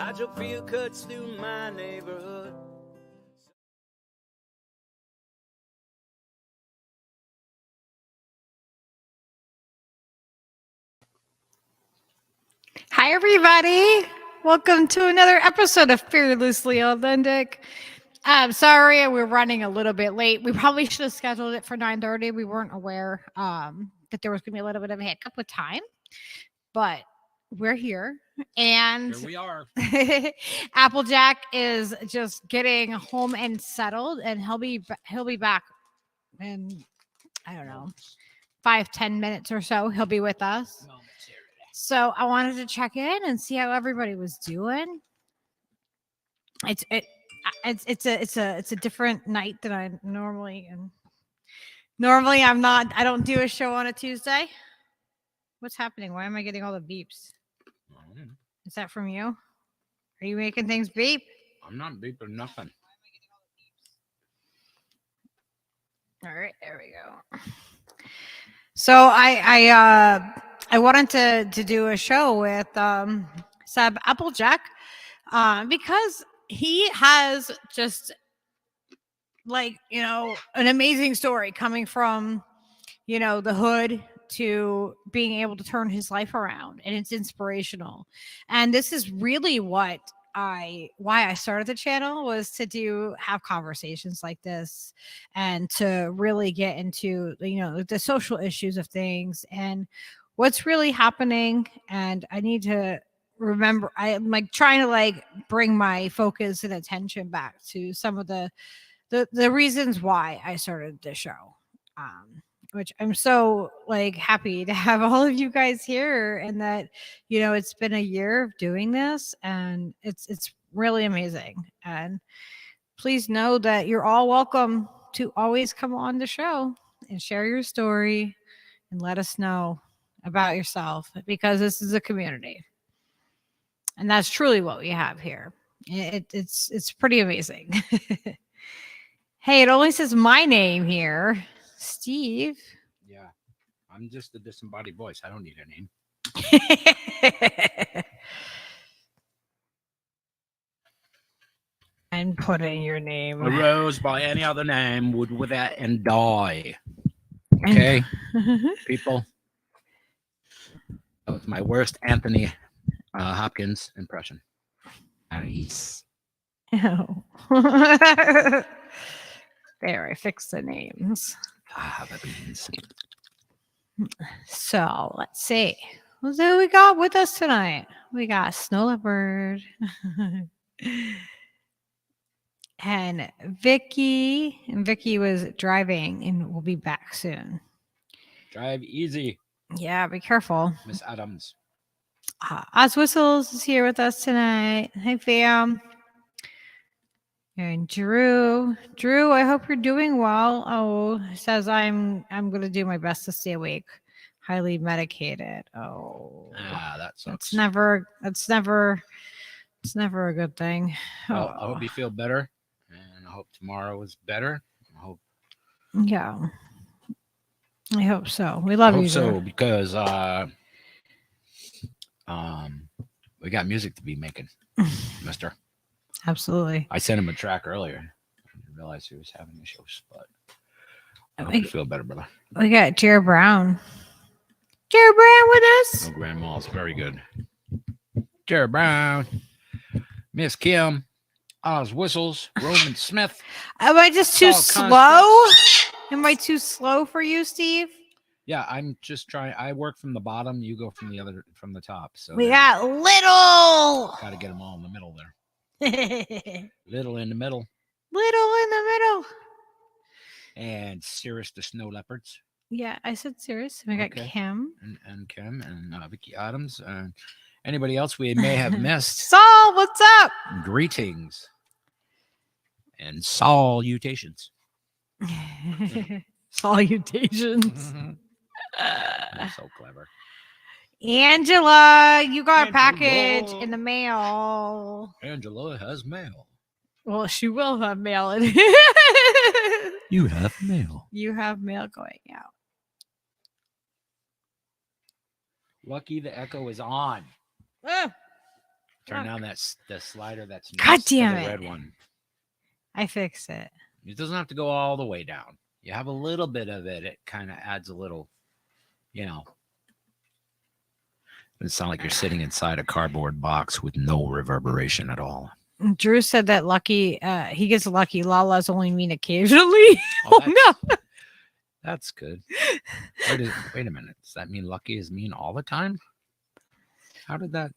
hydrofield cuts through my neighborhood. Hi, everybody. Welcome to another episode of Fearlessly Authentic. I'm sorry we're running a little bit late. We probably should have scheduled it for 9:30. We weren't aware that there was going to be a little bit of a hiccup with time, but we're here. And here we are. Applejack is just getting home and settled, and he'll be back in, I don't know, 5-10 minutes or so. He'll be with us. So I wanted to check in and see how everybody was doing. It's a different night than I normally. And normally I don't do a show on a Tuesday. What's happening? Why am I getting all the beeps? Is that from you? Are you making things beep? I'm not beeping nothing. All right, there we go. So I wanted to do a show with CEBApplejack because he has just an amazing story coming from the hood to being able to turn his life around, and it's inspirational. And this is really why I started the channel, was to have conversations like this and to really get into the social issues of things and what's really happening. And I need to remember, I'm trying to bring my focus and attention back to some of the reasons why I started the show, which I'm so happy to have all of you guys here, and that it's been a year of doing this, and it's really amazing. And please know that you're all welcome to always come on the show and share your story and let us know about yourself, because this is a community, and that's truly what we have here. It's pretty amazing. Hey, it only says my name here, Steve. Yeah, I'm just a disembodied voice. I don't need a name. And put in your name. Arose by any other name would wither and die. Okay, people. That was my worst Anthony Hopkins impression. Nice. Oh. There, I fixed the names. The beans. So let's see. Who we got with us tonight? We got Snow Leopard and Vicky. And Vicky was driving and will be back soon. Drive easy. Yeah, be careful. Miss Adams. Oz Whistles is here with us tonight. Hey, fam. And Drew, I hope you're doing well. Oh, says I'm going to do my best to stay awake. Highly medicated. Oh, that sucks. It's never a good thing. Well, I hope you feel better, and I hope tomorrow is better. Yeah, I hope so. We love you. So because we got music to be making, Mister. Absolutely. I sent him a track earlier. I didn't realize he was having issues, but I hope you feel better, brother. We got Jared Brown. Jared Brown with us. Oh, Grandma's very good. Jared Brown, Miss Kim, Oz Whistles, Roman Smith. Am I just too slow? Am I too slow for you, Steve? Yeah, I'm just trying. I work from the bottom. You go from the top. So we got Little. Got to get them all in the middle there. Little in the middle. Little in the middle. And Cirrus the Snow Leopards. Yeah, I said Cirrus. We got Kim. And Kim and Vicky Adams. And anybody else we may have missed. Saul, what's up? Greetings. And salutations. Salutations. That's so clever. Angela, you got a package in the mail. Angela has mail. Well, she will have mail in. You have mail. You have mail going out. Lucky the echo is on. Turn down the slider that's God next to damn the it. red one. I fixed it. It doesn't have to go all the way down. You have a little bit of it. It kind of adds a little, you know. It sounds like you're sitting inside a cardboard box with no reverberation at all. Drew said that lucky, he gets lucky. Lalas only mean occasionally. Oh, Oh, no. That's good. Wait a minute. Does that mean lucky is mean all the time? How did that?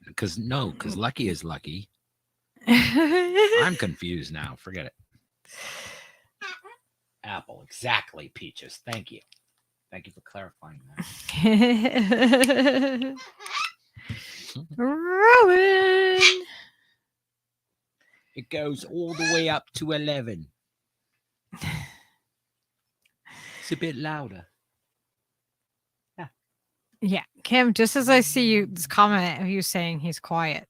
Because lucky is lucky. I'm confused now. Forget it. Apple. Exactly, Peaches. Thank you. Thank you for clarifying that. Rowan. It goes all the way up to 11. It's a bit louder. Yeah, Kim, just as I see you, this comment of you saying he's quiet.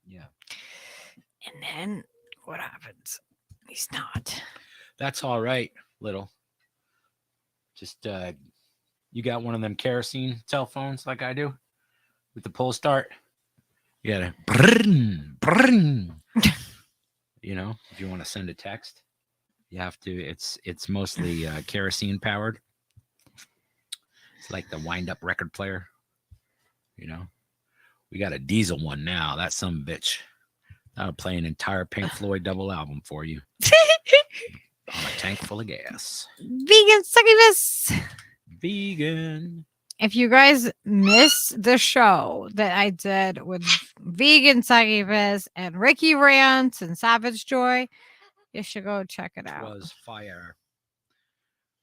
Yeah. And then what happens? He's not. That's all right, little. Just, you got one of them kerosene cell phones like I do with the pull start. You gotta, brrrn, brrrn. You know, if you want to send a text, you have to, it's mostly kerosene powered. It's like the wind-up record player. You know, we got a diesel one now. That some bitch. That'll play an entire Pink Floyd double album for you. On a tank full of gas. Vegan succubus. Vegan. If you guys missed the show that I did with Vegan Succubus and Ricky Rants and Savage Joy, you should go check it out. It was fire.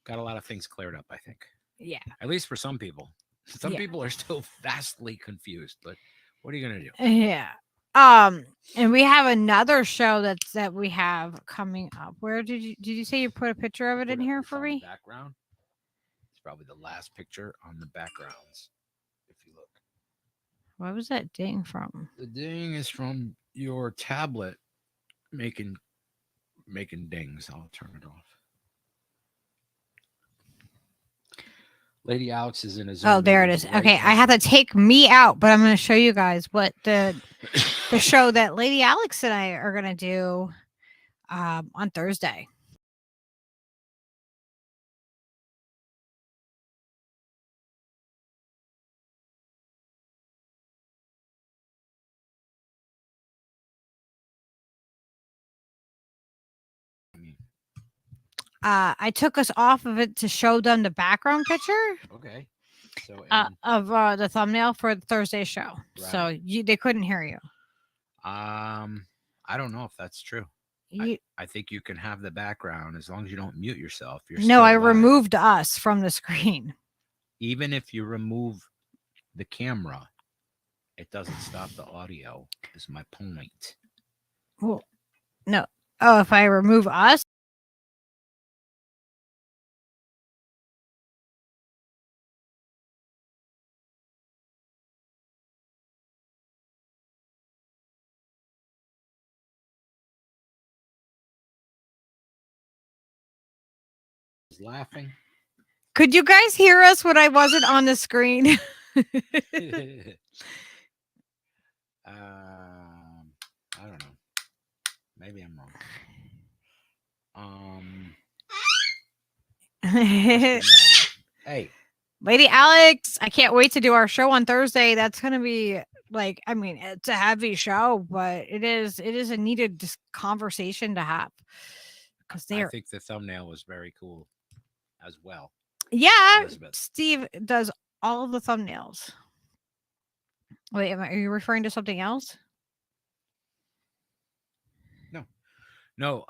Got a lot of things cleared up, I think. Yeah. At least for some people. Some people are still vastly confused, but what are you gonna do? Yeah. And we have another show that we have coming up. Where did you say you put a picture of it in here for me? Background. It's probably the last picture on the backgrounds. If you look. What was that ding from? The ding is from your tablet making dings. I'll turn it off. Lady Alex is in a Zoom. Oh, there it is. Okay, I had to take me out, but I'm going to show you guys what the show that Lady Alex and I are going to do on Thursday. I took us off of it to show them the background picture. Okay. So of the thumbnail for the Thursday show. Right. So they couldn't hear you. I don't know if that's true. I think you can have the background as long as you don't mute yourself. No, I removed us from the screen. Even if you remove the camera, it doesn't stop the audio, is my point. Well, no. Oh, if I remove us? Laughing. Could you guys hear us when I wasn't on the screen? I don't know. Maybe I'm wrong. Hey, Lady Alex, I can't wait to do our show on Thursday. That's gonna be like, I mean, it's a heavy show, but it is a needed conversation to have. Because I think the thumbnail was very cool as well. Yeah, Elizabeth. Steve does all of the thumbnails. Wait, are you referring to something else? No.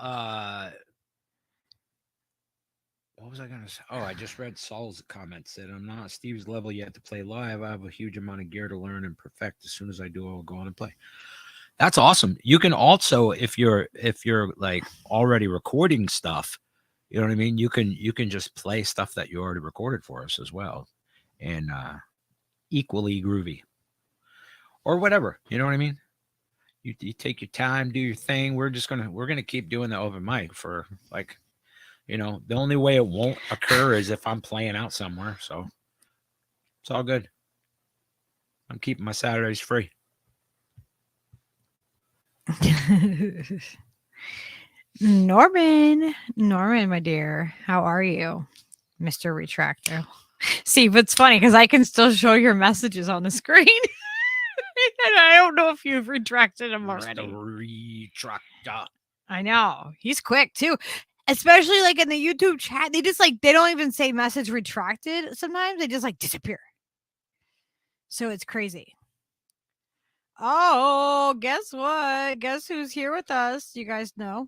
What was I gonna say? Oh, I just read Saul's comment. Said I'm not Steve's level yet to play live. I have a huge amount of gear to learn and perfect. As soon as I do, I'll go on and play. That's awesome. You can also, if you're like already recording stuff, you know what I mean? You can just play stuff that you already recorded for us as well. And equally groovy. Or whatever. You know what I mean? You take your time, do your thing. We're gonna keep doing the open mic for like, you know, the only way it won't occur is if I'm playing out somewhere. So it's all good. I'm keeping my Saturdays free. Norman, my dear, how are you, Mr. Retractor? See, but it's funny because I can still show your messages on the screen. And I don't know if you've retracted them already. Mr. Retractor. I know. He's quick too. Especially like in the YouTube chat. They just like, they don't even say message retracted. Sometimes they just like disappear. So it's crazy. Oh, guess what? Guess who's here with us? Do you guys know?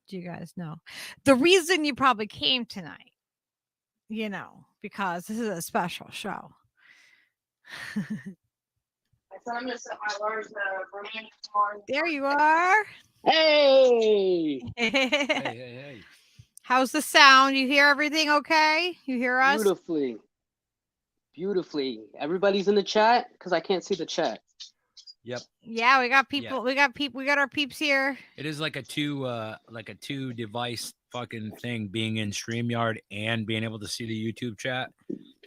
Do you guys know? The reason you probably came tonight, you know, because this is a special show. I'm gonna set my alarms for There you are. Hey! Hey. How's the sound? You hear everything okay? You hear us? Beautifully. Everybody's in the chat because I can't see the chat. Yep. Yeah, we got people. Yeah. We got our peeps here. It is like a two device fucking thing, being in StreamYard and being able to see the YouTube chat.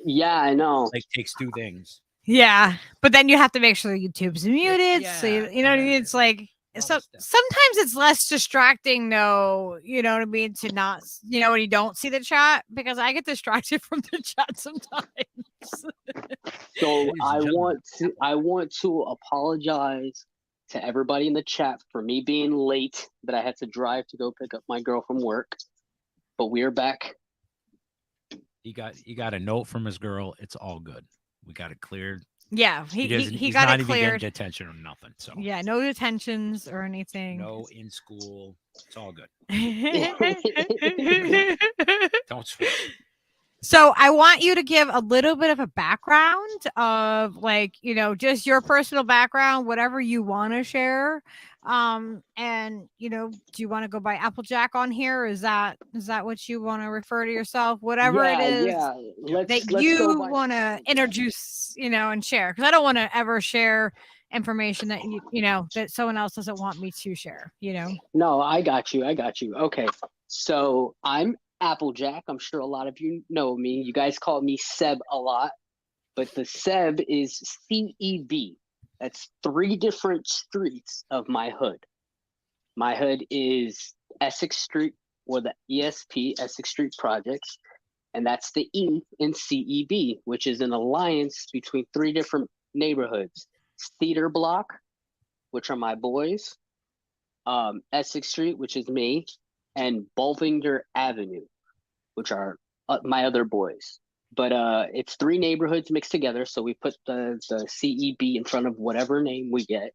Yeah, I know. Like takes two things. Yeah, but then you have to make sure YouTube's muted. Yeah, so you know what I mean? It's like so sometimes it's less distracting though, you know what I mean, to not, you know, when you don't see the chat, because I get distracted from the chat sometimes. So I want to apologize to everybody in the chat for me being late, that I had to drive to go pick up my girl from work. But we're back. He got a note from his girl. It's all good. We got it cleared. Yeah, he got not it even cleared. getting detention or nothing. So yeah, no detentions or anything. No in school. It's all good. Don't Don't sweat. So I want you to give a little bit of a background of, like, you know, just your personal background, whatever you want to share. And, you know, do you want to go by Applejack on here? Is that what you want to refer to yourself? Whatever it is that you want to introduce, you know, and share. Because I don't want to ever share information that you know, that someone else doesn't want me to share, you know? No, I got you. Okay. So I'm Applejack. I'm sure a lot of you know me. You guys call me Seb a lot, but the Seb is CEB. That's 3 different streets of my hood. My hood is Essex Street, or the ESP, Essex Street Projects, and that's the E in CEB, which is an alliance between 3 different neighborhoods. Cedar Block, which are my boys, Essex Street, which is me, and Bolvinger Avenue, which are my other boys. But it's 3 neighborhoods mixed together, so we put the CEB in front of whatever name we get.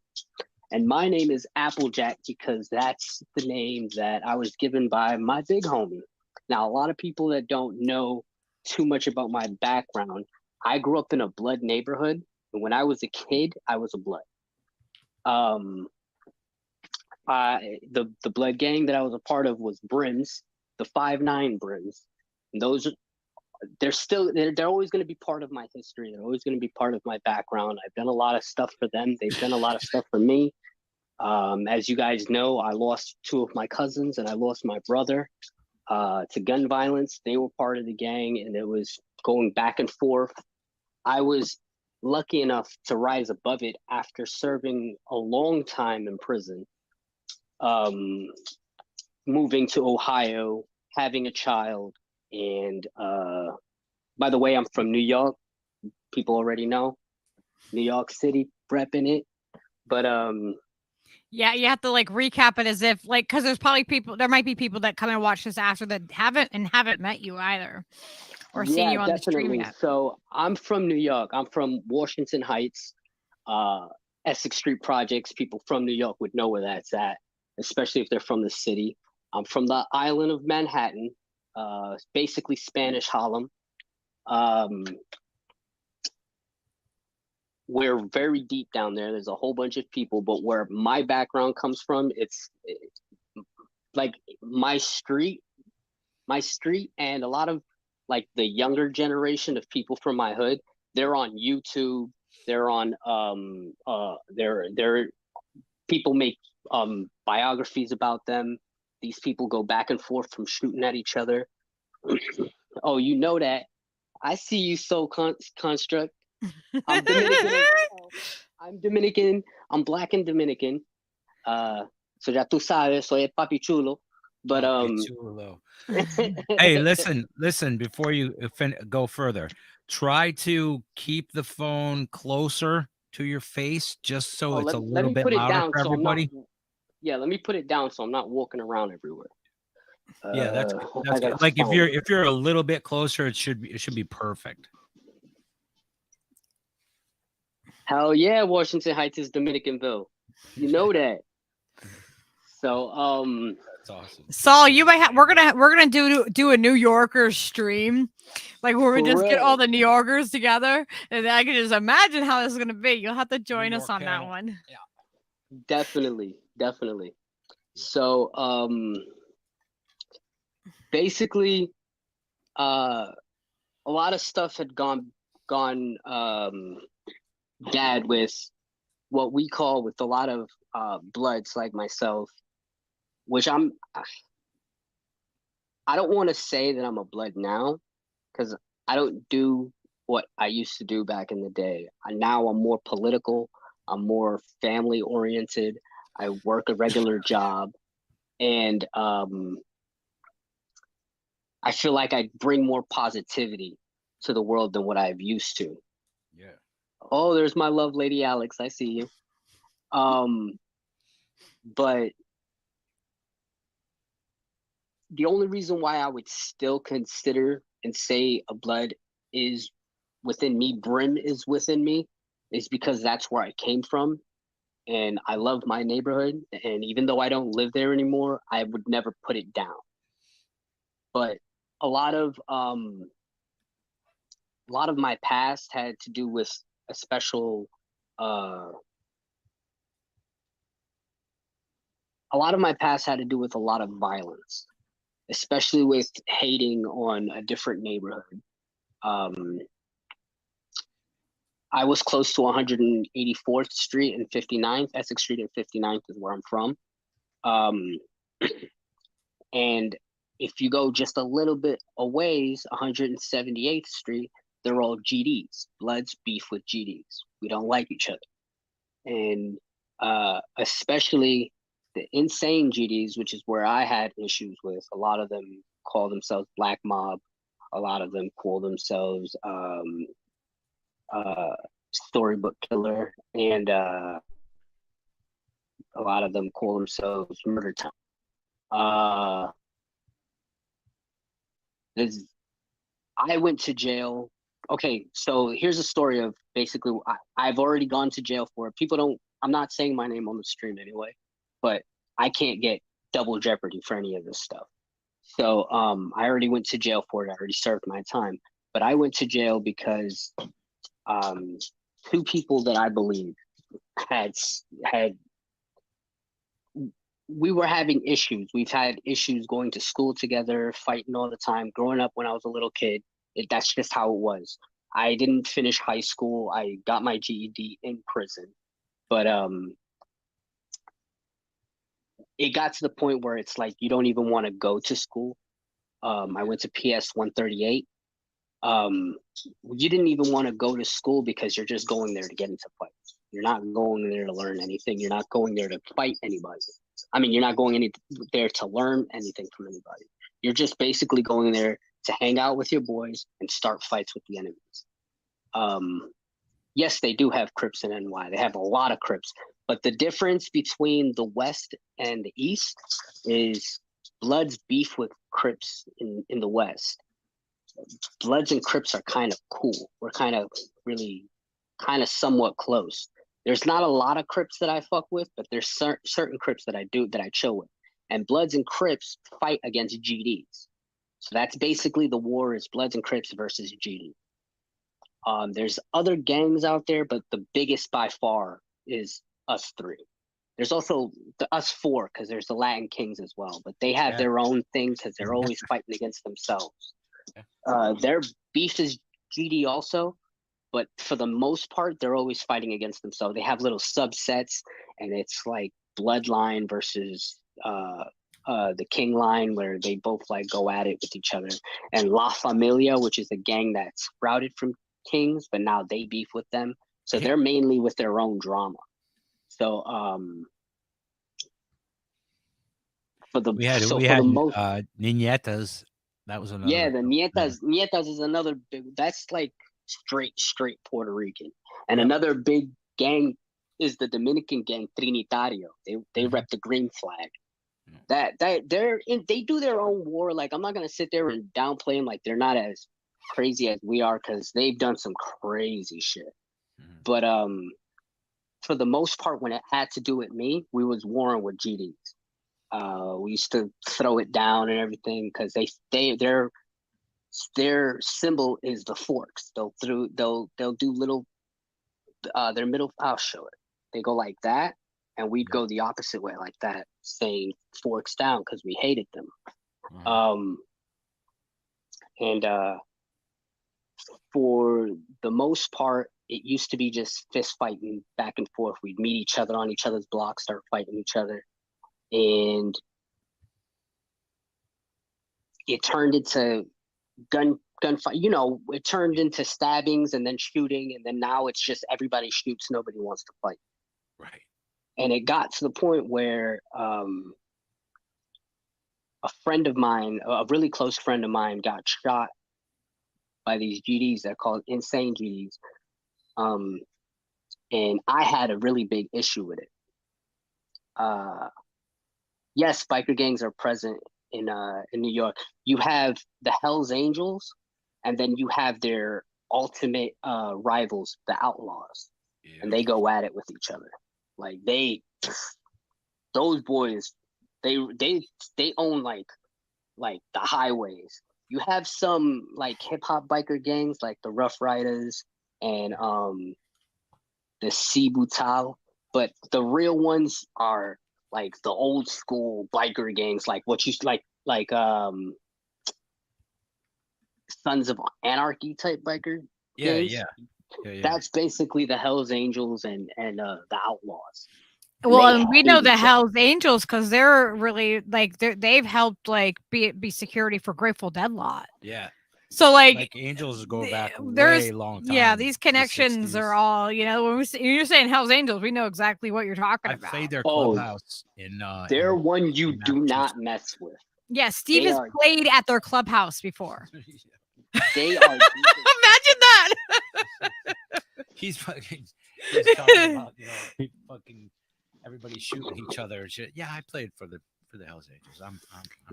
And my name is Applejack because that's the name that I was given by my big homie. Now, a lot of people that don't know too much about my background, I grew up in a blood neighborhood, and when I was a kid, I was a blood. The blood gang that I was a part of was Brims, the 5'9" Brims. And those, they're always going to be part of my history. They're always going to be part of my background. I've done a lot of stuff for them. They've done a lot of stuff for me. As you guys know, I lost 2 of my cousins and I lost my brother to gun violence. They were part of the gang, and it was going back and forth. I was lucky enough to rise above it after serving a long time in prison. Moving to Ohio, having a child, and by the way, I'm from New York. People already know. New York City, repping it. But yeah, you have to like recap it as if, like, because there might be people that come and watch this after that haven't met you either, or seen you on the stream yet. So I'm from New York. I'm from Washington Heights, Essex Street Projects. People from New York would know where that's at, especially if they're from the city. I'm from the island of Manhattan, basically Spanish Harlem. We're very deep down there. There's a whole bunch of people, but where my background comes from, it's like my street, and a lot of like the younger generation of people from my hood, they're on YouTube. They're on they're people make biographies about them. These people go back and forth from shooting at each other. Oh, you know that. I see you, Soul Construct. I'm Dominican. I'm Dominican. I'm black and Dominican. So ya tú sabes, soy el papi chulo. But Chulo. Hey, listen. Before you go further, try to keep the phone closer to your face, just so it's a let little me bit put it louder down for so I'm not. everybody. Yeah, let me put it down so I'm not walking around everywhere. Yeah, that's I got good. Like phone. if you're a little bit closer, it should be perfect. Hell yeah, Washington Heights is Dominicanville. You know that. So That's awesome. Saul, you might have. We're gonna do a New Yorkers stream, like where we For just get all real. the New Yorkers together, and I can just imagine how this is gonna be. You'll have to join us on that one. Yeah. definitely. So basically a lot of stuff had gone bad with what we call, with a lot of bloods like myself, which I don't want to say that I'm a blood now, because I don't do what I used to do back in the day. Now I'm more political. I'm more family oriented. I work a regular job, and I feel like I bring more positivity to the world than what I've used to. Yeah. Oh, there's my love lady Alex. I see you. But the only reason why I would still consider and say a blood is within me, Brim is within me, is because that's where I came from. And I love my neighborhood. And even though I don't live there anymore, I would never put it down. But a lot of my past had to do with a special a lot of my past had to do with a lot of violence, especially with hating on a different neighborhood. I was close to 184th Street and 59th. Essex Street and 59th is where I'm from. And if you go just a little bit a ways, 178th Street, they're all GDs. Bloods beef with GDs. We don't like each other. And especially the insane GDs, which is where I had issues with. A lot of them call themselves Black Mob. A lot of them call themselves Storybook Killer, and a lot of them call themselves Murder Town. I went to jail. Okay, so here's a story of basically I've already gone to jail for it. People don't. I'm not saying my name on the stream anyway, but I can't get double jeopardy for any of this stuff. So I already went to jail for it. I already served my time. But I went to jail because two people that I believe had we were having issues. We've had issues going to school together, fighting all the time. Growing up when I was a little kid, that's just how it was. I didn't finish high school. I got my GED in prison, but it got to the point where it's like you don't even want to go to school. I went to PS 138. You didn't even want to go to school because you're just going there to get into fights. You're not going there to learn anything. You're not going there to fight anybody. I mean, you're not going there to learn anything from anybody. You're just basically going there to hang out with your boys and start fights with the enemies. Yes, they do have Crips in NY. They have a lot of Crips. But the difference between the West and the East is Bloods beef with Crips in the West. Bloods and Crips are kind of cool. We're kind of somewhat close. There's not a lot of Crips that I fuck with, but there's certain Crips that I chill with. And Bloods and Crips fight against GDs. So that's basically the war, is Bloods and Crips versus GD. There's other gangs out there, but the biggest by far is us three. There's also the us four, because there's the Latin Kings as well, but they have their own thing because they're always fighting against themselves. Their beef is GD also, but for the most part, they're always fighting against themselves. They have little subsets, and it's like Bloodline versus the King line, where they both like go at it with each other. And La Familia, which is a gang that sprouted from Kings, but now they beef with them. So they're mainly with their own drama. So we had most niñetas. That was another. yeah, the nietas is another big. That's like straight Puerto Rican. And another big gang is the Dominican gang Trinitario. They rep the green flag. They do their own war. Like, I'm not gonna sit there and downplay them. Like, they're not as crazy as we are, because they've done some crazy shit. But for the most part, when it had to do with me, we was warring with GDs. We used to throw it down and everything, because their symbol is the forks. They'll do little their middle. I'll show it. They go like that, and we'd go the opposite way, like that, saying forks down, because we hated them. For the most part, it used to be just fist fighting back and forth. We'd meet each other on each other's blocks, start fighting each other, and it turned into gunfight. You know, it turned into stabbings and then shooting, and then now it's just everybody shoots, nobody wants to fight. Right. And it got to the point where a friend of mine, a really close friend of mine, got shot by these GDs. They're called insane GDs. And I had a really big issue with it. Yes, biker gangs are present in New York. You have the Hells Angels, and then you have their ultimate rivals, the Outlaws, and they go at it with each other. Like, those boys, they own like the highways. You have some like hip hop biker gangs, like the Rough Riders and the CEBAPPlejack, but the real ones are like the old school biker gangs, like what you like Sons of Anarchy type biker gangs. Yeah. That's basically the Hells Angels and the Outlaws. Well, and we know the Hells Angels because they're really like they've helped like be security for Grateful Dead lot. Yeah. So like Angels go back there's way long time. Yeah, these connections the are all, you know, when you're saying Hells Angels, we know exactly what you're talking about. I played their clubhouse in they're one you do not mess with. Yeah, Steve has played at their clubhouse before. They are imagine that. He's talking about, you know, fucking everybody shooting each other and shit. Yeah, I played for the Hells Angels. I'm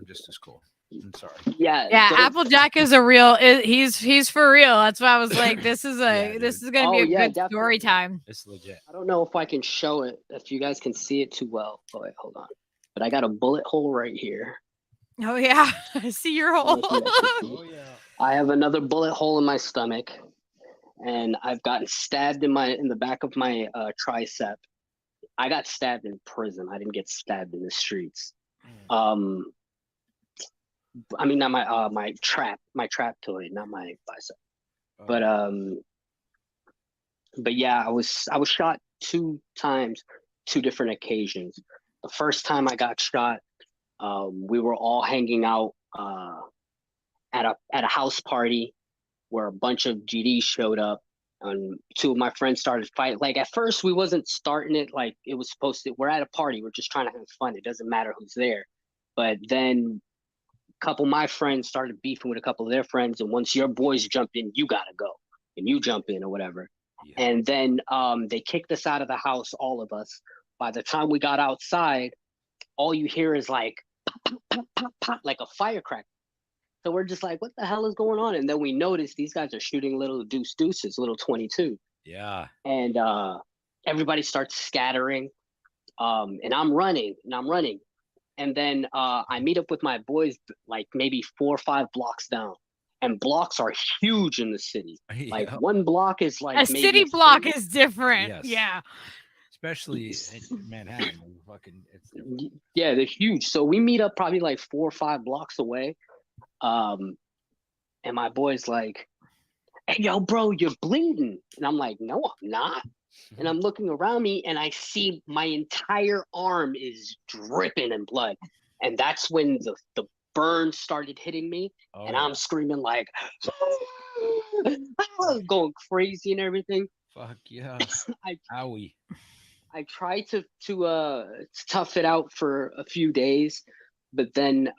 just as cool. I'm sorry. Yeah. Applejack is a real. He's for real. That's why I was like, this is this is gonna be a good definitely. Story time. It's legit. I don't know if I can show it, if you guys can see it too well. Oh wait, hold on. But I got a bullet hole right here. Oh yeah, I see your hole. Oh yeah. I have another bullet hole in my stomach, and I've gotten stabbed in the back of my tricep. I got stabbed in prison. I didn't get stabbed in the streets. I mean, not my trapdoid, not my bicep. But yeah, I was shot 2 times, 2 different occasions. The first time I got shot, we were all hanging out at a house party where a bunch of GDs showed up, and 2 of my friends started fighting. Like, at first we wasn't starting it like it was supposed to. We're at a party, we're just trying to have fun. It doesn't matter who's there. But then a couple of my friends started beefing with a couple of their friends, and once your boys jump in, you gotta go, and you jump in or whatever. Yeah. And then they kicked us out of the house, all of us. By the time we got outside, all you hear is like pop, pop, pop, pop, like a firecracker. So we're just like, what the hell is going on? And then we noticed these guys are shooting little deuces, little 22. Yeah. And everybody starts scattering. And I'm running. And then I meet up with my boys like maybe 4 or 5 blocks down. And blocks are huge in the city. Like, one block is like a city block is different. Yes. Yeah. Especially in Manhattan. It's different. Yeah, they're huge. So we meet up probably like 4 or 5 blocks away. And my boy's like, hey, yo, bro, you're bleeding. And I'm like, no, I'm not. And I'm looking around me, and I see my entire arm is dripping in blood. And that's when the burn started hitting me. I'm screaming like, going crazy and everything. Fuck yeah. I Howie. I tried to tough it out for a few days, but then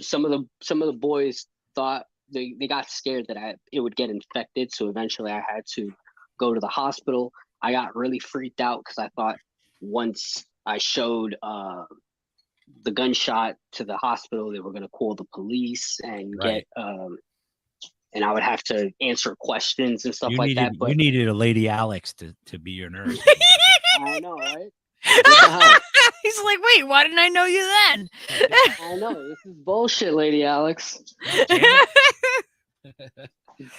some of the boys thought they got scared that it would get infected, so eventually I had to go to the hospital. I got really freaked out because I thought once I showed the gunshot to the hospital, they were going to call the police and Right. get and I would have to answer questions and stuff like that. But You needed a Lady Alex to be your nurse. I know, right? What the hell? He's like, wait, why didn't I know you then? I know, this is bullshit, Lady Alex.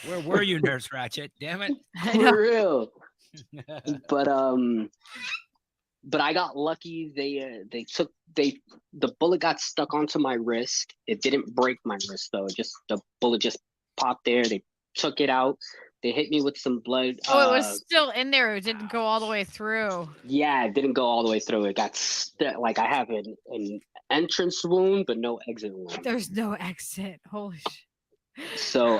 Where were you, Nurse Ratchet? Damn it. For real. But I got lucky. The bullet got stuck onto my wrist. It didn't break my wrist though. The bullet just popped there. They took it out. They hit me with some blood. Oh, it was still in there. It didn't go all the way through. Yeah, it didn't go all the way through. It got like I have an entrance wound, but no exit wound. There's no exit. Holy shit. So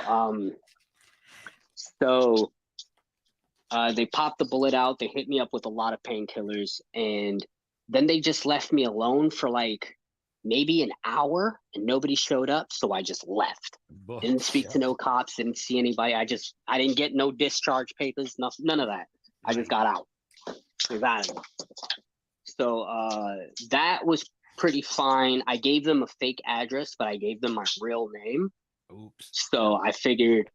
they popped the bullet out. They hit me up with a lot of painkillers, and then they just left me alone for like maybe an hour, and nobody showed up. So I just left. Didn't speak to no cops. Didn't see anybody. I didn't get no discharge papers. Nothing. None of that. I just got out. I was out of it. So that was pretty fine. I gave them a fake address, but I gave them my real name. Oops. So I figured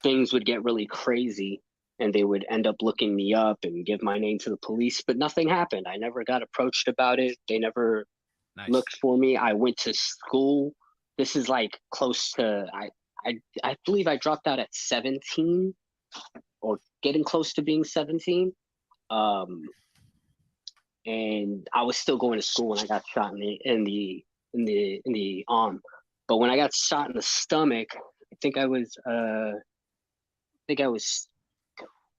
things would get really crazy and they would end up looking me up and give my name to the police, but nothing happened. I never got approached about it. They never looked for me. I went to school. This is like close to, I believe I dropped out at 17 or getting close to being 17. And I was still going to school when I got shot in the arm. But when I got shot in the stomach, I think I was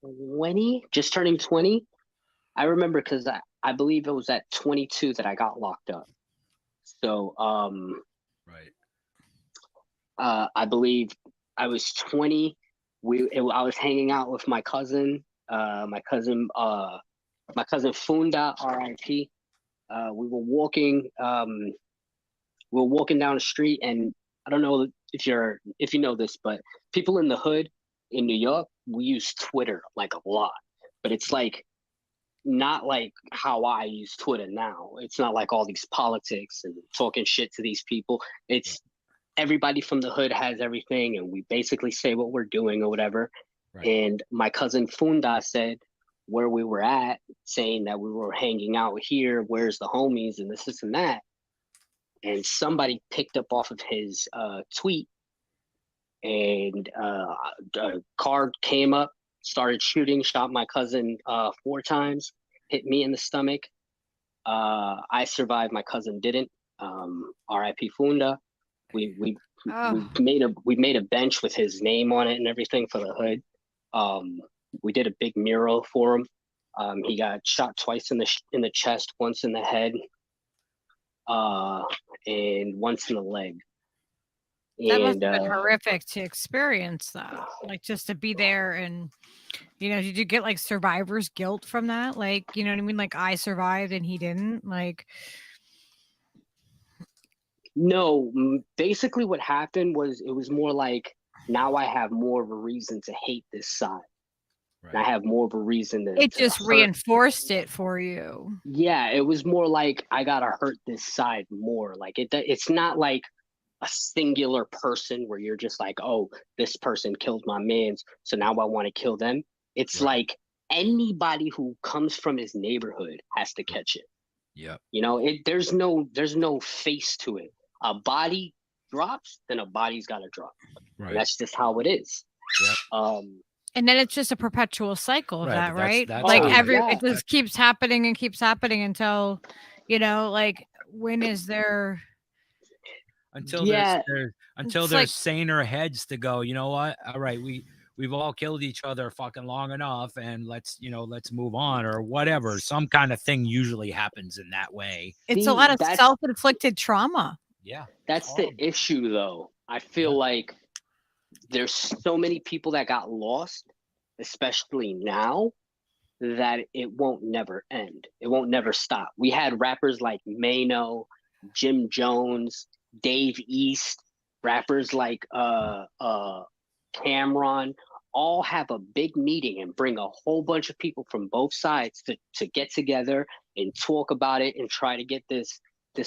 20, just turning 20. I remember because I believe it was at 22 that I got locked up. So right. I believe I was 20. I was hanging out with my cousin Funda, R.I.P. We were walking down the street, and I don't know if you know this, but people in the hood in New York, we use Twitter like a lot, but it's like not like how I use Twitter now. It's not like all these politics and talking shit to these people. It's everybody from the hood has everything, and we basically say what we're doing or whatever. Right. And my cousin Funda said where we were at, saying that we were hanging out here, where's the homies, and this and that. And somebody picked up off of his tweet, and a car came up, started shooting, shot my cousin 4 times, hit me in the stomach. I survived, my cousin didn't. R.I.P. Funda. We made a bench with his name on it and everything for the hood. We did a big mural for him. He got shot twice in the chest, once in the head, and once in the leg. That must have been horrific to experience that. Like, just to be there, and did you get like survivor's guilt from that? Like, you know what I mean? Like, I survived and he didn't. Like, no. Basically, what happened was it was more like, now I have more of a reason to hate this side. Right. And I have more of a reason to. It just reinforced it for you. Yeah, it was more like I gotta hurt this side more. Like it's not like a singular person where you're just like, oh, this person killed my mans, so now I want to kill them. It's like anybody who comes from his neighborhood has to catch it. Yeah. There's no face to it. A body drops, then a body's gotta drop. Right. And that's just how it is. Yep. And then it's just a perpetual cycle of that, right? That's like it just keeps happening and keeps happening until, like, when is there? Until there's like, saner heads to go, you know what? All right, we've all killed each other fucking long enough, and let's move on, or whatever. Some kind of thing usually happens in that way. It's a lot of self-inflicted trauma. Yeah. That's the issue, though. I feel like there's so many people that got lost, especially now, that it won't never end. It won't never stop. We had rappers like Mano, Jim Jones, Dave East, rappers like Cameron, all have a big meeting and bring a whole bunch of people from both sides to get together and talk about it and try to get this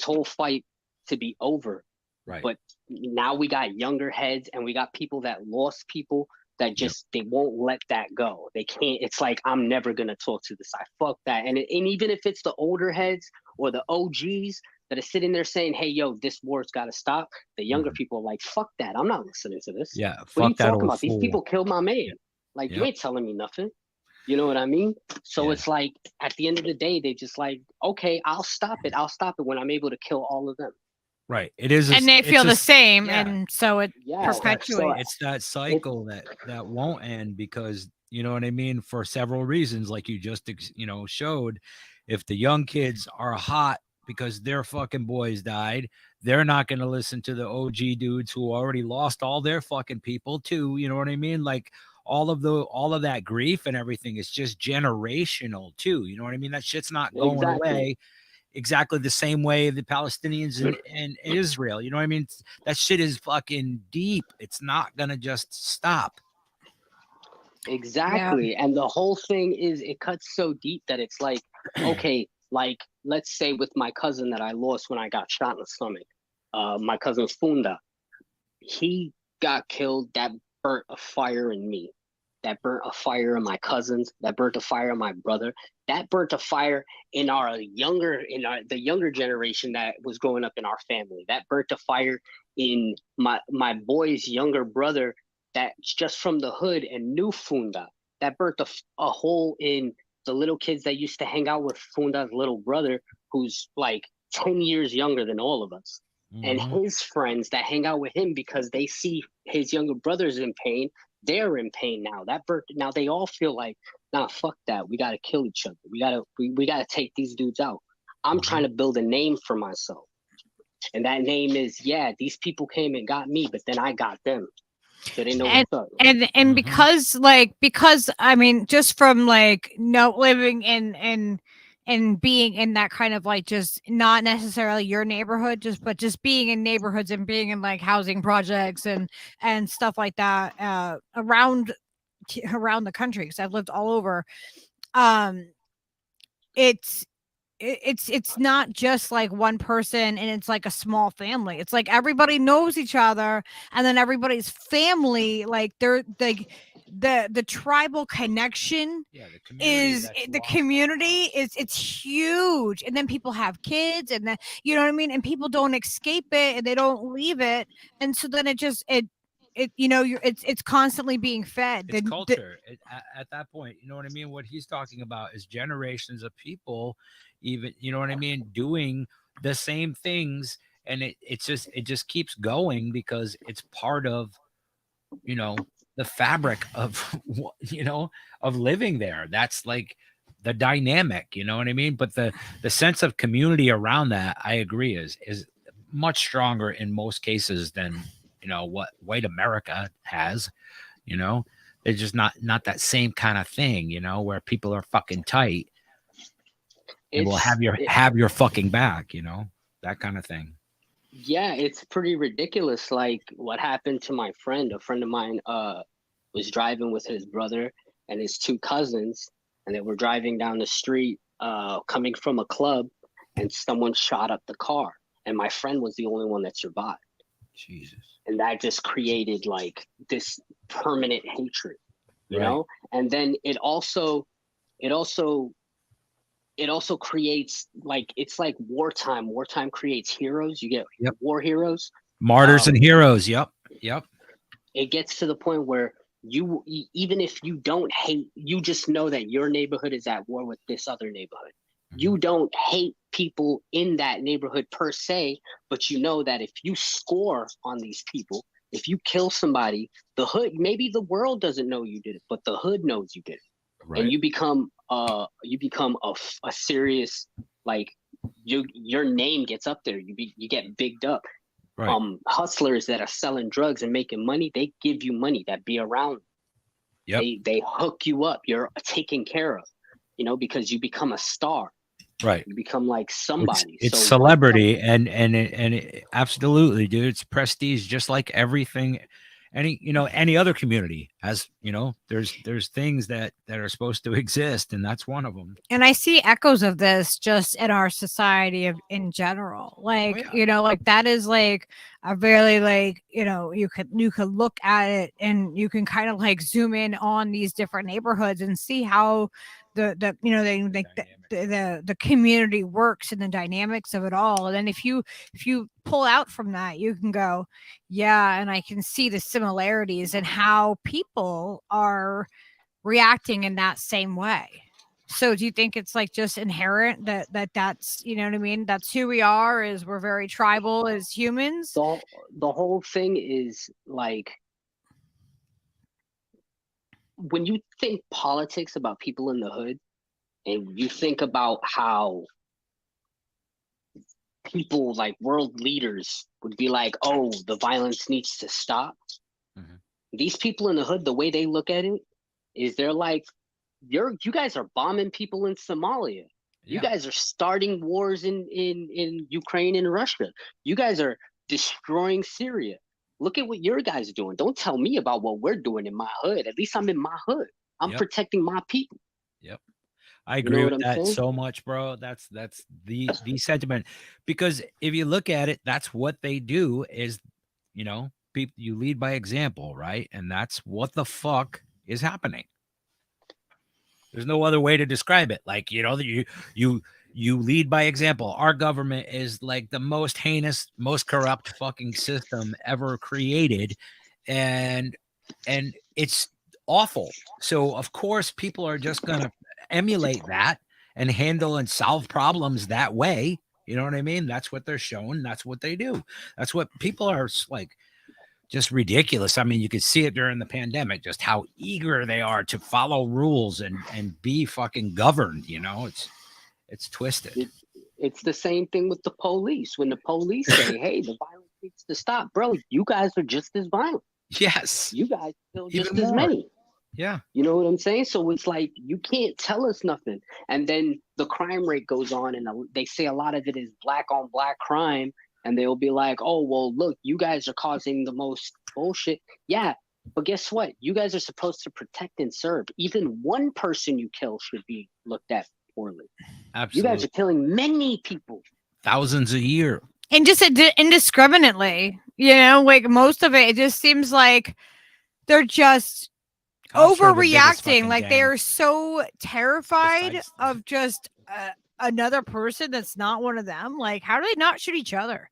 whole fight to be over. Right. But now we got younger heads and we got people that lost people that just they won't let that go. They can't. It's like, I'm never gonna talk to this side. Fuck that. And even if it's the older heads or the OGs that are sitting there saying, "Hey, yo, this war's got to stop," the younger people are like, "Fuck that. I'm not listening to this." Yeah. What are you Fuck that talking old about? These fool. people killed my man. Like, you ain't telling me nothing. You know what I mean? So it's like, at the end of the day, they just like, okay, I'll stop it. I'll stop it when I'm able to kill all of them. Right. It is. And they feel the same. Yeah. And so it perpetuates. It's that cycle that won't end because, you know what I mean? For several reasons, like you just, showed, if the young kids are hot because their fucking boys died, they're not going to listen to the OG dudes who already lost all their fucking people too. You know what I mean? Like all of that grief and everything is just generational too. You know what I mean? That shit's not going away. Exactly the same way the Palestinians and Israel. You know what I mean? That shit is fucking deep. It's not gonna just stop. Exactly. Yeah. And the whole thing is, it cuts so deep that it's like, okay, like let's say with my cousin that I lost when I got shot in the stomach, my cousin Funda, he got killed. That burnt a fire in me. That burnt a fire in my cousins. That burnt a fire in my brother. That burnt a fire in the younger generation that was growing up in our family. That burnt a fire in my boy's younger brother that's just from the hood and knew Funda. That burnt a hole in the little kids that used to hang out with Funda's little brother, who's like 10 years younger than all of us. And his friends that hang out with him because they see his younger brother's in pain. They're in pain now. Now they all feel like, nah, fuck that. We gotta kill each other. We gotta take these dudes out. I'm trying to build a name for myself. And that name is, these people came and got me, but then I got them. So they know what's up. And because I mean, just from like living and being in that kind of like just not necessarily your neighborhood, but just being in neighborhoods and being in like housing projects and stuff like that around the country, because I've lived all over. It's not just like one person and it's like a small family. It's like everybody knows each other, and then everybody's family, like they're like the tribal connection the community is it's huge. And then people have kids, and then you know what I mean, and people don't escape it and they don't leave it, and so then it's constantly being fed. It's culture at that point. You know what I mean? What he's talking about is generations of people, even, you know what I mean, doing the same things, and it just keeps going because it's part of, the fabric of, of living there. That's like the dynamic, you know what I mean? But the sense of community around that, I agree, is much stronger in most cases than, what white America has. It's just not that same kind of thing, where people are fucking tight and will have your fucking back, that kind of thing. Yeah, it's pretty ridiculous. Like what happened to my friend. A friend of mine was driving with his brother and his two cousins, and they were driving down the street coming from a club, and someone shot up the car, and my friend was the only one that survived. Jesus. And that just created like this permanent hatred, you know? And then it also creates like, it's like wartime. Wartime creates heroes. You get war heroes. Martyrs and heroes. Yep. It gets to the point where even if you don't hate, you just know that your neighborhood is at war with this other neighborhood. You don't hate people in that neighborhood per se, but you know that if you score on these people, if you kill somebody, the hood, maybe the world doesn't know you did it, but the hood knows you did it. Right. And you become a serious, like your name gets up there. You get bigged up. Right. Hustlers that are selling drugs and making money, they give you money that be around. Yep. They hook you up. You're taken care of, because you become a star. Right. You become like somebody. It's So celebrity and absolutely, dude. It's prestige, just like everything. Any other community has, there's things that are supposed to exist, and that's one of them. And I see echoes of this just in our society in general. Like, like that is like a very like, you could look at it and you can kind of like zoom in on these different neighborhoods and see how the community works and the dynamics of it all. And then if you pull out from that, you can go, yeah, and I can see the similarities and how people are reacting in that same way. So do you think it's like just inherent that's what I mean? That's who we are, is we're very tribal as humans. The whole thing is like, when you think politics about people in the hood, and you think about how people like world leaders would be like, oh, the violence needs to stop. Mm-hmm. These people in the hood, the way they look at it is they're like, you guys are bombing people in Somalia. Yeah. You guys are starting wars in Ukraine and Russia. You guys are destroying Syria. Look at what your guys are doing. Don't tell me about what we're doing in my hood. At least I'm in my hood. I'm protecting my people. Yep. I agree with that so much, bro. That's the sentiment, because if you look at it, that's what they do is, people, you lead by example, right? And that's what the fuck is happening. There's no other way to describe it. Like, you lead by example. Our government is like the most heinous, most corrupt fucking system ever created. And it's awful. So of course people are just going to emulate that and handle and solve problems that way. You know what I mean? That's what they're shown. That's what they do. That's what people are like, just ridiculous. I mean, you could see it during the pandemic, just how eager they are to follow rules and be fucking governed. It's twisted. It's the same thing with the police. When the police say, hey, the violence needs to stop, bro, you guys are just as violent. Yes. You guys kill just as many. Yeah. You know what I'm saying? So it's like, you can't tell us nothing. And then the crime rate goes on, and they say a lot of it is black on black crime. And they'll be like, oh, well, look, you guys are causing the most bullshit. Yeah, but guess what? You guys are supposed to protect and serve. Even one person you kill should be looked at poorly. Absolutely. You guys are killing many people. Thousands a year. And just indiscriminately, like most of it just seems like they're just overreacting. Like they are so terrified of just another person that's not one of them. Like, how do they not shoot each other?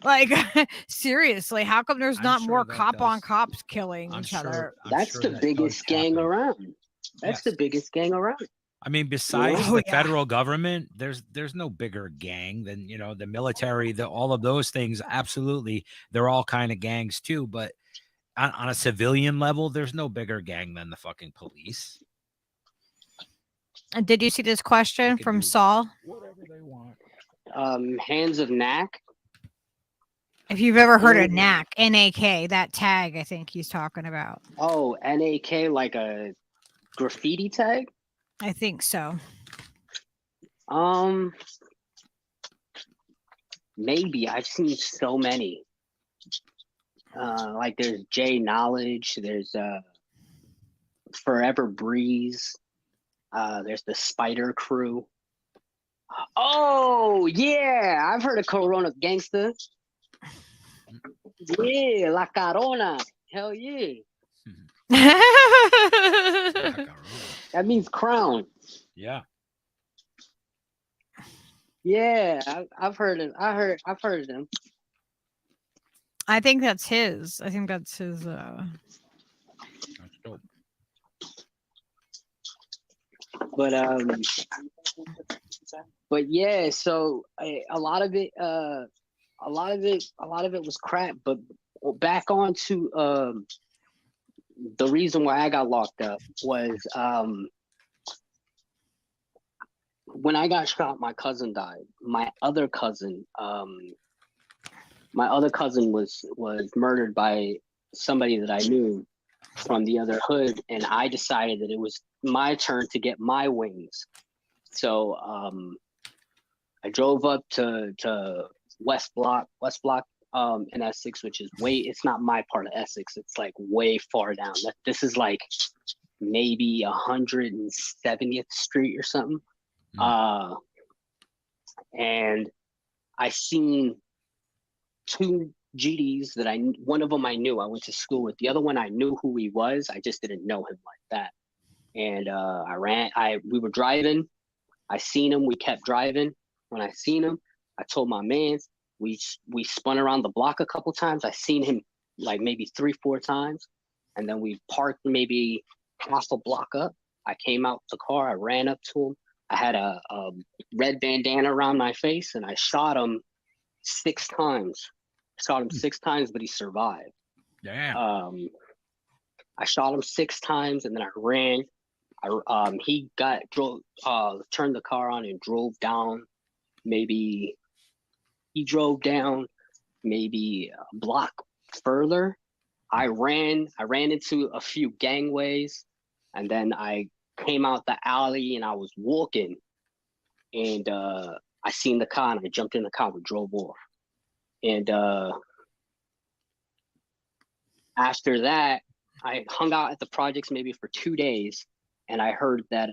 Like, seriously, how come there's not more cop on cops killing each other? That's the biggest gang around. That's the biggest gang around. I mean, besides the federal government, there's no bigger gang than, the military, all of those things. Absolutely. They're all kind of gangs too. But on a civilian level, there's no bigger gang than the fucking police. And did you see this question from Saul? Whatever they want. Hands of Knack. If you've ever heard of Knack, N-A-K, that tag I think he's talking about. Oh, N-A-K, like a graffiti tag? I think so. Maybe. I've seen so many. Like there's J Knowledge, there's Forever Breeze, there's the Spider Crew. Oh yeah, I've heard of Corona Gangsta. Yeah, La Carona. Hell yeah. That means crown. Yeah. Yeah, I've heard of. I've heard of them. I think that's his. I think that's his. That's dope. But yeah, so a lot of it was crap. But back on to the reason why I got locked up was when I got shot, my cousin died. My other cousin my other cousin was murdered by somebody that I knew from the other hood, and I decided that it was my turn to get my wings. So I drove up to West Block in Essex, which is it's not my part of Essex. It's like way far down. This is like maybe 170th Street or something. And I seen two GDs that one of them I knew, I went to school with. The other one I knew who he was. I just didn't know him like that. And we were driving. I seen him. We kept driving. When I seen him, I told my man, we spun around the block a couple times. I seen him like maybe 3-4 times. And then we parked maybe half a block up. I came out the car. I ran up to him. I had a red bandana around my face, and I shot him 6 times. Shot him 6 times, but he survived. Damn. I shot him 6 times, and then I ran. He turned the car on and drove down. Maybe a block further. I ran into a few gangways, and then I came out the alley and I was walking, and I seen the car and I jumped in the car and drove off. And after that, I hung out at the projects maybe for 2 days, and I heard that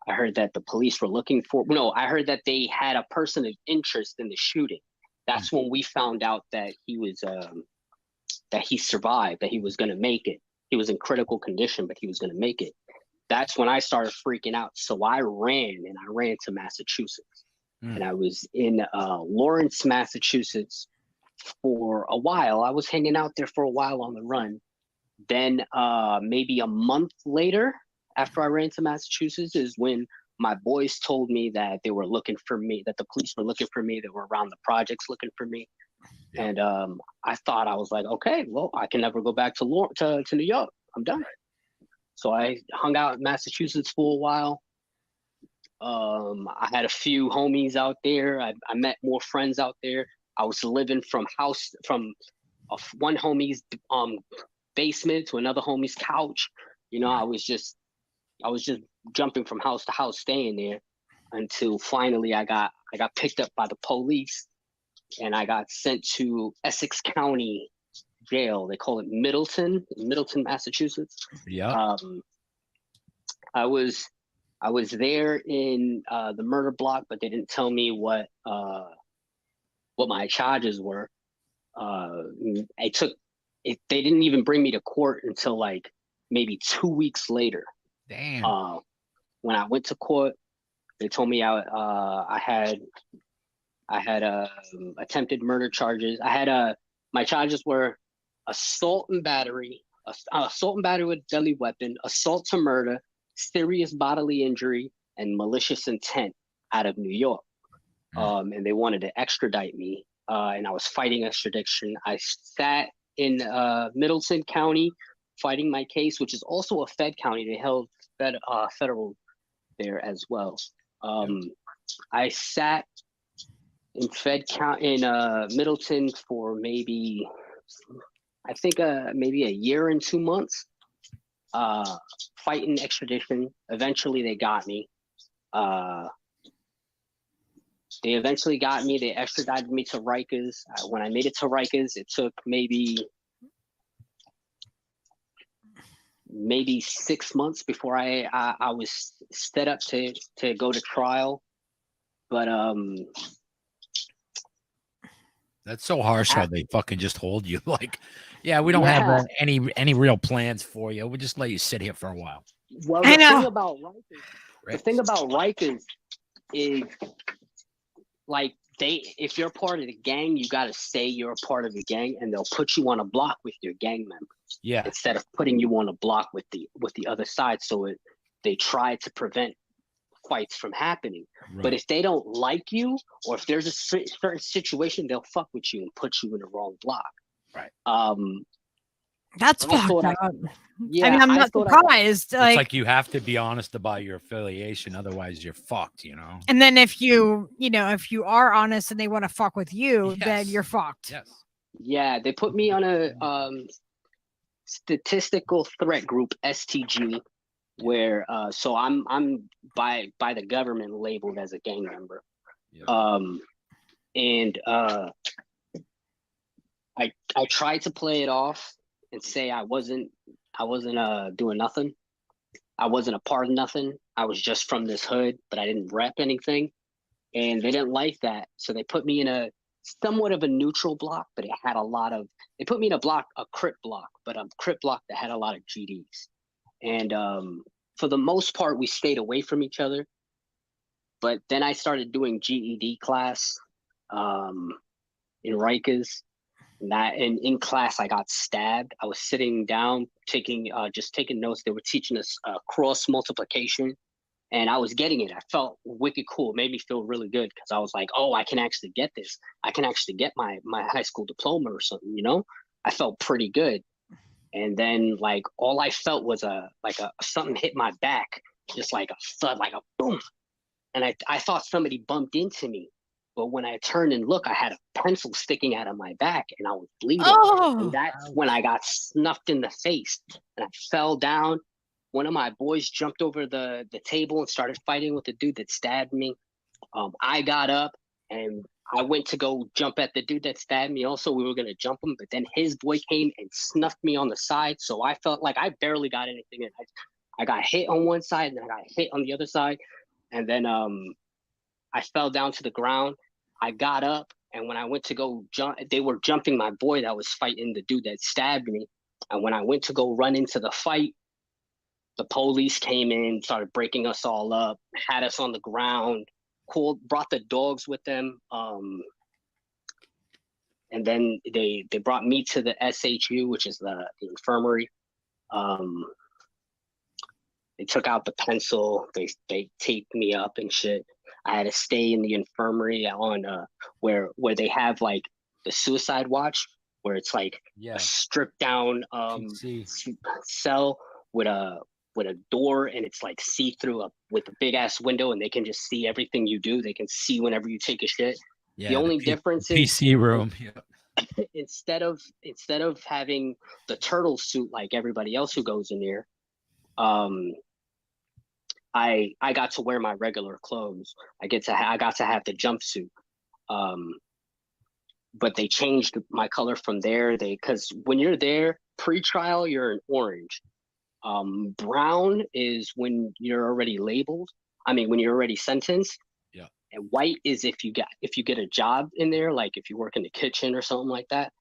the police were looking for. No, I heard that they had a person of interest in the shooting. That's when we found out that he was that he survived, that he was going to make it. He was in critical condition, but he was going to make it. That's when I started freaking out. So I ran to Massachusetts. And I was in Lawrence, Massachusetts for a while. I was hanging out there for a while on the run. Then maybe a month later, after I ran to Massachusetts, is when my boys told me that they were looking for me, that the police were looking for me, that were around the projects looking for me. And I thought, I was like, okay, well, I can never go back to New York. I'm done. So I hung out in Massachusetts for a while. I had a few homies out there. I met more friends out there. I was living from one homie's basement to another homie's couch. You know, I was just jumping from house to house, staying there until finally I got picked up by the police, and I got sent to Essex County Jail. They call it Middleton, Massachusetts. Yeah. I was there in the murder block, but they didn't tell me what my charges were. They didn't even bring me to court until like maybe 2 weeks later. Damn. When I went to court, they told me I had attempted murder charges. My charges were assault and battery with a deadly weapon, assault to murder, serious bodily injury, and malicious intent out of New York. And they wanted to extradite me, and I was fighting extradition. I sat in Middleton County fighting my case, which is also a Fed county. They held federal there as well. I sat in Middleton for maybe maybe a year and 2 months, fighting extradition. Eventually they got me. They extradited me to Rikers. When I made it to Rikers, it took maybe 6 months before I was set up to go to trial. But that's so harsh how they fucking just hold you. Like, yeah, we don't have any real plans for you. We'll just let you sit here for a while. Well, the thing about Rikers is, like, if you're part of the gang, you got to say you're a part of the gang, and they'll put you on a block with your gang members. Yeah. Instead of putting you on a block with the other side, so they try to prevent fights from happening. Right. But if they don't like you, or if there's a certain situation, they'll fuck with you and put you in the wrong block. Right. That's I fucked thought up. yeah, I mean, I'm I not thought surprised. It's like you have to be honest about your affiliation, otherwise you're fucked, you know? and then if you are honest and they want to fuck with you, then Yes. you're fucked. Yes. yeah, they put me on a statistical threat group, STG, where so I'm by the government labeled as a gang member. Yeah. And I tried to play it off and say I wasn't doing nothing. I wasn't a part of nothing. I was just from this hood, but I didn't rep anything. And they didn't like that. So they put me in a somewhat of a neutral block, but it had a lot of, they put me in a Crip block, but a Crip block that had a lot of GDs. And for the most part, we stayed away from each other. But then I started doing GED class in Rikers. And in class, I got stabbed. I was sitting down, taking notes. They were teaching us cross multiplication, and I was getting it. I felt wicked cool. It made me feel really good because I was like, oh, I can actually get this. I can actually get my high school diploma or something, you know? I felt pretty good. And then like all I felt was something hit my back, just like a thud, like a boom. And I thought somebody bumped into me. But when I turned and looked, I had a pencil sticking out of my back and I was bleeding. Oh, and that's when I got snuffed in the face and I fell down. One of my boys jumped over the table and started fighting with the dude that stabbed me. I got up and I went to go jump at the dude that stabbed me. Also, we were going to jump him, but then his boy came and snuffed me on the side. So I felt like I barely got anything in. I got hit on one side and then I got hit on the other side. And then I fell down to the ground. I got up, and when I went to go jump, they were jumping my boy that was fighting the dude that stabbed me. And when I went to go run into the fight, the police came in, started breaking us all up, had us on the ground, brought the dogs with them. And then they brought me to the SHU, which is the infirmary. They took out the pencil. They taped me up and shit. I had to stay in the infirmary on where they have like the suicide watch, where it's like a stripped down cell with a door, and it's like see through with a big ass window, and they can just see everything you do. They can see whenever you take a shit. Yeah, the only difference is PC room. Yeah. instead of having the turtle suit like everybody else who goes in there, I got to wear my regular clothes. I got to have the jumpsuit. But they changed my color from there. Because when you're there pre-trial, you're an orange. Brown is when you're already labeled. I mean, when you're already sentenced. Yeah. And white is if you get a job in there, like if you work in the kitchen or something like that.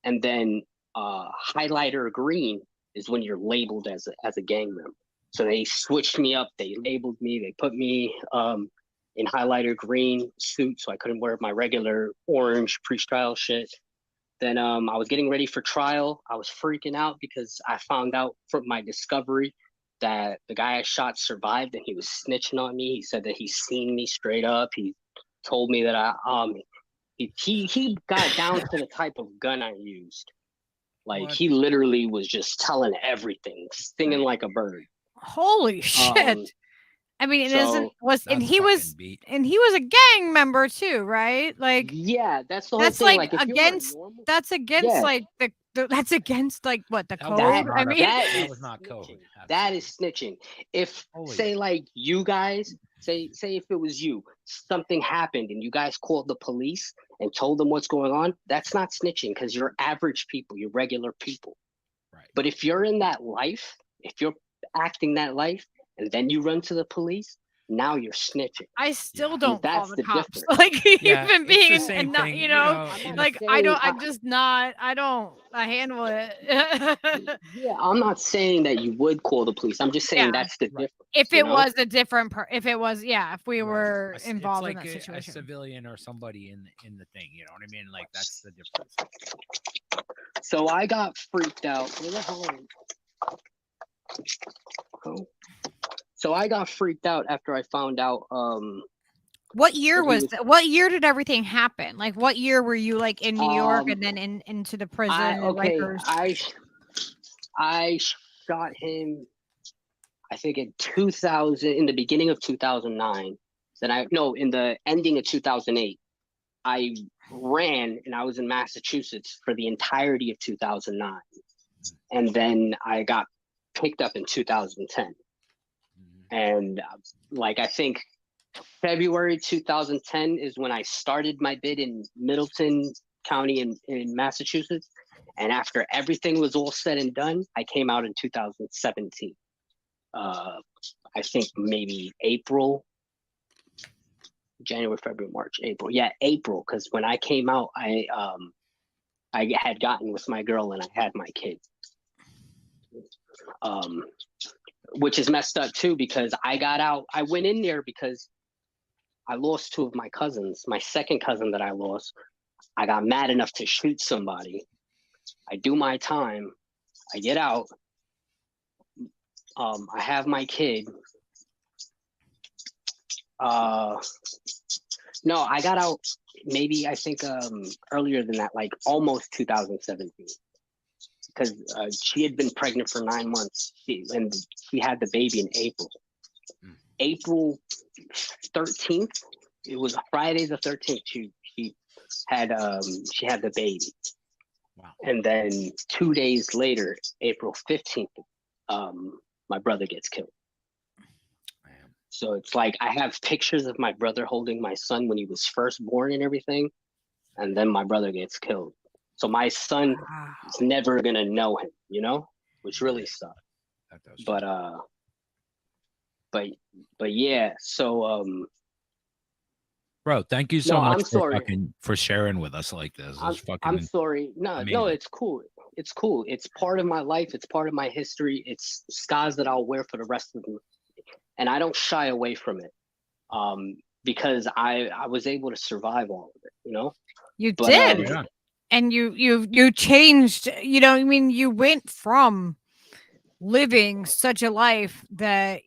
And then highlighter green is when you're labeled as a gang member. So they switched me up. They labeled me. They put me in highlighter green suit, so I couldn't wear my regular orange pre-trial shit. Then I was getting ready for trial. I was freaking out because I found out from my discovery that the guy I shot survived, and he was snitching on me. He said that he's seen me straight up. He told me that he got down to the type of gun I used. Like what? He literally was just telling everything, singing like a bird. Holy shit. I mean, he was a gang member too, right? Like, yeah, that's the whole thing. Like against that's against like that's against like what the code. I mean, that was not code. That is snitching. If say like you guys say if it was you, something happened and you guys called the police and told them what's going on, that's not snitching because you're average people, you're regular people. Right. But if you're in that life, if you're acting that life and then you run to the police, now you're snitching. I still don't call the cops. Difference. Like even being and not, you know, like I handle it. Yeah, I'm not saying that you would call the police. I'm just saying that's the difference. If it was a different if we were involved in that situation. A civilian or somebody in the thing, you know what I mean? Like that's the difference. So I got freaked out. Where the hell? So I got freaked out after I found out. What year did everything happen? Like, what year were you like in New York and then into the prison? I shot him, I think in the beginning of 2009. Then in the ending of 2008, I ran and I was in Massachusetts for the entirety of 2009. And then I got picked up in 2010. And like, I think February 2010 is when I started my bid in Middleton County in Massachusetts. And after everything was all said and done, I came out in 2017. I think maybe April, January, February, March, April. Yeah, April, because when I came out, I had gotten with my girl and I had my kid. Which is messed up too, because I got out. I went in there because I lost two of my cousins. My second cousin that I lost, I got mad enough to shoot somebody. I do my time. I get out. I have my kid. No, I got out maybe, I think earlier than that, like almost 2017. Because she had been pregnant for 9 months, and she had the baby in April. April 13th, it was Friday the 13th. She had the baby. Wow. And then 2 days later, April 15th, my brother gets killed. Man. So it's like I have pictures of my brother holding my son when he was first born and everything, and then my brother gets killed. So my son is never gonna know him, which really sucks. That does. But yeah. So bro, thank you so no, much I'm sorry. for sharing with us like this. I'm sorry. No, amazing. it's cool. It's cool. It's part of my life. It's part of my history. It's scars that I'll wear for the rest of them, and I don't shy away from it. Because I was able to survive all of it. You did. Yeah. And you changed, I mean, you went from living such a life that,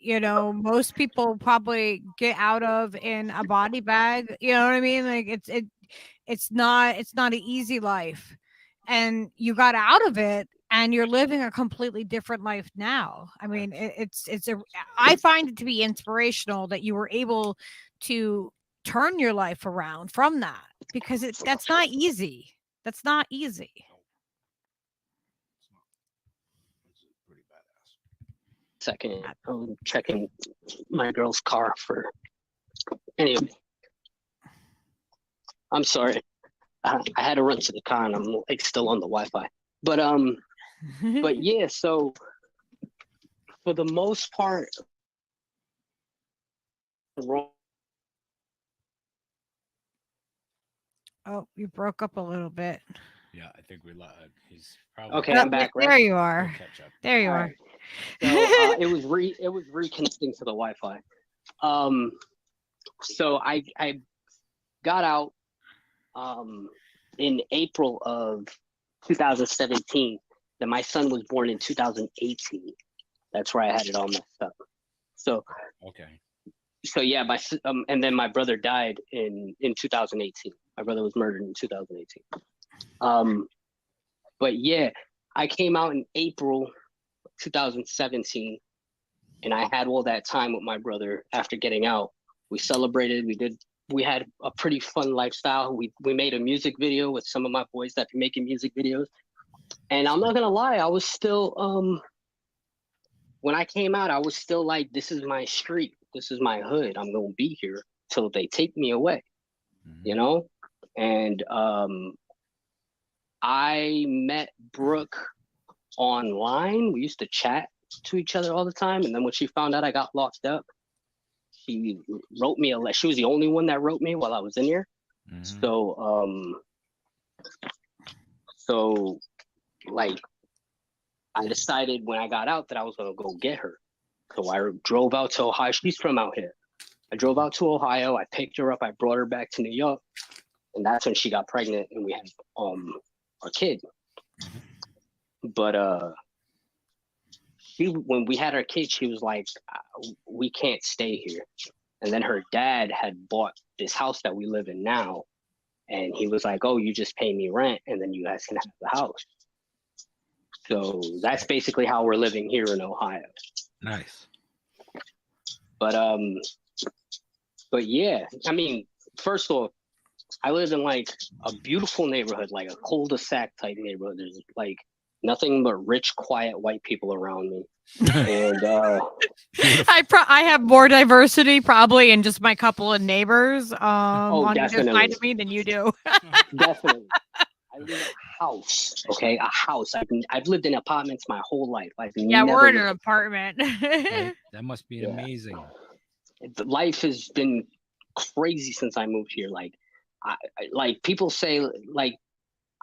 most people probably get out of in a body bag. You know what I mean? Like it's not an easy life, and you got out of it and you're living a completely different life now. I mean, I find it to be inspirational that you were able to turn your life around from that, because that's not easy. That's not easy. It's pretty badass. Second, I'm checking my girl's car for. Anyway, I'm sorry. I had to run to the car and I'm like still on the Wi-Fi. But yeah. So for the most part, Oh, you broke up a little bit. Yeah, I think he's probably okay. I'm back, right? There you are. We'll catch up. There you All are. right. So it was reconnecting to the Wi-Fi. So I got out in April of 2017. Then my son was born in 2018. That's where I had it all messed up. So Okay. So yeah, and then my brother died in 2018. My brother was murdered in 2018. But yeah, I came out in April 2017, and I had all that time with my brother after getting out. We celebrated. We had a pretty fun lifestyle. We made a music video with some of my boys that be making music videos. And I'm not gonna lie, I was still when I came out, I was still like, this is my street, this is my hood. I'm gonna be here till they take me away, And I met Brooke online. We used to chat to each other all the time. And then when she found out I got locked up, she wrote me a letter. She was the only one that wrote me while I was in here. So like, I decided when I got out that I was gonna go get her. So I drove out to Ohio. She's from out here. I drove out to Ohio. I picked her up. I brought her back to New York, and that's when she got pregnant and we had our kid. But when we had our kid, she was like, we can't stay here. And then her dad had bought this house that we live in now, and he was like, oh, you just pay me rent and then you guys can have the house. So that's basically how we're living here in Ohio. Nice. But yeah, I mean, first off, I live in like a beautiful neighborhood, like a cul-de-sac type neighborhood. There's like nothing but rich, quiet white people around me. And I have more diversity probably in just my couple of neighbors on either side definitely. of me than you do. Definitely. I live in a house, okay? A house. I've lived in apartments my whole life. Yeah, we're in an apartment. Right? That must be amazing. Life has been crazy since I moved here. Like, like people say, like,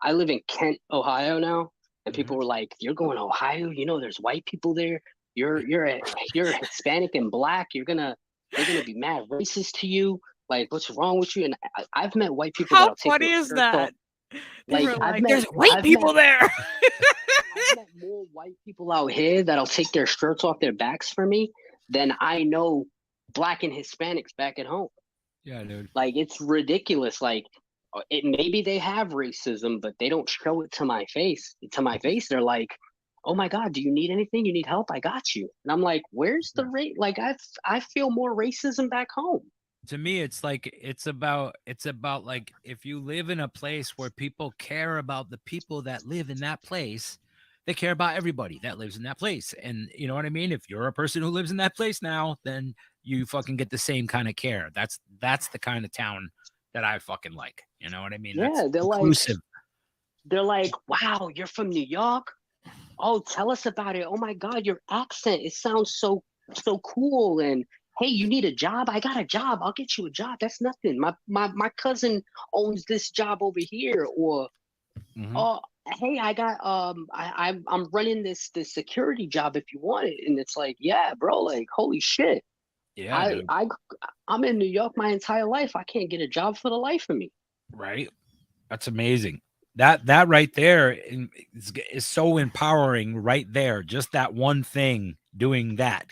I live in Kent, Ohio now, and people were like, "You're going to Ohio? You know, there's white people there. You're Hispanic and black. They're gonna be mad racist to you. Like, what's wrong with you?" And I've met white people. How that'll take funny their is shirts that? off. Like, there's white people there. I've met more white people out here that'll take their shirts off their backs for me than I know black and Hispanics back at home. Yeah, dude. Like, it's ridiculous. Like, maybe they have racism, but they don't show it to my face. They're like, "Oh my God, do you need anything? You need help? I got you." And I'm like, "Where's the rate?" Like, I feel more racism back home. To me, it's like it's about like if you live in a place where people care about the people that live in that place, they care about everybody that lives in that place. And you know what I mean? If you're a person who lives in that place now, then you fucking get the same kind of care. That's the kind of town that I fucking like. You know what I mean? Yeah, That's they're inclusive. They're like, "Wow, you're from New York? Oh, tell us about it. Oh my God, your accent, it sounds so cool. And hey, you need a job? I got a job. I'll get you a job. That's nothing. My cousin owns this job over here." Or "Oh, hey, I got I'm running this security job if you want it." And it's like, yeah, bro, like, holy shit. Yeah, I'm in New York my entire life. I can't get a job for the life of me. right. That's amazing. That right there is so empowering right there. Just that one thing, doing that,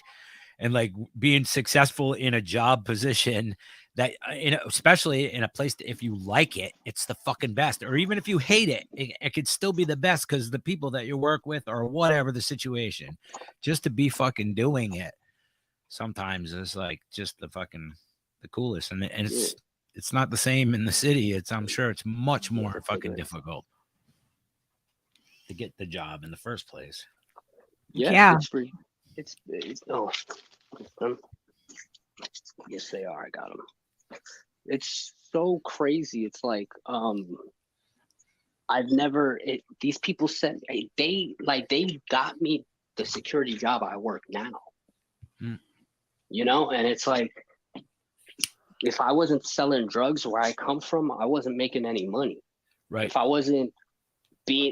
and like being successful in a job position that, especially in a place that if you like it, it's the fucking best. Or even if you hate it, it could still be the best because the people that you work with or whatever the situation, just to be fucking doing it sometimes is like just the coolest. And it's not the same in the city. I'm sure it's much more fucking difficult to get the job in the first place. Yeah. It's free. It's yes, they are. I got them. It's so crazy. It's like, I've never. These people said they got me the security job I work now. You know, and it's like, if I wasn't selling drugs where I come from, I wasn't making any money. Right. If I wasn't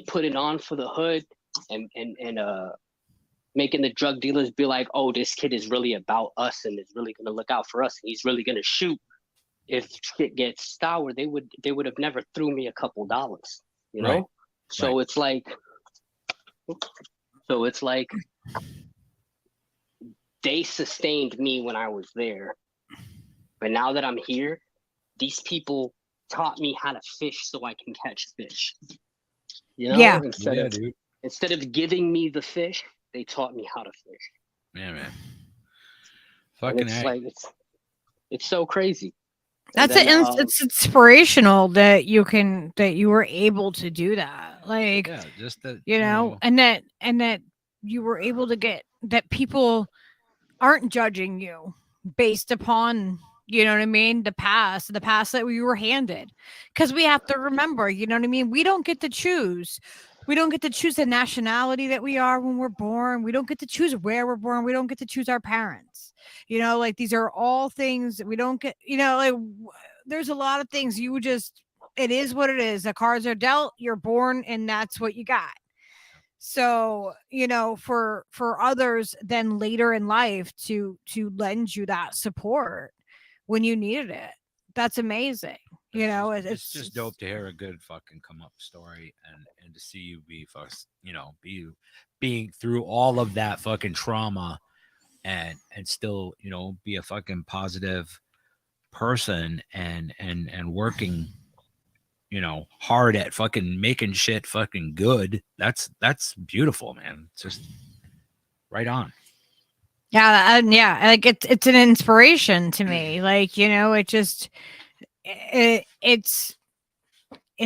putting on for the hood and making the drug dealers be like, "Oh, this kid is really about us and is really gonna look out for us and he's really gonna shoot if shit gets sour," they would have never threw me a couple dollars, you know? Right. So it's like they sustained me when I was there. But now that I'm here, these people taught me how to fish so I can catch fish. You know, Yeah. Instead of giving me the fish, they taught me how to fish. Yeah, man. Fucking it's so crazy. It's inspirational that you were able to do that. Like, yeah, just that, and that you were able to get that people aren't judging you based upon, you know what I mean, the past that we were handed. Because we have to remember, you know what I mean, we don't get to choose. We don't get to choose the nationality that we are when we're born. We don't get to choose where we're born. We don't get to choose our parents. You know, like, these are all things that we don't get, you know, like, there's a lot of things it is what it is. The cards are dealt, you're born, and that's what you got. So, you know, for others then later in life to lend you that support when you needed it, that's amazing. You know, it's just dope to hear a good fucking come up story and to see you being through all of that fucking trauma and still, you know, be a fucking positive person and working hard at fucking making shit fucking good. That's beautiful, man. It's just right on. Yeah, and yeah, like it's an inspiration to me. Like, it just it's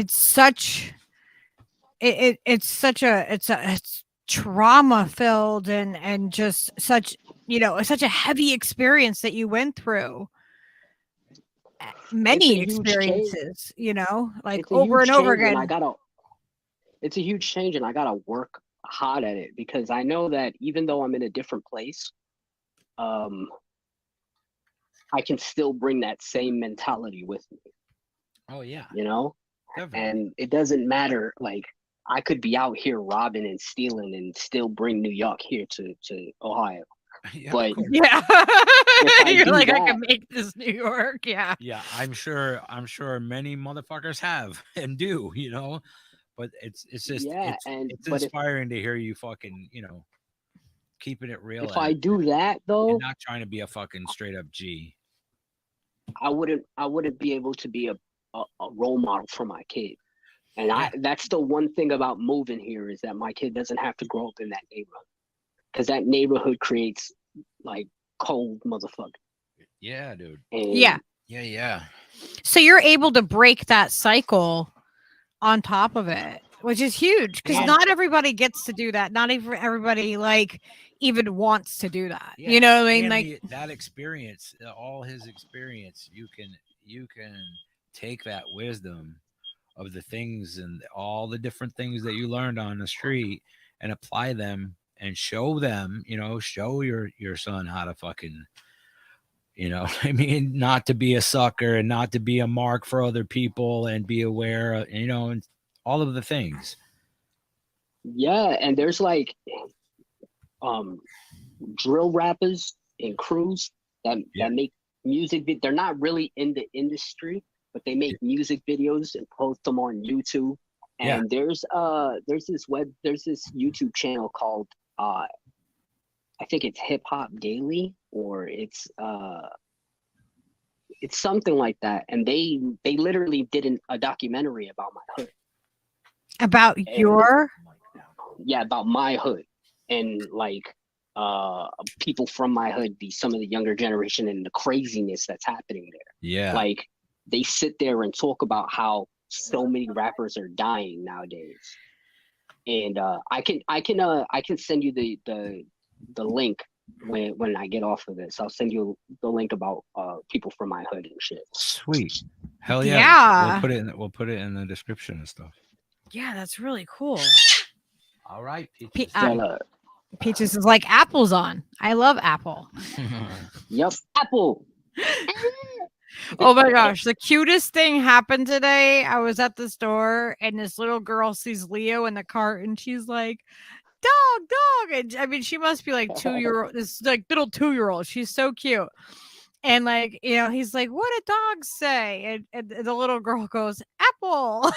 such it's trauma filled and just such such a heavy experience that you went through. Many experiences, like over and over again. It's a huge change, and I gotta work hard at it, because I know that even though I'm in a different place, I can still bring that same mentality with me. Oh yeah. Definitely. And it doesn't matter, like, I could be out here robbing and stealing and still bring New York here to Ohio. Yeah, but yeah, you're like, I can make this New York. Yeah. Yeah, I'm sure many motherfuckers have and do, but it's just it's inspiring to hear you fucking, keeping it real. If I do that though, and not trying to be a fucking straight up G, I wouldn't be able to be a role model for my kid. And that's the one thing about moving here, is that my kid doesn't have to grow up in that neighborhood, because that neighborhood creates like cold motherfucker. Yeah, dude. And yeah. So you're able to break that cycle on top of it, which is huge, because not everybody gets to do that. Not even everybody like even wants to do that. Yeah. You know what I mean? Like that experience, all his experience, you can take that wisdom of the things and all the different things that you learned on the street and apply them and show them, show your son how to fucking, not to be a sucker and not to be a mark for other people, and be aware of, and all of the things. Yeah. And there's like drill rappers and crews that make music. They're not really in the industry, but they make music videos and post them on YouTube. And there's this YouTube channel called I think it's Hip Hop Daily, or it's something like that. And they literally did a documentary about my hood. About about my hood, and like people from my hood, some of the younger generation, and the craziness that's happening there. Yeah. Like, they sit there and talk about how so many rappers are dying nowadays. And I can send you the link when I get off of this. I'll send you the link about people from my hood and shit. Sweet. Hell yeah. Yeah. We'll put it in the description and stuff. Yeah, that's really cool. All right, Peaches. Peaches is like apple's on. I love Apple. Yep, Apple. Oh my gosh, the cutest thing happened today. I was at the store and this little girl sees Leo in the cart and she's like, dog. And I mean, she must be like 2-year-old, this like little 2-year-old. She's so cute. And like, he's like, what did dogs say? And the little girl goes, Apple.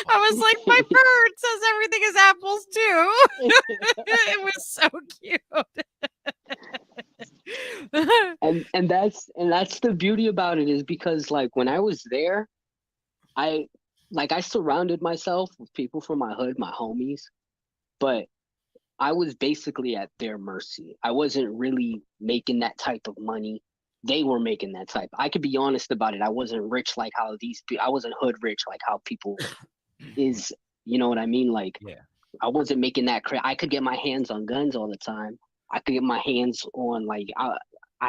I was like, my bird says everything is apples too. It was so cute. and that's the beauty about it, is because like when I was there, I surrounded myself with people from my hood, my homies, but I was basically at their mercy. I wasn't really making that type of money. They were making that type. I could be honest about it. I wasn't rich like how I wasn't hood rich like how people is, you know what I mean? Like, I wasn't making that I could get my hands on guns all the time. I could get my hands on, like, I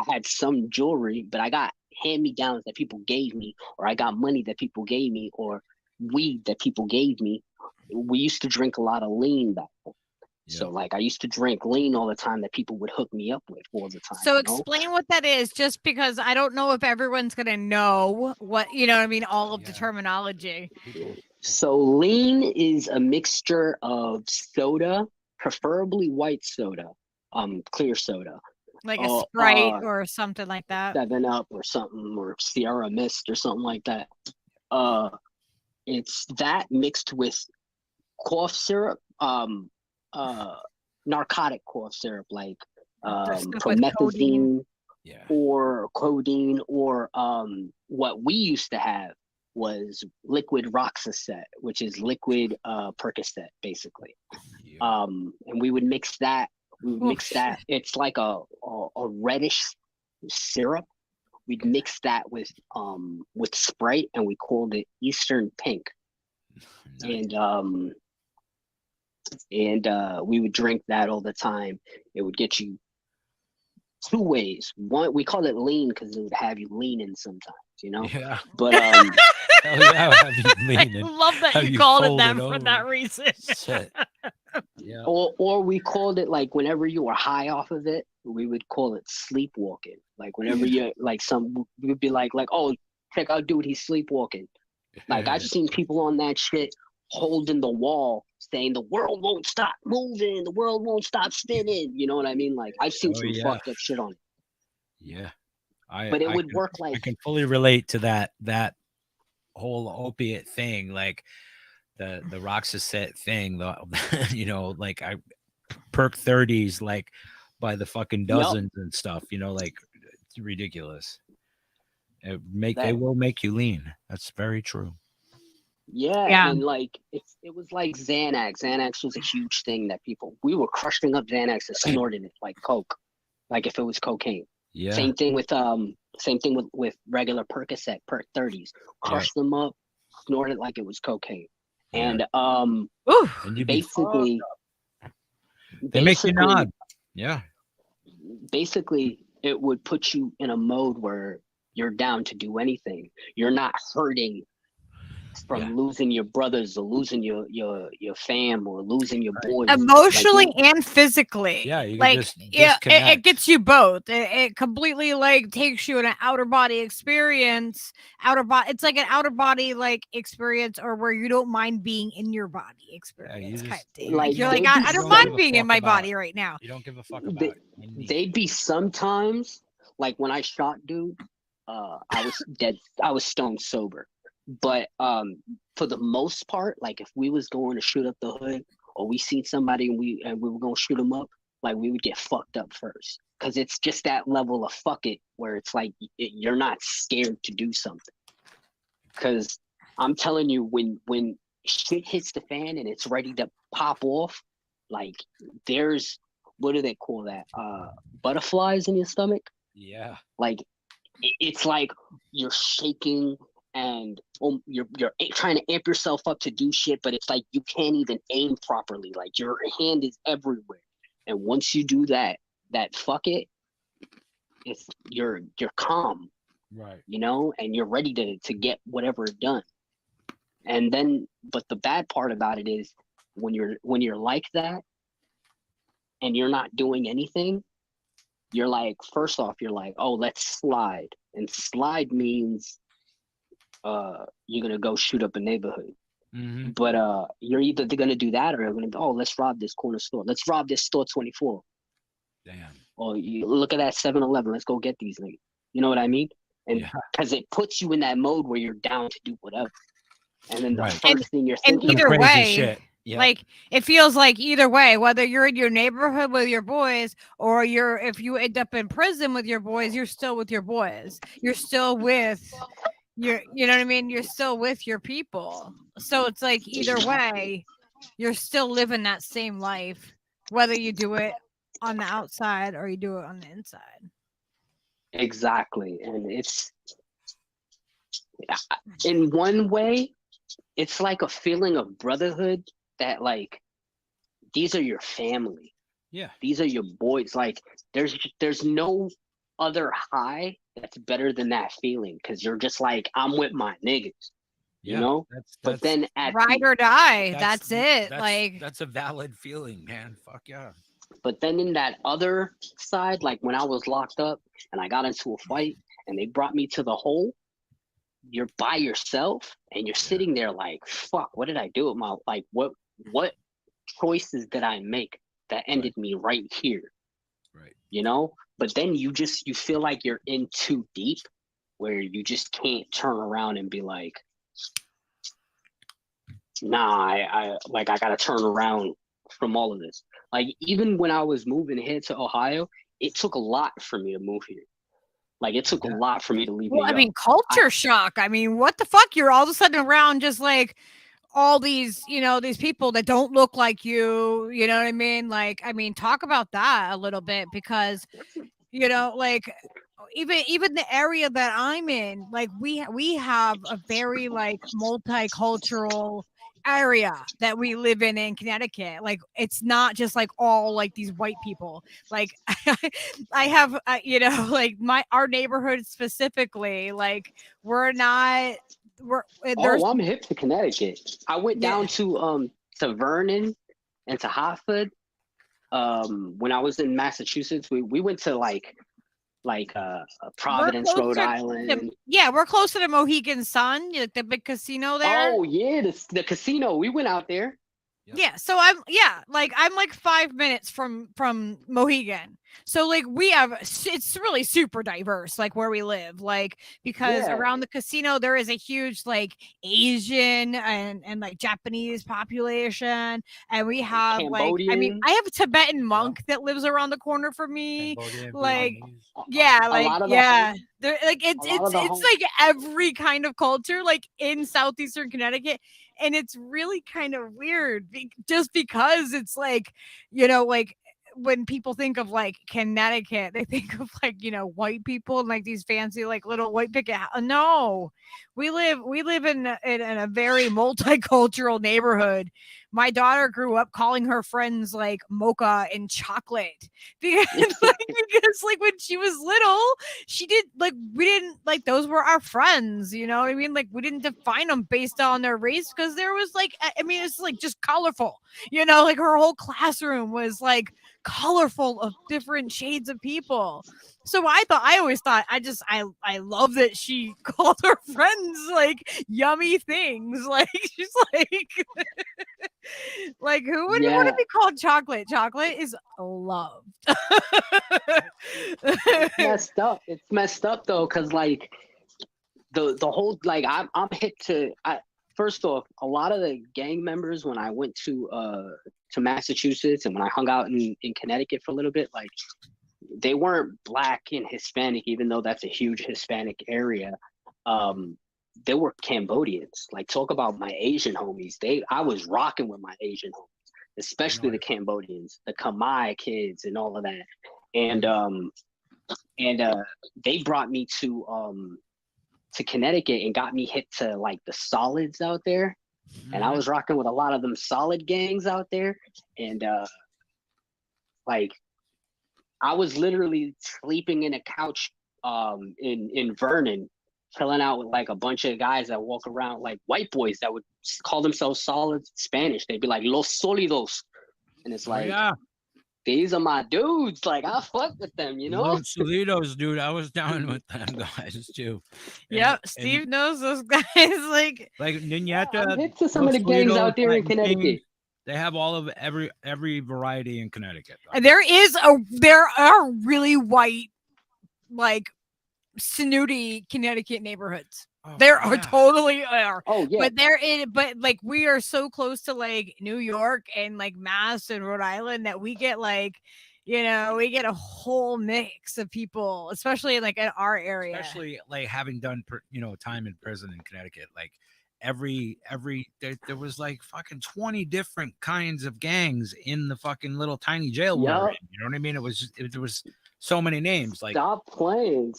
had some jewelry, but I got hand-me-downs that people gave me, or I got money that people gave me, or weed that people gave me. We used to drink a lot of lean back then. So like I used to drink lean all the time that people would hook me up with all the time. So explain what that is, just because I don't know if everyone's going to know what, all of the terminology. So lean is a mixture of soda, preferably white soda, clear soda. Like a Sprite or something like that. 7-Up or something, or Sierra Mist or something like that. It's that mixed with cough syrup, narcotic cough syrup, like promethazine. Yeah. or codeine, or what we used to have was liquid Roxaset, which is liquid Percocet, basically. Yeah. And we would mix that. We would mix Oof. that. It's like a reddish syrup. We'd mix that with Sprite, and we called it Eastern Pink. Nice. And we would drink that all the time. It would get you two ways. One, we called it lean because it would have you leaning sometimes, you know. Yeah. But Hell yeah, have you I leaning. love that Have you you called it fold that it for over. that reason. Shit. Yeah. or we called it, like, whenever you were high off of it, we would call it sleepwalking. Like whenever you're like we would be like, oh, check out dude, he's sleepwalking. Like I've seen people on that shit holding the wall saying the world won't stop moving, the world won't stop spinning. You know what I mean? Like I've seen some fucked up shit on it. Yeah. But it would work like I can fully relate to that whole opiate thing, like the Roxaset thing, the you know, like I perk 30s like by the fucking dozens and stuff, you know, like it's ridiculous. They will make you lean. That's very true. Yeah, and like it was like Xanax. Xanax was a huge thing that we were crushing up Xanax and snorting it like coke, like if it was cocaine. Yeah. Same thing with regular Percocet, Perk 30s. Crush them up, snort it like it was cocaine. And and basically they make you nod. Yeah. Basically, it would put you in a mode where you're down to do anything. You're not hurting from losing your brothers or losing your fam or losing your boys, emotionally and physically. Yeah, you like just it gets you both. It completely like takes you in an outer body experience. It's like an outer body like experience, or where you don't mind being in your body experience. Like you're like, I don't mind being in my body right now. You don't give a fuck about it. They'd be sometimes like when I shot dude, I was dead. I was stone sober. But for the most part, like if we was going to shoot up the hood, or we seen somebody and we were gonna shoot them up, like we would get fucked up first, because it's just that level of fuck it where it's like you're not scared to do something. Because I'm telling you, when shit hits the fan and it's ready to pop off, like there's, what do they call that? Butterflies in your stomach. Yeah. Like it's like you're shaking. And you're trying to amp yourself up to do shit, but it's like you can't even aim properly. Like your hand is everywhere. And once you do that fuck it, you're calm, right? You know, and you're ready to get whatever done. And then, but the bad part about it is when you're like that, and you're not doing anything, you're like, first off, you're like, oh, let's slide, and slide means you're gonna go shoot up a neighborhood. Mm-hmm. But you're either gonna do that, or you're gonna be, oh, let's rob this corner store. Let's rob this store 24. Damn. Or you look at that 7-Eleven. Let's go get these niggas. You know what I mean? And because it puts you in that mode where you're down to do whatever. And then the first thing you're thinking, and either way, shit. Yep. Like it feels like either way, whether you're in your neighborhood with your boys, or if you end up in prison with your boys, you're still with your boys. You're still with you know what I mean? You're still with your people. So it's like either way, you're still living that same life, whether you do it on the outside or you do it on the inside. Exactly. And it's, in one way, it's like a feeling of brotherhood that, like, these are your family. Yeah. These are your boys. Like, there's no other high that's better than that feeling, because you're just like, I'm with my niggas, you know. But then at ride or die, that's it. Like that's a valid feeling, man. Fuck yeah. But then in that other side, like when I was locked up and I got into a fight and they brought me to the hole, you're by yourself and you're sitting there like, fuck, what did I do with my, like, what choices did I make that ended me right here? Right. You know? But then you feel like you're in too deep, where you just can't turn around and be like, nah, I gotta turn around from all of this. Like, even when I was moving here to Ohio, it took a lot for me to move here. Like it took a lot for me to leave Well, New I York. mean, culture shock. I mean, what the fuck? You're all of a sudden around just like all these, these people that don't look like you. You know what I mean? Like, I mean, talk about that a little bit because, like even the area that I'm in, like we have a very like multicultural area that we live in Connecticut. Like it's not just like all like these white people. Like I have like our neighborhood specifically, like we're not there's I'm hip to Connecticut. I went down to Vernon and to Hartford. When I was in Massachusetts, we went to like Providence, Rhode Island. We're closer to Mohegan Sun, like the big casino there. Oh yeah, the casino. We went out there. Yeah, so I'm like 5 minutes from Mohegan. So like we have, it's really super diverse, like where we live, like because around the casino there is a huge like Asian and like Japanese population, and we have Cambodian. like, I mean, I have a Tibetan monk that lives around the corner from me. Like there, like it's like every kind of culture like in southeastern Connecticut. And it's really kind of weird just because it's like, like when people think of like Connecticut, they think of like, white people and like these fancy, like little white picket. No, we live in a very multicultural neighborhood. My daughter grew up calling her friends like mocha and chocolate because like when she was little, she did like, we didn't like, those were our friends, you know what I mean? Like we didn't define them based on their race because there was like, I mean, it's like just colorful, like her whole classroom was like colorful of different shades of people. So I always thought I love that she called her friends like yummy things. Like she's like like who wouldn't want to be called chocolate? Chocolate is loved. It's messed up though, because like the whole like I'm hip to first off, a lot of the gang members when I went to Massachusetts and when I hung out in Connecticut for a little bit, like they weren't Black and Hispanic, even though that's a huge Hispanic area. They were Cambodians. Like talk about my Asian homies. I was rocking with my Asian homies, especially the Cambodians, the Khmer kids and all of that. And they brought me to Connecticut and got me hit to like the solids out there. And I was rocking with a lot of them solid gangs out there. And like I was literally sleeping in a couch in Vernon, chilling out with like a bunch of guys that walk around like white boys that would call themselves solid Spanish. They'd be like Los Sólidos. And it's like, these are my dudes. Like I fuck with them, Los Sólidos, dude. I was down with them guys too. Yep, Steve knows those guys. like Niñata. I'm hit to some of the gangs out there in Connecticut. They have all of every variety in Connecticut. There are really white, like snooty Connecticut neighborhoods. There are totally are. Oh yeah. But like we are so close to like New York and like Mass and Rhode Island that we get like, we get a whole mix of people, especially like in our area. Especially like having done time in prison in Connecticut, like there was like fucking 20 different kinds of gangs in the fucking little tiny jail we were in. You know what I mean? It was so many names. Like stop playing.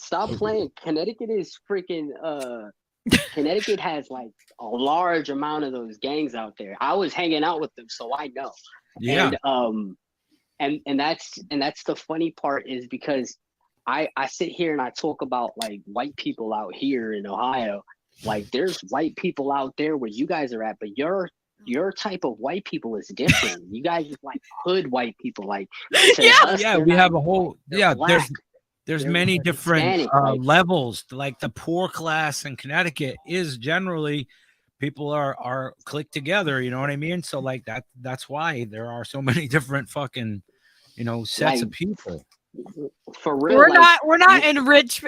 Connecticut is freaking Connecticut has like a large amount of those gangs out there. I was hanging out with them, so I know. Yeah. And that's the funny part is because I sit here and I talk about like white people out here in Ohio. Like there's white people out there where you guys are at, but your type of white people is different. You guys is like hood white people. Like we have a whole black. There's many different levels. Like the poor class in Connecticut is generally people are clicked together. You know what I mean? So like that's why there are so many different fucking sets of people. For real, we're not enriched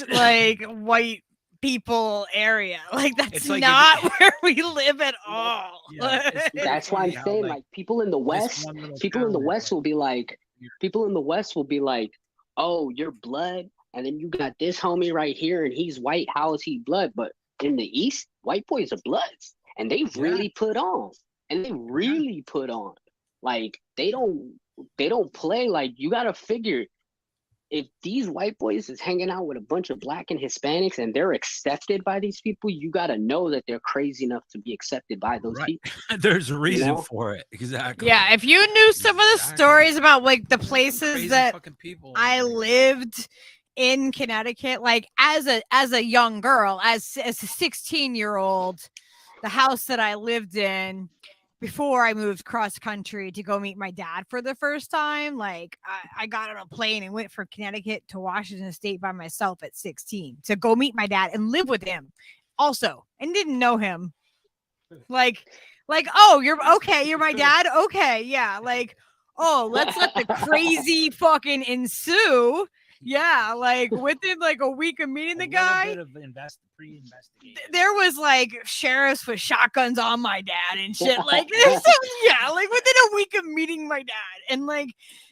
like white people area. Like that's like not where we live at all. Yeah, that's why I'm saying like people in the West will be like, oh, your blood, And then you got this homie right here, and he's white. How is he blood? But in the East, white boys are bloods, and they really put on, and they really put on. Like they don't play. Like you gotta figure, if these white boys is hanging out with a bunch of black and Hispanics and they're accepted by these people, you got to know that they're crazy enough to be accepted by those people. There's a reason for it. Exactly. Yeah. If you knew some of the stories about like the places that I lived in Connecticut, like as a young girl, as a 16-year-old, the house that I lived in before I moved cross country to go meet my dad for the first time, like I got on a plane and went from Connecticut to Washington State by myself at 16 to go meet my dad and live with him also, and didn't know him. Like, oh, you're okay. You're my dad. Okay. Yeah. Like, oh, let's let the crazy fucking ensue. Yeah, like within like a week of meeting the guy, there was like sheriffs with shotguns on my dad and shit. Like, yeah, like within a week of meeting my dad, and like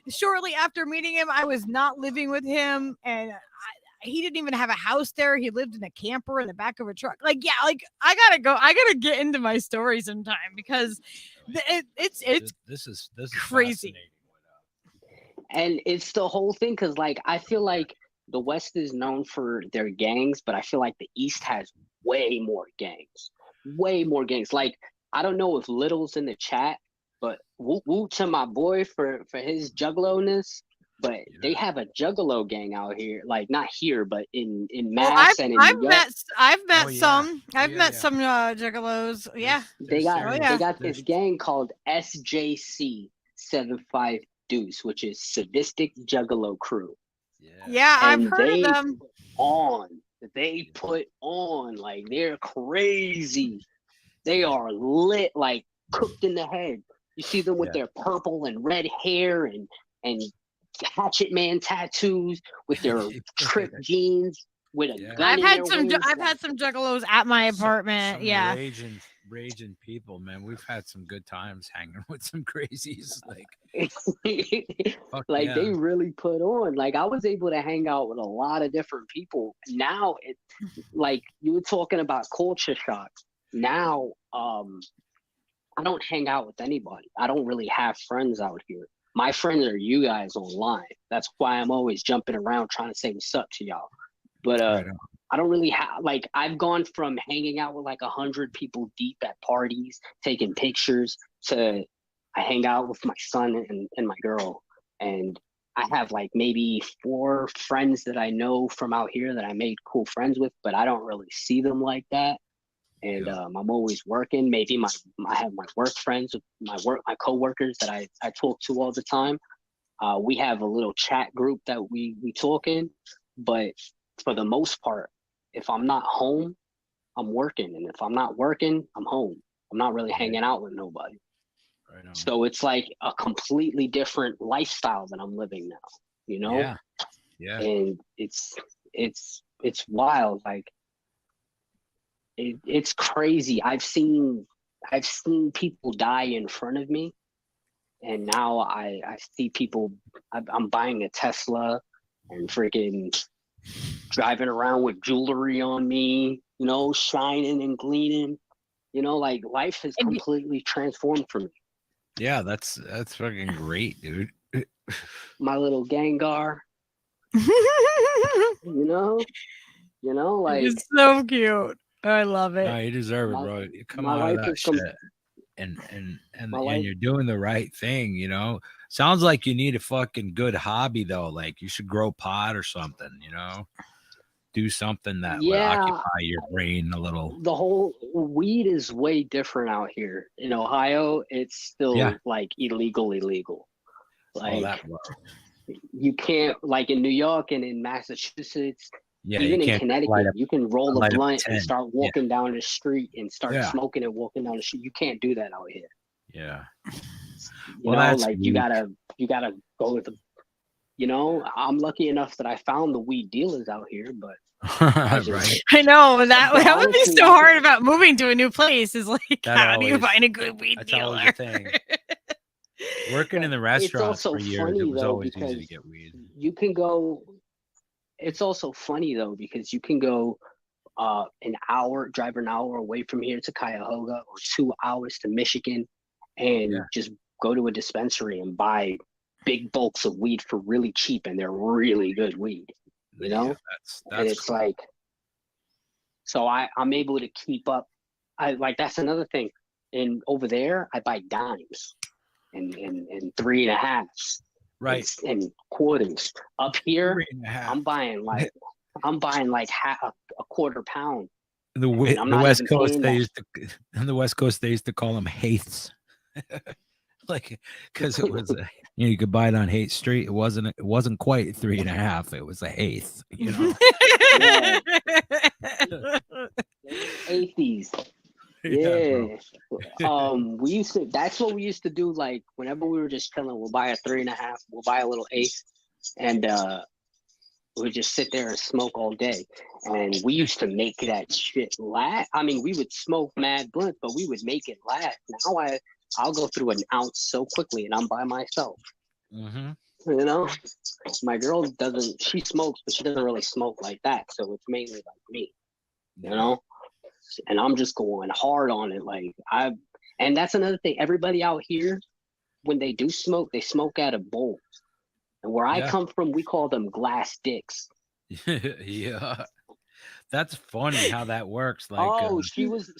shortly after meeting him, I was not living with him, and he didn't even have a house there. He lived in a camper in the back of a truck. Like, yeah, like I gotta get into my story sometime because it's this is crazy. And it's the whole thing, because like I feel like the West is known for their gangs, but I feel like the East has way more gangs. Like, I don't know if Little's in the chat, but woo to my boy for his juggalo-ness. But they have a juggalo gang out here, like not here, but in Mass and in New York. I've met some juggalos. Yeah, they got this gang called SJC 75 Deuce, which is Sadistic Juggalo Crew. Yeah, I've heard of them. They put on like they're crazy. They are lit, like cooked in the head. You see them with their purple and red hair and Hatchet Man tattoos, with their tripped jeans, with a gun. I've had some juggalos at my apartment. Some raging people, man. We've had some good times hanging with some crazies. Like, they really put on. Like, I was able to hang out with a lot of different people. Now, like you were talking about culture shock. Now, I don't hang out with anybody. I don't really have friends out here. My friends are you guys online. That's why I'm always jumping around trying to say what's up to y'all. But I don't really have, like, I've gone from hanging out with like 100 people deep at parties, taking pictures, to I hang out with my son and my girl. And I have like maybe 4 friends that I know from out here that I made cool friends with, but I don't really see them like that. And I'm always working. Maybe I have my work friends, my coworkers that I talk to all the time. We have a little chat group that we talk in, but for the most part, if I'm not home, I'm working, and if I'm not working, I'm home. I'm not really hanging out with nobody. Right on. So it's like a completely different lifestyle that I'm living now, you know? Yeah. And it's wild. Like, it's crazy. I've seen people die in front of me, and now I see people. I'm buying a Tesla and freaking driving around with jewelry on me, you know, shining and gleaming. You know, like, life has completely transformed for me. Yeah, that's fucking great, dude. My little Gengar. you know, like, it's so cute. I love it. No, you deserve it, bro. You come out of that shit, and you're doing the right thing, you know. Sounds like you need a fucking good hobby though. Like, you should grow pot or something, you know. Do something that would occupy your brain a little. The whole weed is way different out here. In Ohio, it's still like illegal. Like, you can't, like in New York and in Massachusetts. Yeah, even in Connecticut, you can roll a blunt and start walking down the street and start smoking and walking down the street. You can't do that out here. Yeah. You know, like, you gotta go with the, you know, I'm lucky enough that I found the weed dealers out here, but right. I know that would be so hard about moving to a new place, is like, how do you find a good weed dealer? That's always the thing. Working in the restaurant for years, it was always easy to get weed. You can go it's also funny though, because you can go drive an hour away from here to Cuyahoga, or 2 hours to Michigan, and just go to a dispensary and buy big bulks of weed for really cheap, and they're really good weed, you know? That's and it's cool. like, so I'm able to keep up. That's another thing. And over there, I buy dimes and 3.5s. Right. And quarters. Up here, I'm buying like half a quarter pound. The West Coast, on the West Coast, they used to call them Haiths. Like, because it was you could buy it on Haight Street. It wasn't quite 3.5. It was a eighth, you know. Eighties. That's what we used to do. Like, whenever we were just chilling, we'll buy a 3.5, we'll buy a little eighth, and we'd just sit there and smoke all day. And we used to make that shit last. I mean, we would smoke mad blunts, but we would make it last. Now I'll go through an ounce so quickly, and I'm by myself. Mm-hmm. You know, my girl she smokes, but she doesn't really smoke like that. So it's mainly like me, you know, and I'm just going hard on it. And that's another thing. Everybody out here, when they do smoke, they smoke out of bowls. And where I come from, we call them glass dicks. Yeah. That's funny how that works. Like, she was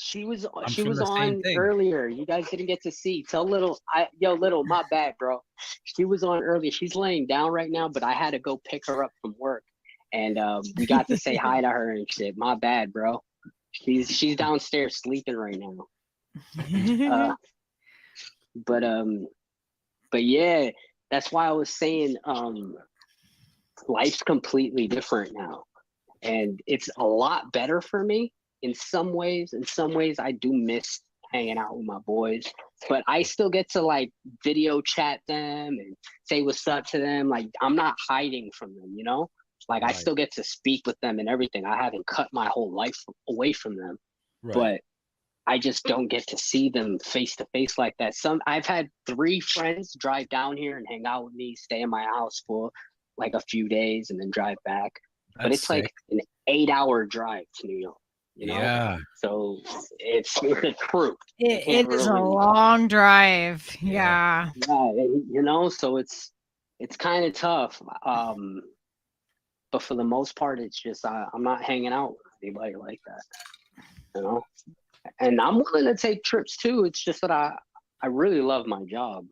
on earlier. You guys didn't get to see. Tell Little, my bad, bro. She was on earlier. She's laying down right now, but I had to go pick her up from work, and we got to say hi to her and shit. My bad, bro. She's downstairs sleeping right now. But yeah, that's why I was saying, life's completely different now. And it's a lot better for me in some ways. In some ways, I do miss hanging out with my boys, but I still get to like video chat them and say what's up to them. Like, I'm not hiding from them, you know? Like, I still get to speak with them and everything. I haven't cut my whole life away from them, but I just don't get to see them face to face like that. I've had 3 friends drive down here and hang out with me, stay in my house for like a few days, and then drive back. But it's sick. Like an 8-hour drive to New York, you know? Yeah. So it's a crew. It is a long drive. Yeah. Yeah, you know, so it's kind of tough. But for the most part, it's just I'm not hanging out with anybody like that, you know? And I'm willing to take trips too. It's just that I really love my job.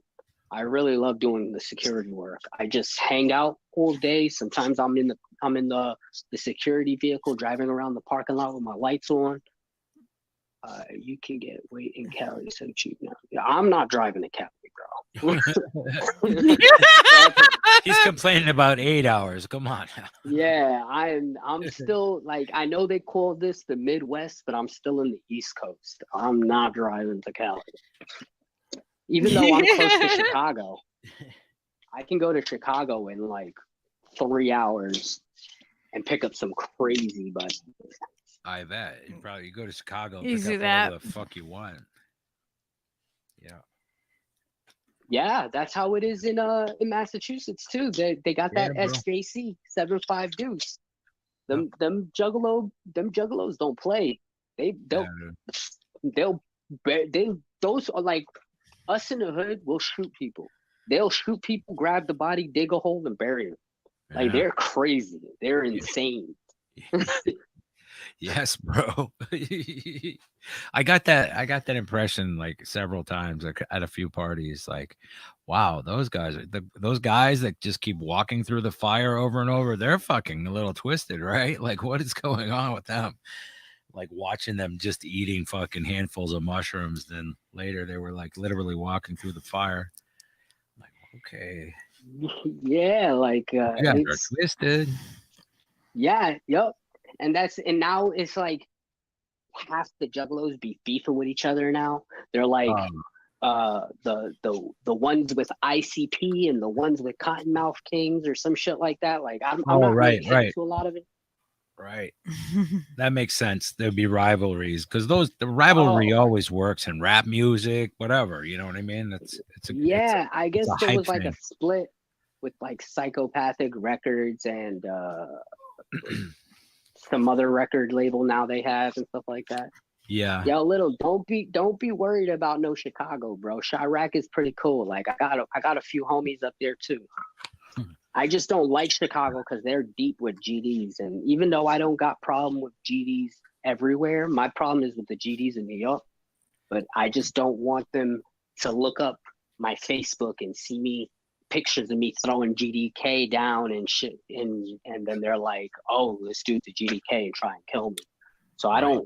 I really love doing the security work. I just hang out all day. Sometimes I'm in the security vehicle driving around the parking lot with my lights on. You can get weight in Cali so cheap now. Yeah, I'm not driving to Cali, bro. He's complaining about 8 hours. Come on. Yeah, I'm still like, I know they call this the Midwest, but I'm still in the East Coast. I'm not driving to Cali. Even though I'm close to Chicago, I can go to Chicago in like 3 hours and pick up some crazy buddies. I bet. You go to Chicago and pick up whatever the fuck you want. Yeah. Yeah, that's how it is in Massachusetts too. They got that SJC 75 deuce. Them juggalos don't play. Those are like, us in the hood will shoot people. They'll shoot people, grab the body, dig a hole, and bury them. Like, they're crazy. They're insane. Yes, bro. I got that impression like several times, like, at a few parties. Like, wow, those guys that just keep walking through the fire over and over, they're fucking a little twisted, right? Like, what is going on with them? Like, watching them just eating fucking handfuls of mushrooms, then later they were like literally walking through the fire. I'm like, okay. Yeah, like they're twisted. Yeah, yep. And now it's like half the juggalos be beefing with each other now. They're like the ones with ICP and the ones with Cottonmouth Kings or some shit like that. Like, I'm not really hip to a lot of it. Right. That makes sense. There'd be rivalries, because the rivalry always works in rap music, whatever. You know what I mean? I guess there was like a split with like Psychopathic Records and some other record label now they have and stuff like that. Yeah. Yo, Little, don't be worried about no Chicago, bro. Chirac is pretty cool. Like I got a few homies up there too. I just don't like Chicago because they're deep with GDs, and even though I don't got problem with GDs everywhere, my problem is with the GDs in New York. But I just don't want them to look up my Facebook and see me pictures of me throwing GDK down and shit, and then they're like, oh, let's do the GDK and try and kill me. So I don't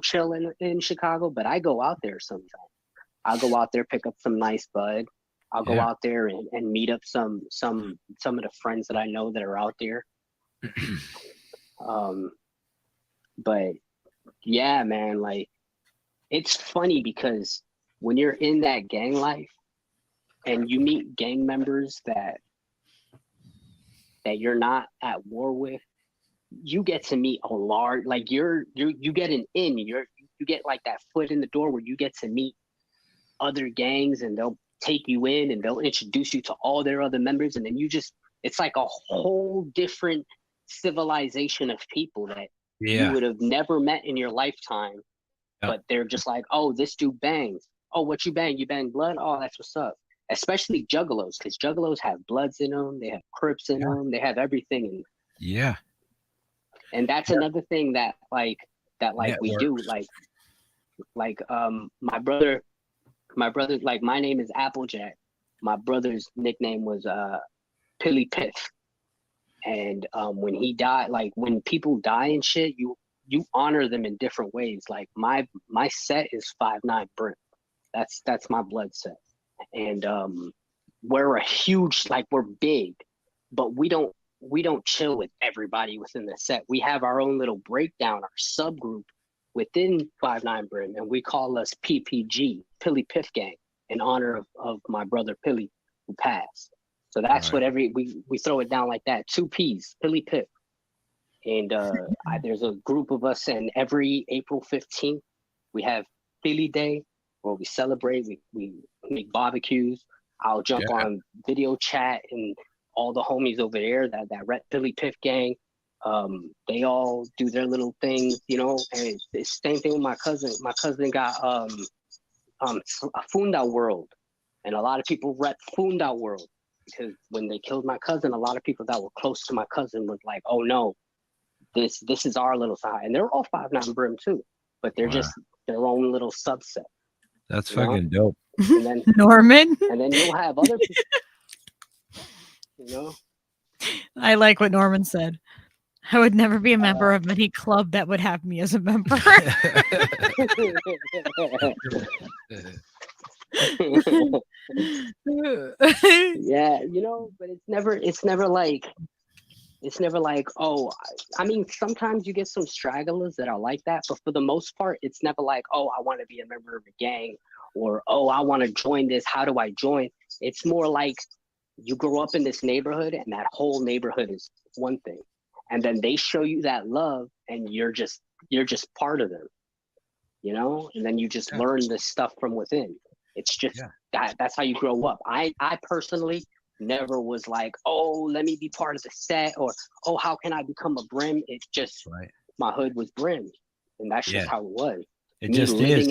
chill in Chicago, but I go out there sometimes. I'll go out there, pick up some nice bud. I'll go out there and meet up some of the friends that I know that are out there. But yeah, man, like it's funny because when you're in that gang life and you meet gang members that you're not at war with, you get to meet a large, like you get an in, you get like that foot in the door where you get to meet other gangs, and they'll take you in and they'll introduce you to all their other members, and then it's like a whole different civilization of people that you would have never met in your lifetime. But they're just like, oh, this dude bangs. Oh, what you bang? You bang blood? Oh, that's what's up. Especially juggalos, because juggalos have bloods in them, they have crips in them, they have everything in them. Yeah. And that's another thing that we do, like my brother, like my name is Applejack. My brother's nickname was Pilly Piff. And when he died, like when people die and shit, you honor them in different ways. Like my set is 5'9" Brim. That's my blood set. And we're a huge, like we're big, but we don't chill with everybody within the set. We have our own little breakdown, our subgroup within 5'9" Brim, and we call us PPG, Pilly Piff Gang, in honor of my brother Pilly, who passed. So that's what we throw it down like that. 2 P's, Pilly Piff. And there's a group of us, and every April 15th, we have Philly Day, where we celebrate, we make barbecues. I'll jump on video chat, and all the homies over there that rep Pilly Piff Gang, they all do their little thing, you know. And it's the same thing with my cousin. My cousin got a Funda World, and a lot of people rep Funda World, because when they killed my cousin, a lot of people that were close to my cousin was like, oh no, this is our little side. And they're all 5'9" Brim too, but they're just their own little subset. That's fucking dope. And then Norman. And then you'll have other people, you know. I like what Norman said. I would never be a member of any club that would have me as a member. Yeah, you know, but it's never like, oh, I mean, sometimes you get some stragglers that are like that, but for the most part, it's never like, oh, I want to be a member of a gang, or, oh, I want to join this. How do I join? It's more like you grow up in this neighborhood, and that whole neighborhood is one thing. And then they show you that love, and you're just part of them, you know? And then you just learn this stuff from within. It's just that's how you grow up. I personally never was like, oh, let me be part of the set, or, oh, how can I become a Brim? It's just my hood was Brim, and that's just how it was. It just is.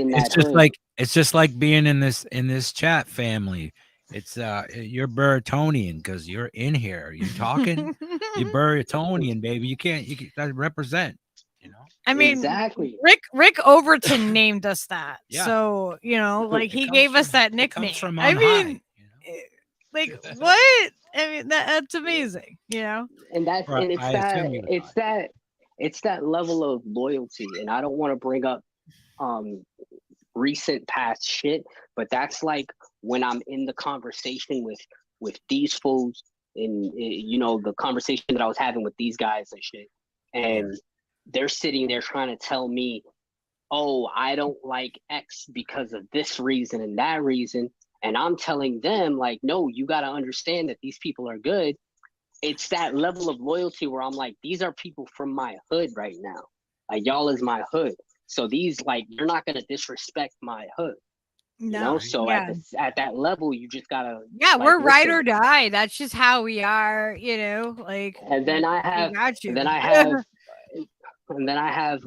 It's just like being in this chat family. It's you're Burritonian because you're in here. You're talking. You're Burritonian, baby. You gotta represent. You know. I mean, exactly. Rick Overton named us that. Yeah. So, you know, like he gave us that nickname. From I mean, high, you know? like what? I mean, that's amazing, you know. And that's Right. it's that level of loyalty. And I don't want to bring up recent past shit, but that's like when I'm in the conversation with these fools, and you know, the conversation that I was having with these guys and shit, and they're sitting there trying to tell me, oh, I don't like X because of this reason and that reason, and I'm telling them like, no, you got to understand that these people are good. It's that level of loyalty where I'm like, these are people from my hood right now, like y'all is my hood. So these, like, you're not going to disrespect my hood. No, So yeah. at that level, you just gotta. Yeah, like, we're ride listen. or die. That's just how we are, like And then I we have, got you. and then I have, and then I have,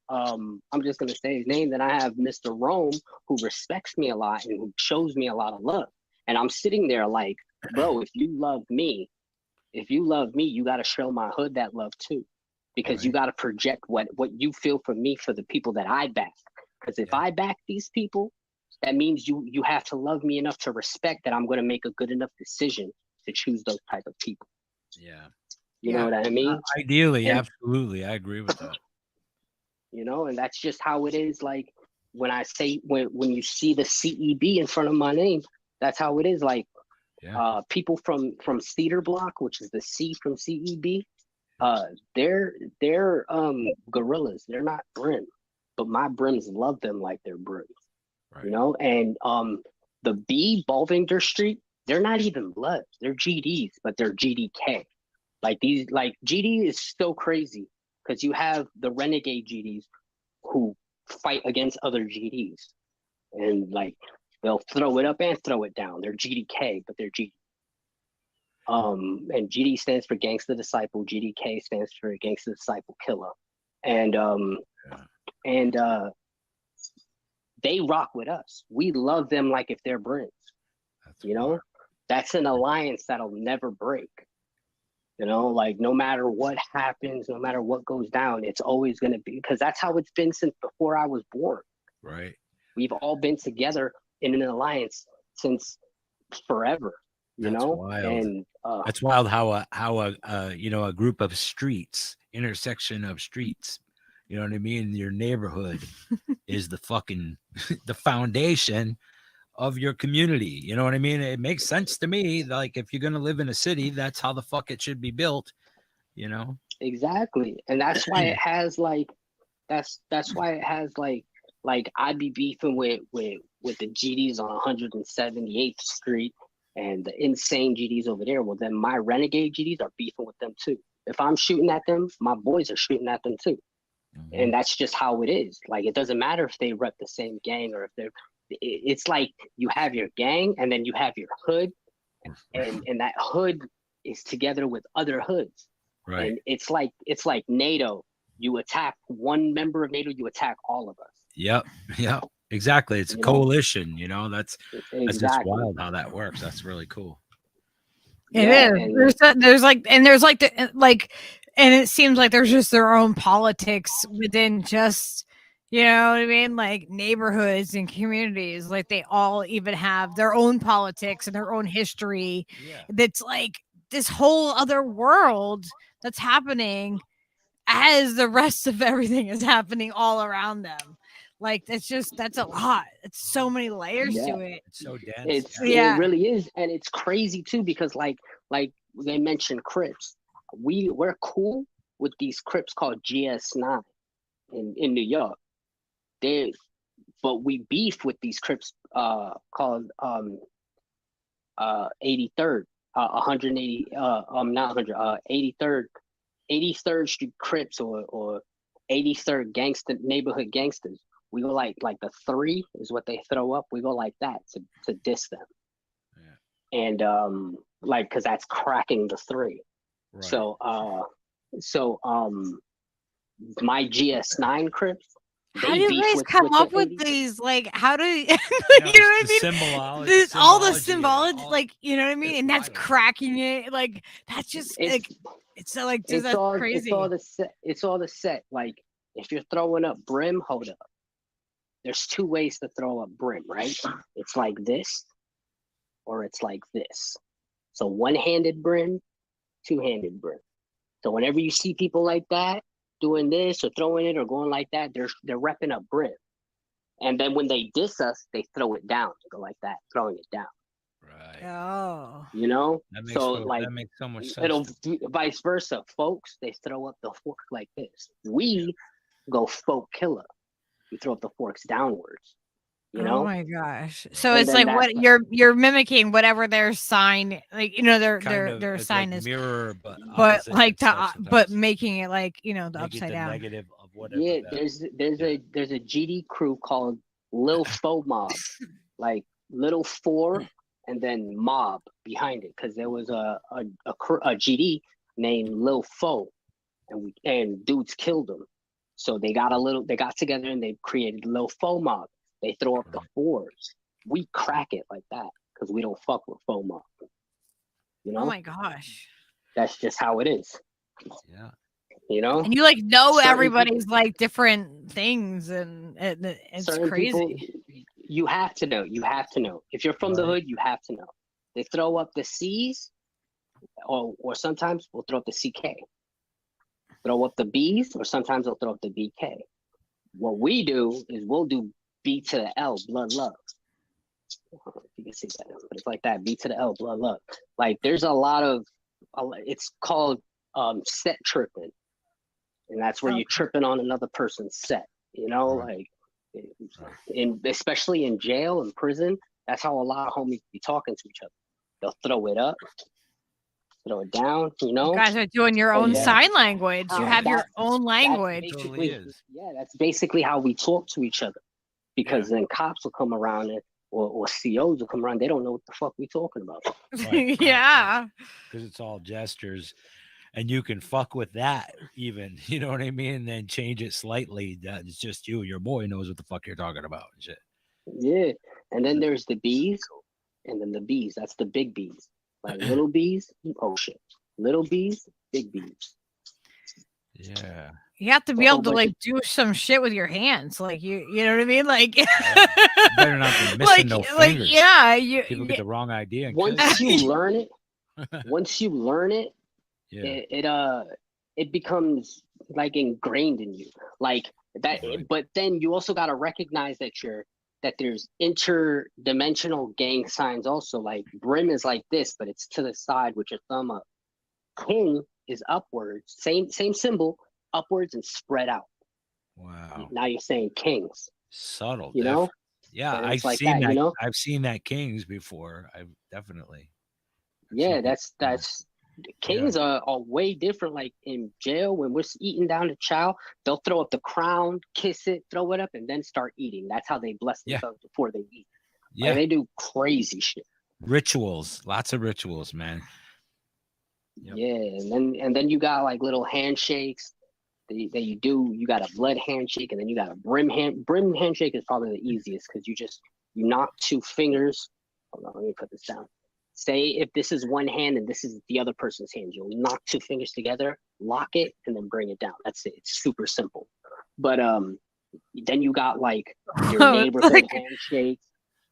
I'm just gonna say his name. Then I have Mr. Rome, who respects me a lot and who shows me a lot of love. And I'm sitting there like, bro, if you love me, you gotta show my hood that love too, because you gotta project what you feel for me, for the people that I back. Because if I back these people, that means you have to love me enough to respect that I'm gonna make a good enough decision to choose those type of people. Yeah. You know what I mean? Ideally, And- absolutely. I agree with that. And that's just how it is. Like when I say, when you see the CEB in front of my name, that's how it is. Like people from Cedar Block, which is the C from CEB, they're gorillas. They're not brim, but my brims love them like they're brims. Right. And the B, Balvinger Street, they're not even blood. They're GDs, but they're GDK. Like GD is so crazy because you have the renegade GDs who fight against other GDs, and like they'll throw it up and throw it down. They're GDK, but they're GD. And GD stands for Gangster Disciple. GDK stands for Gangster Disciple Killer, and they rock with us. We love them like if they're Brits. That's an alliance that'll never break. Like no matter what happens, no matter what goes down, it's always going to be, because that's how it's been since before I was born. Right. We've all been together in an alliance since forever. That's wild. And that's wild how a group of streets, intersection of streets, you know what I mean? Your neighborhood is the fucking the foundation of your community. You know what I mean? It makes sense to me. Like if you're gonna live in a city, that's how the fuck it should be built. Exactly. And that's why it has that's why it has I'd be beefing with the GDs on 178th Street and the insane GDs over there. Well, then my renegade GDs are beefing with them too. If I'm shooting at them, my boys are shooting at them too. And that's just how it is. Like it doesn't matter if they rep the same gang or if they're. It's like you have your gang and then you have your hood, and that hood is together with other hoods. Right. And it's like NATO. You attack one member of NATO, you attack all of us. Yep. Exactly. It's a coalition. That's just wild how that works. That's really cool. It is. And it seems like there's just their own politics within just. You know what I mean? Like neighborhoods and communities, like they all even have their own politics and their own history. Yeah. That's like this whole other world that's happening as the rest of everything is happening all around them. Like that's a lot. It's so many layers to it. It's so dense. It really is. And it's crazy too, because like they mentioned Crips. We're cool with these Crips called GS9 in New York. But we beef with these Crips called 83rd, 180 not 100 83rd Street Crips or 83rd gangster neighborhood gangsters. We go like the 3 is what they throw up. We go like that to diss them. Yeah. And because that's cracking the 3. Right. So my GS9 Crips. How do you guys come up with these? Like, how do you know what I mean? Symbology, all the symbology, like, you know what I mean? And that's cracking it. Like, that's just it's so like, dude, that's crazy. It's all the set. Like, if you're throwing up brim, hold up. There's 2 ways to throw up brim, right? It's like this, or it's like this. So 1-handed brim, 2-handed brim. So whenever you see people like that, doing this or throwing it or going like that, they're repping up brim. And then when they diss us, they throw it down, go like that, throwing it down. Right. Oh. That makes so much sense. It'll vice versa. Folks, they throw up the fork like this. We go folk killer. We throw up the forks downwards. Oh my gosh. So it's like what you're mimicking whatever their sign, like, their sign is mirror, but making it like, the upside down. Negative of whatever. Yeah, there's a GD crew called Lil Faux Mob. like little 4 and then mob behind it, because there was a GD named Lil Fo, and dudes killed him. So they got together and they created Lil Fo mob. They throw up the 4s. We crack it like that because we don't fuck with Fo mob. You know? Oh my gosh. That's just how it is. Yeah. You know? And you like know Certain everybody's like different things, and it's certain crazy. people, you have to know. You have to know. If you're from the hood, you have to know. They throw up the C's, or sometimes we'll throw up the CK. Throw up the B's, or sometimes they'll throw up the BK. What we do is we'll do B to the L, blood love. I don't know if you can see that, but it's like that, B to the L, blood love. Like there's a lot of, it's called set tripping. And that's where you're tripping on another person's set, you know, like, especially in jail and prison, that's how a lot of homies be talking to each other. They'll throw it up, throw it down, you know. You guys are doing your own sign language. You have your own language. That's basically how we talk to each other, because then cops will come around or COs will come around. They don't know what the fuck we talking about. Yeah. Because it's all gestures. And you can fuck with that even, you know what I mean? And then change it slightly. That it's just you. Your boy knows what the fuck you're talking about and shit. Yeah. And then there's the B's, and then the B's. That's the big B's. Like little B's, oh shit. Little B's, big B's. Yeah. You have to be able to like do some shit with your hands. Like you know what I mean? Like You better not be missing no fingers. Yeah. People get the wrong idea. And once you learn it, it becomes like ingrained in you, like that. But then you also got to recognize that there's interdimensional gang signs also. Like brim is like this, but it's to the side with your thumb up. King is upwards, same symbol, upwards and spread out. Wow. Now you're saying kings. Subtle, you know. Yeah, I've like seen that. You know? I've seen that kings before. I've definitely. Yeah, that's. Kings are way different. Like in jail, when we're eating down the chow, they'll throw up the crown, kiss it, throw it up, and then start eating. That's how they bless themselves before they eat. Yeah, like, they do crazy shit. Rituals, lots of rituals, man. Yep. Yeah, and then you got like little handshakes that you do. You got a blood handshake, and then you got a brim handshake is probably the easiest because you knock 2 fingers. Hold on, let me put this down. Say if this is one hand and this is the other person's hand, you'll knock 2 fingers together, lock it, and then bring it down. That's it. It's super simple. But then you got like your neighborhood handshakes.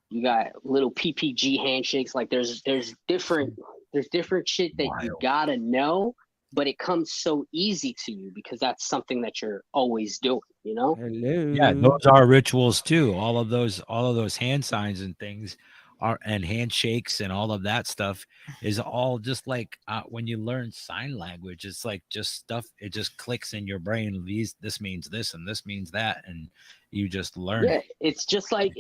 You got little PPG handshakes. Like there's different shit that you gotta know, but it comes so easy to you because that's something that you're always doing. You know? Hello. Yeah, those are rituals too. All of those hand signs and things. And handshakes and all of that stuff is all just like when you learn sign language, it's like just stuff. It just clicks in your brain. This means this and this means that, and you just learn. Yeah, it's just like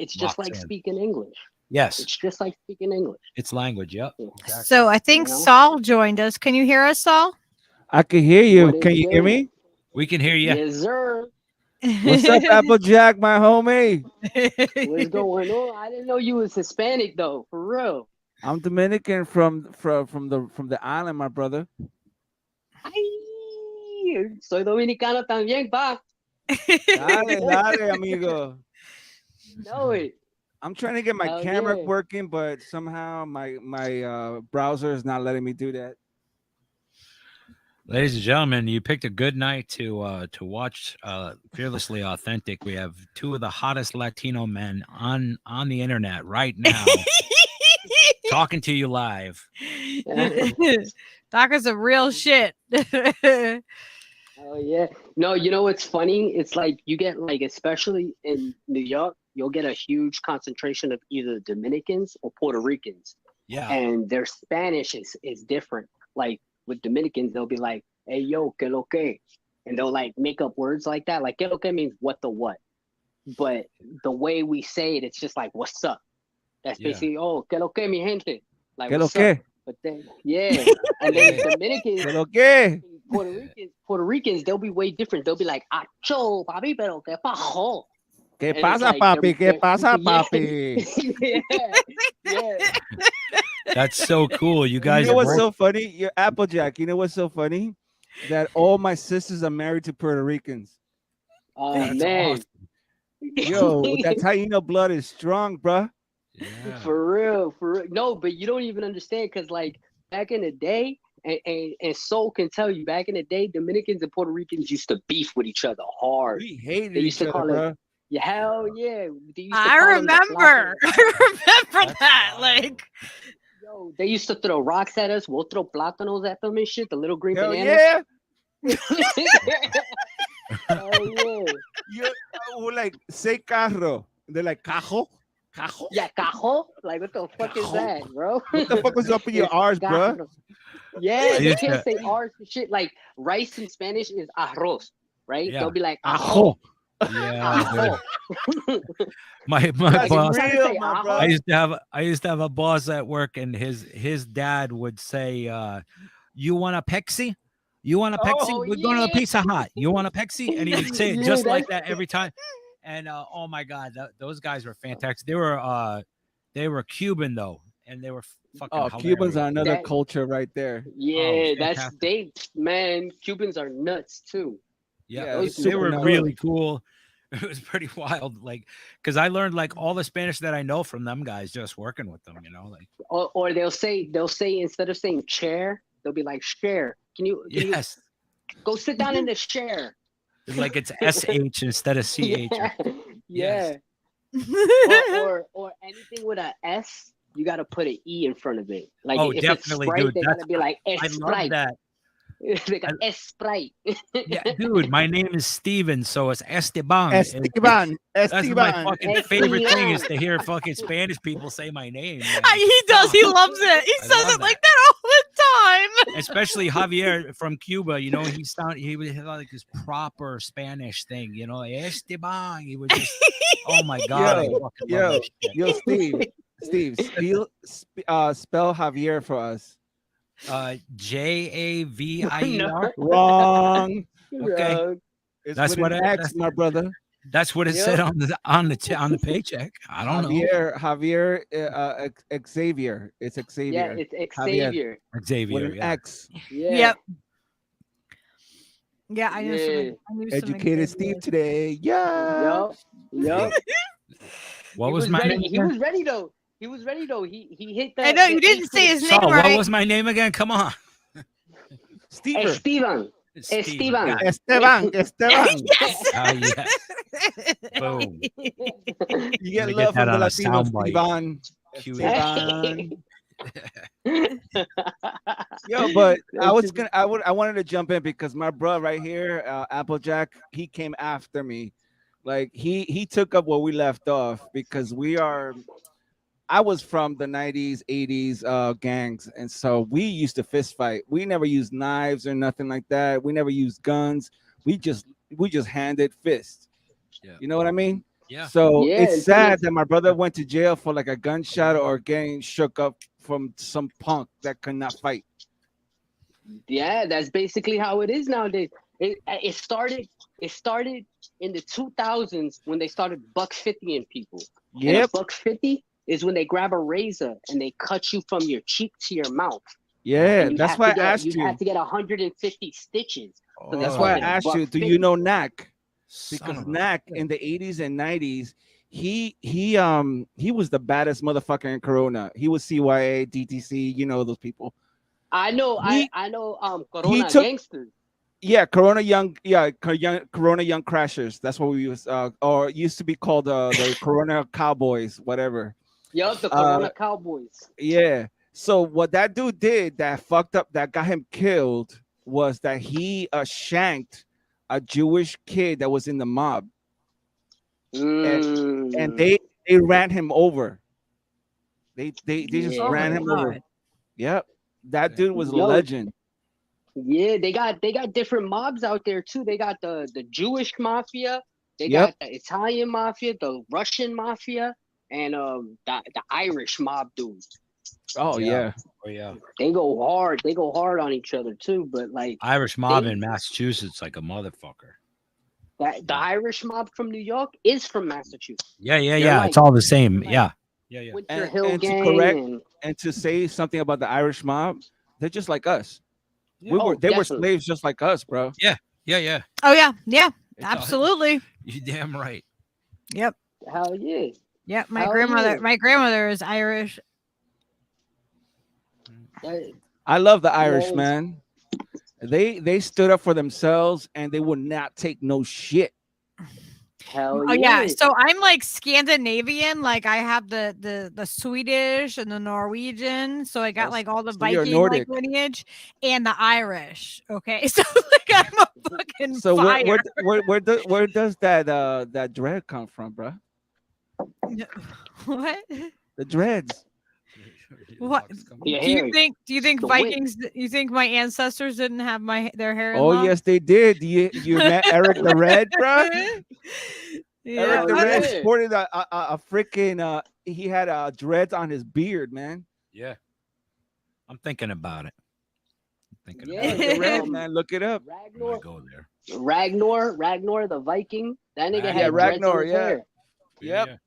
speaking English. Yes, it's just like speaking English. It's language. Yep. Exactly. So I think Saul joined us. Can you hear us, Saul? I can hear you. Can you hear me? We can hear you. Yes, sir. What's up, Applejack, my homie? What's going on? I didn't know you was Hispanic though, for real. I'm Dominican from the island, my brother. Ay, soy dominicano también, pa. Dale, amigo. Know it. I'm trying to get my camera working, but somehow my browser is not letting me do that. Ladies and gentlemen, you picked a good night to watch Fearlessly Authentic. We have 2 of the hottest Latino men on the internet right now, talking to you live. Talking some real shit. Oh yeah. No, you know what's funny? It's like you get like, especially in New York, you'll get a huge concentration of either Dominicans or Puerto Ricans. Yeah. And their Spanish is different. Like with Dominicans, they'll be like, hey, yo, que lo que? And they'll like make up words like that. Like, que lo que means what the what. But the way we say it, it's just like, what's up? That's basically, oh, que lo que, mi gente? Like, que what's lo que? up? But then, and then Dominicans, que lo que? Puerto Ricans, they'll be way different. They'll be like, acho, papi, pero que pajo? ¿Qué And it's pasa, like, papi? ¿Qué they're- pasa, yeah. papi? yeah. That's so cool. You You guys know are what's both- so funny? You're Applejack. You know what's so funny? That all my sisters are married to Puerto Ricans. Oh That's man. awesome. Yo, that Taino blood is strong, bruh. Yeah. For real, for real. No, but you don't even understand because, like, back in the day, and Soul can tell you, back in the day, Dominicans and Puerto Ricans used to beef with each other hard. We hated They used each to other, call bruh. it, yeah, hell yeah. They used to I call them the remember. Plato- I remember That's that. wild. Like, Yo, they used to throw rocks at us. We'll throw plátanos at them and shit, the little green Hell bananas. yeah. Hell yeah. We're like, say carro. They're like, cajo? Cajo? Yeah, cajo? Like, what the fuck is Cajo? that, bro? What the fuck was up in your It's R's, bruh? cajo. Yeah, they used can't to- say R's and shit. Like, rice in Spanish is arroz, right? Yeah. They'll be like, Ajo. Yeah. ajo. dude. My That's boss. trying to real, say my ajo? bro. I used to have a boss at work, and his dad would say, "You want a Pepsi? You want a Pepsi? Oh, We're going to the yeah. Pizza Hut. You want a Pepsi?" And he would say it Yeah, just like that's- that every time. And oh my god, those guys were fantastic. They were Cuban though, and they were fucking. Oh, hilarious. Cubans are another That- culture right there. Yeah, that's fantastic. they, man. Cubans are nuts too. Yeah, Yeah, they- it's they super were nuts. really cool. It was pretty wild, like because I learned like all the Spanish that I know from them guys just working with them. You know, like Or they'll say instead of saying chair, they'll be like share. Can you yes, go sit down in the chair? it's like it's SH instead of CH. Yeah. Yes. Or anything with a S, you got to put an E in front of it. Like Oh, if definitely, it's Sprite, dude. they got to be like I love Sprite. that. They got Sprite. Yeah, dude, my name is Steven, so it's Esteban. Esteban. That's my Esteban. fucking favorite thing is Esteban. to hear fucking Spanish people say my name. man. he does. He loves it. He I says love it like that all the time. Especially Javier from Cuba, you know, he would have like this proper Spanish thing, you know, like Esteban. He would just, oh my god, I fucking love this shit. Yo, Steve, spell Javier for us. Javier. Wrong. Okay. Bro. It's That's with what an it- X, my brother. That's what it Yeah. said on the paycheck. I don't know. Javier, Xavier. It's Yeah, Xavier. it's Javier. Xavier. With Xavier. an Yeah. X. Yeah. Yep. Yeah, I knew Yeah. some. I knew some Educated examples. Steve today. Yeah. Yup. What He was my ready. name? He again? was ready though. He was ready though. He hit that. I know you didn't say his name So, right. what was my name again? Come on. Steve. Esteban. Esteban. Yeah. Esteban. Esteban. Yes. Oh, yes. Boom. You get Let me love get that from the on a Latino, soundbite. Esteban. Cue it. Esteban. Yo, but I wanted to jump in because my bro right here, Applejack, he came after me. Like he took up where we left off because I was from the 90s, 80s gangs, and so we used to fist fight. We never used knives or nothing like that. We never used guns. We just handed fists. Yeah. You know what I mean? Yeah. So Yeah, it's it's sad that my brother went to jail for like a gunshot or getting shook up from some punk that could not fight. Yeah, that's basically how it is nowadays. It started in the 2000s when they started $1.50 people. Yep. And $1.50 is when they grab a razor and they cut you from your cheek to your mouth. Yeah, And that's why I asked you you. have to get 150 stitches. So That's Oh. why I fucking asked you. Do $1.50. you know Knack? Son Because of a- Knack in the 80s and 90s, he was the baddest motherfucker in Corona. He was CYA, DTC, you know those people. I know, He- I know. Corona took- gangsters. Yeah, Corona Young Crashers. That's what we used, or it used to be called the Corona Cowboys, whatever. Yup, the Corona Cowboys. Yeah. So what that dude did that fucked up, that got him killed, was that he shanked a Jewish kid that was in the mob, and they ran him over. They just Yeah. ran him over. God. Yep, that dude was a Yo. legend. Yeah, they got different mobs out there too. They got the Jewish mafia, they Yep. got the Italian mafia, the Russian mafia, and the Irish mob dudes. Oh yeah. Oh, yeah. They go hard. They go hard on each other too. But like, Irish mob They- in Massachusetts, like a motherfucker. That the Irish mob from New York is from Massachusetts. Yeah. Like, It's all the same. like Yeah. Winter Hill And to Gang correct and and to say something about the Irish mob, they're just like us. They were definitely. slaves just like us, bro. Yeah. Oh yeah, yeah, It's all- absolutely. You damn right. Yep. Hell yeah. Yep. Hell yeah. My grandmother is Irish. I love the Irish, Yes. man. They stood up for themselves and they would not take no shit. Hell Oh yeah, yeah. so I'm like Scandinavian. Like I have the Swedish and the Norwegian. So I got Oh, like all the so you're Viking like Nordic. lineage and the Irish. Okay, so like I'm a fucking So fire. where does that dread come from, bro? What? The dreads. What? Yeah, Do you Harry, think the wind. Vikings? You think my ancestors didn't have their hair? Oh long? yes, they did. You met Eric the Red, bro. Yeah. Eric the Hell Red yeah. sported a freaking he had dreads on his beard, man. Yeah. I'm thinking about it. Yeah, Eric the Red, um, man. Look it up. I'm gonna go there. Ragnar the Viking. That nigga Yeah, had Ragnar, dreads in his yeah. hair. Yep.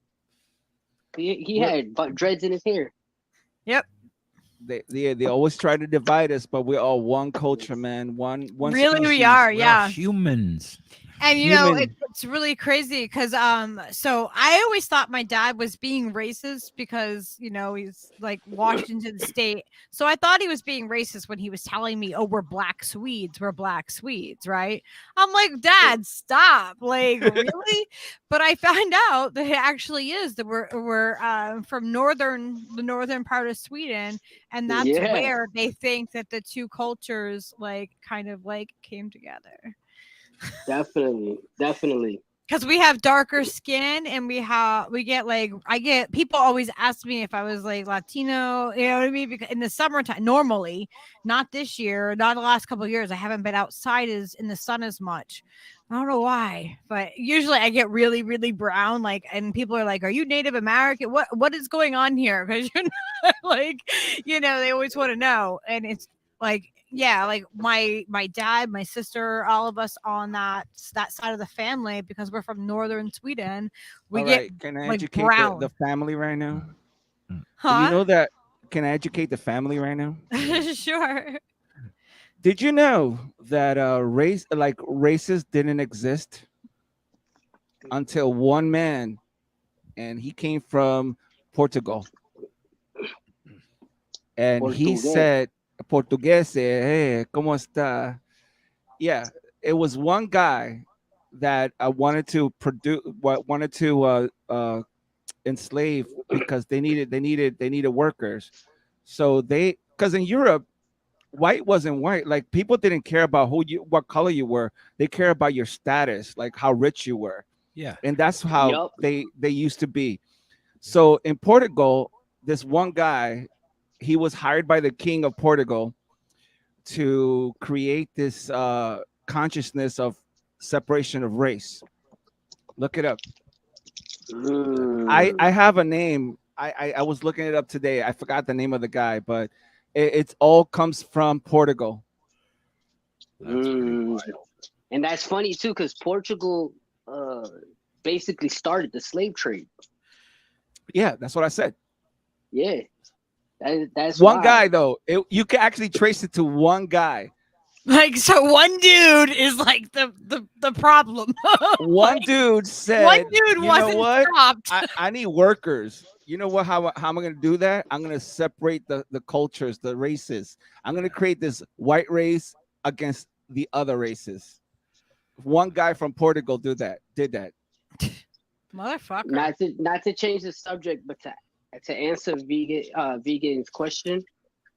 He had dreads in his hair. Yep. They always try to divide us, but we're all one culture, man. One Really, we species. are. We're all Yeah. humans. And you know, Human. it's really crazy because so I always thought my dad was being racist because you know he's like Washington State. So I thought he was being racist when he was telling me, "Oh, we're black Swedes, right?" I'm like, "Dad, stop!" Like, really? But I found out that it actually is that we're from the northern part of Sweden, and that's Yeah. where they think that the two cultures like kind of like came together. Definitely. Because we have darker skin and people always ask me if I was like Latino, you know what I mean? Because in the summertime, normally, not this year, not the last couple of years, I haven't been outside in the sun as much. I don't know why, but usually I get really, really brown. Like, and people are like, "Are you Native American? What is going on here?" Because you're not like, you know, they always want to know, and it's like. Yeah, like my dad, my sister, all of us on that side of the family, because we're from northern Sweden, we All get right, can I like educate brown. the family right now? Huh? You know that? Can I educate the family right now? Sure. Did you know that races didn't exist until one man, and he came from Portugal, and he Portuguese. said, "Portuguese, hey, cómo está?" Yeah, it was one guy that wanted to enslave because they needed workers. So because in Europe, white wasn't white. Like people didn't care about what color you were. They care about your status, like how rich you were. Yeah. And that's how Yup. they used to be. So in Portugal, this one guy, he was hired by the king of Portugal to create this consciousness of separation of race. Look it up. I have a name. I was looking it up today. I forgot the name of the guy, but it's all comes from Portugal. That's pretty wild. And that's funny too, because Portugal basically started the slave trade. Yeah, that's what I said. Yeah. That's One wild. guy though. You can actually trace it to one guy. Like, so one dude is like the problem. One dude said, One dude "You wasn't know what? stopped. I need workers. You know what? How am I going to do that? I'm going to separate the cultures, the races. I'm going to create this white race against the other races." One guy from Portugal did that. Motherfucker. Not to change the subject, but to answer vegan's question,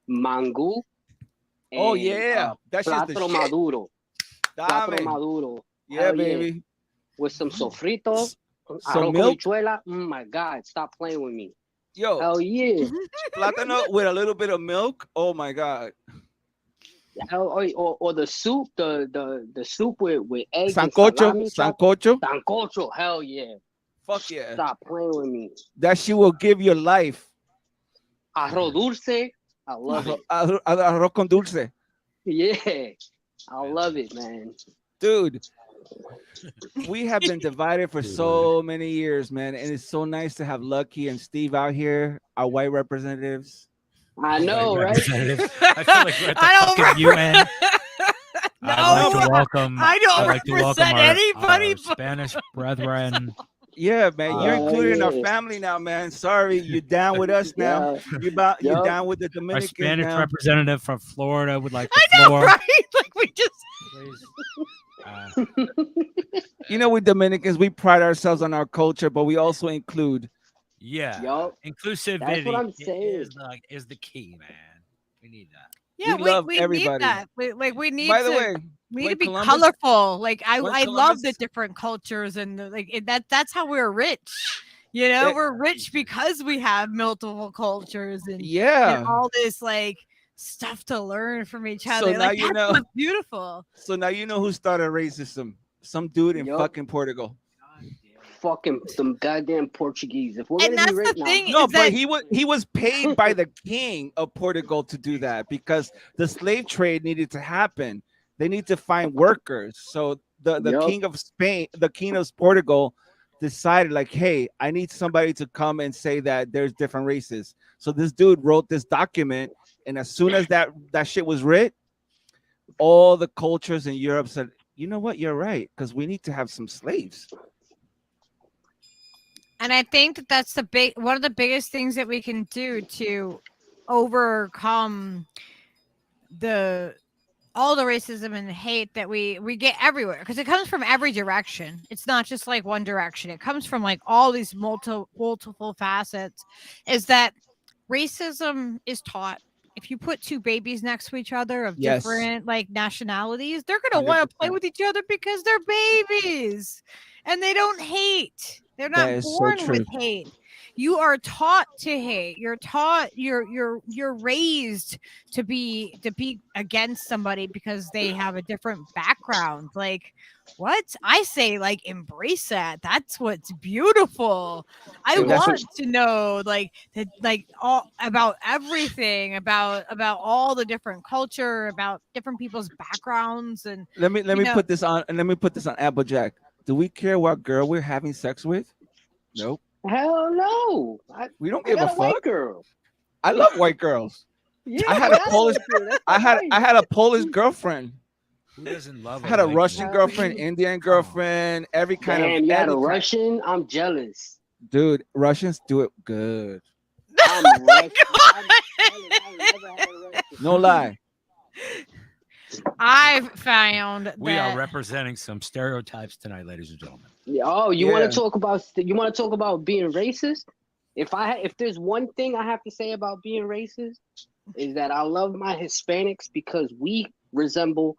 mango. Oh yeah, that's just the plátano shit. maduro. Plátano Dame. maduro. Yeah, Hell baby. With some sofrito, Some arroz con milk. habichuela. Oh my God, stop playing with me. Yo, Hell yeah. plátano with a little bit of milk. Oh my God. Or the soup, the soup with eggs Sancocho. and salami. Sancocho. Sancocho. Hell yeah. Fuck yeah. Stop playing with me. That shit will give you life. Arroz dulce. I love it. Arroz con dulce. Yeah. I love it, man. Dude, We have been divided for so many years, man, and it's so nice to have Lucky and Steve out here, our white representatives. I know, right? Representative. I feel like we're at the I don't fucking UN. No, I'd like to welcome. I don't I'd like to welcome represent anybody our but Spanish brethren. Yeah, man, you're included in our yeah. family now, man. Sorry, you're down with us now. Yeah. You're Yup. down with the Our Dominicans Spanish now. representative from Florida would like the I know, floor. right? Like we just Please. You know, we Dominicans, we pride ourselves on our culture, but we also include. Yeah, Yup. inclusivity That's what I'm saying. is the key, man. We need that. yeah, We love we everybody. need that. We need By the to way, we need when to be Columbus- colorful. Like I when love the Columbus- different cultures and that's how we're rich. You know, It- we're rich because we have multiple cultures and yeah. all this like stuff to learn from each So other. now Like you that's know. what's beautiful. So now you know who started racism. Some dude in Yup. fucking Portugal. Fucking some goddamn Portuguese. If we're And gonna be that's the right thing. now, No, is but that he was paid by the king of Portugal to do that because the slave trade needed to happen. They need to find workers. So the Yup. king of Spain, the king of Portugal, decided like, hey, I need somebody to come and say that there's different races. So this dude wrote this document, and as soon as that shit was writ, all the cultures in Europe said, you know what, you're right, because we need to have some slaves. And I think that that's one of the biggest things that we can do to overcome all the racism and the hate that we get everywhere, because it comes from every direction. It's not just like one direction. It comes from like all these multiple facets. Is that racism is taught. If you put two babies next to each other of Yes. different like nationalities, they're gonna want to play 100%. with each other because they're babies and they don't hate. They're That not is so born true. with hate. You are taught to hate. You're taught. You're raised to be against somebody because they have a different background. Like what I say, like embrace that. That's what's beautiful. I And that's want to know like all about everything about all the different culture, about different people's backgrounds, and Let me know- put this on, and let me put this on Applejack. Do we care what girl we're having sex with? Nope. hell no. We don't I give a got a white fuck. girl. I love white girls. Yeah, I had a got Polish- white girl. That's I had right. a Polish girlfriend. Who doesn't love? I had a white Russian man? girlfriend, Indian girlfriend, every kind Damn, of you had a every kind- Russian? I'm jealous. Dude, Russians do it good. I'm Russian. I never had a Russian. No lie. I've found We that are representing some stereotypes tonight, ladies and gentlemen. Oh, you want Yeah. to talk about being racist? If there's one thing I have to say about being racist is that I love my Hispanics because we resemble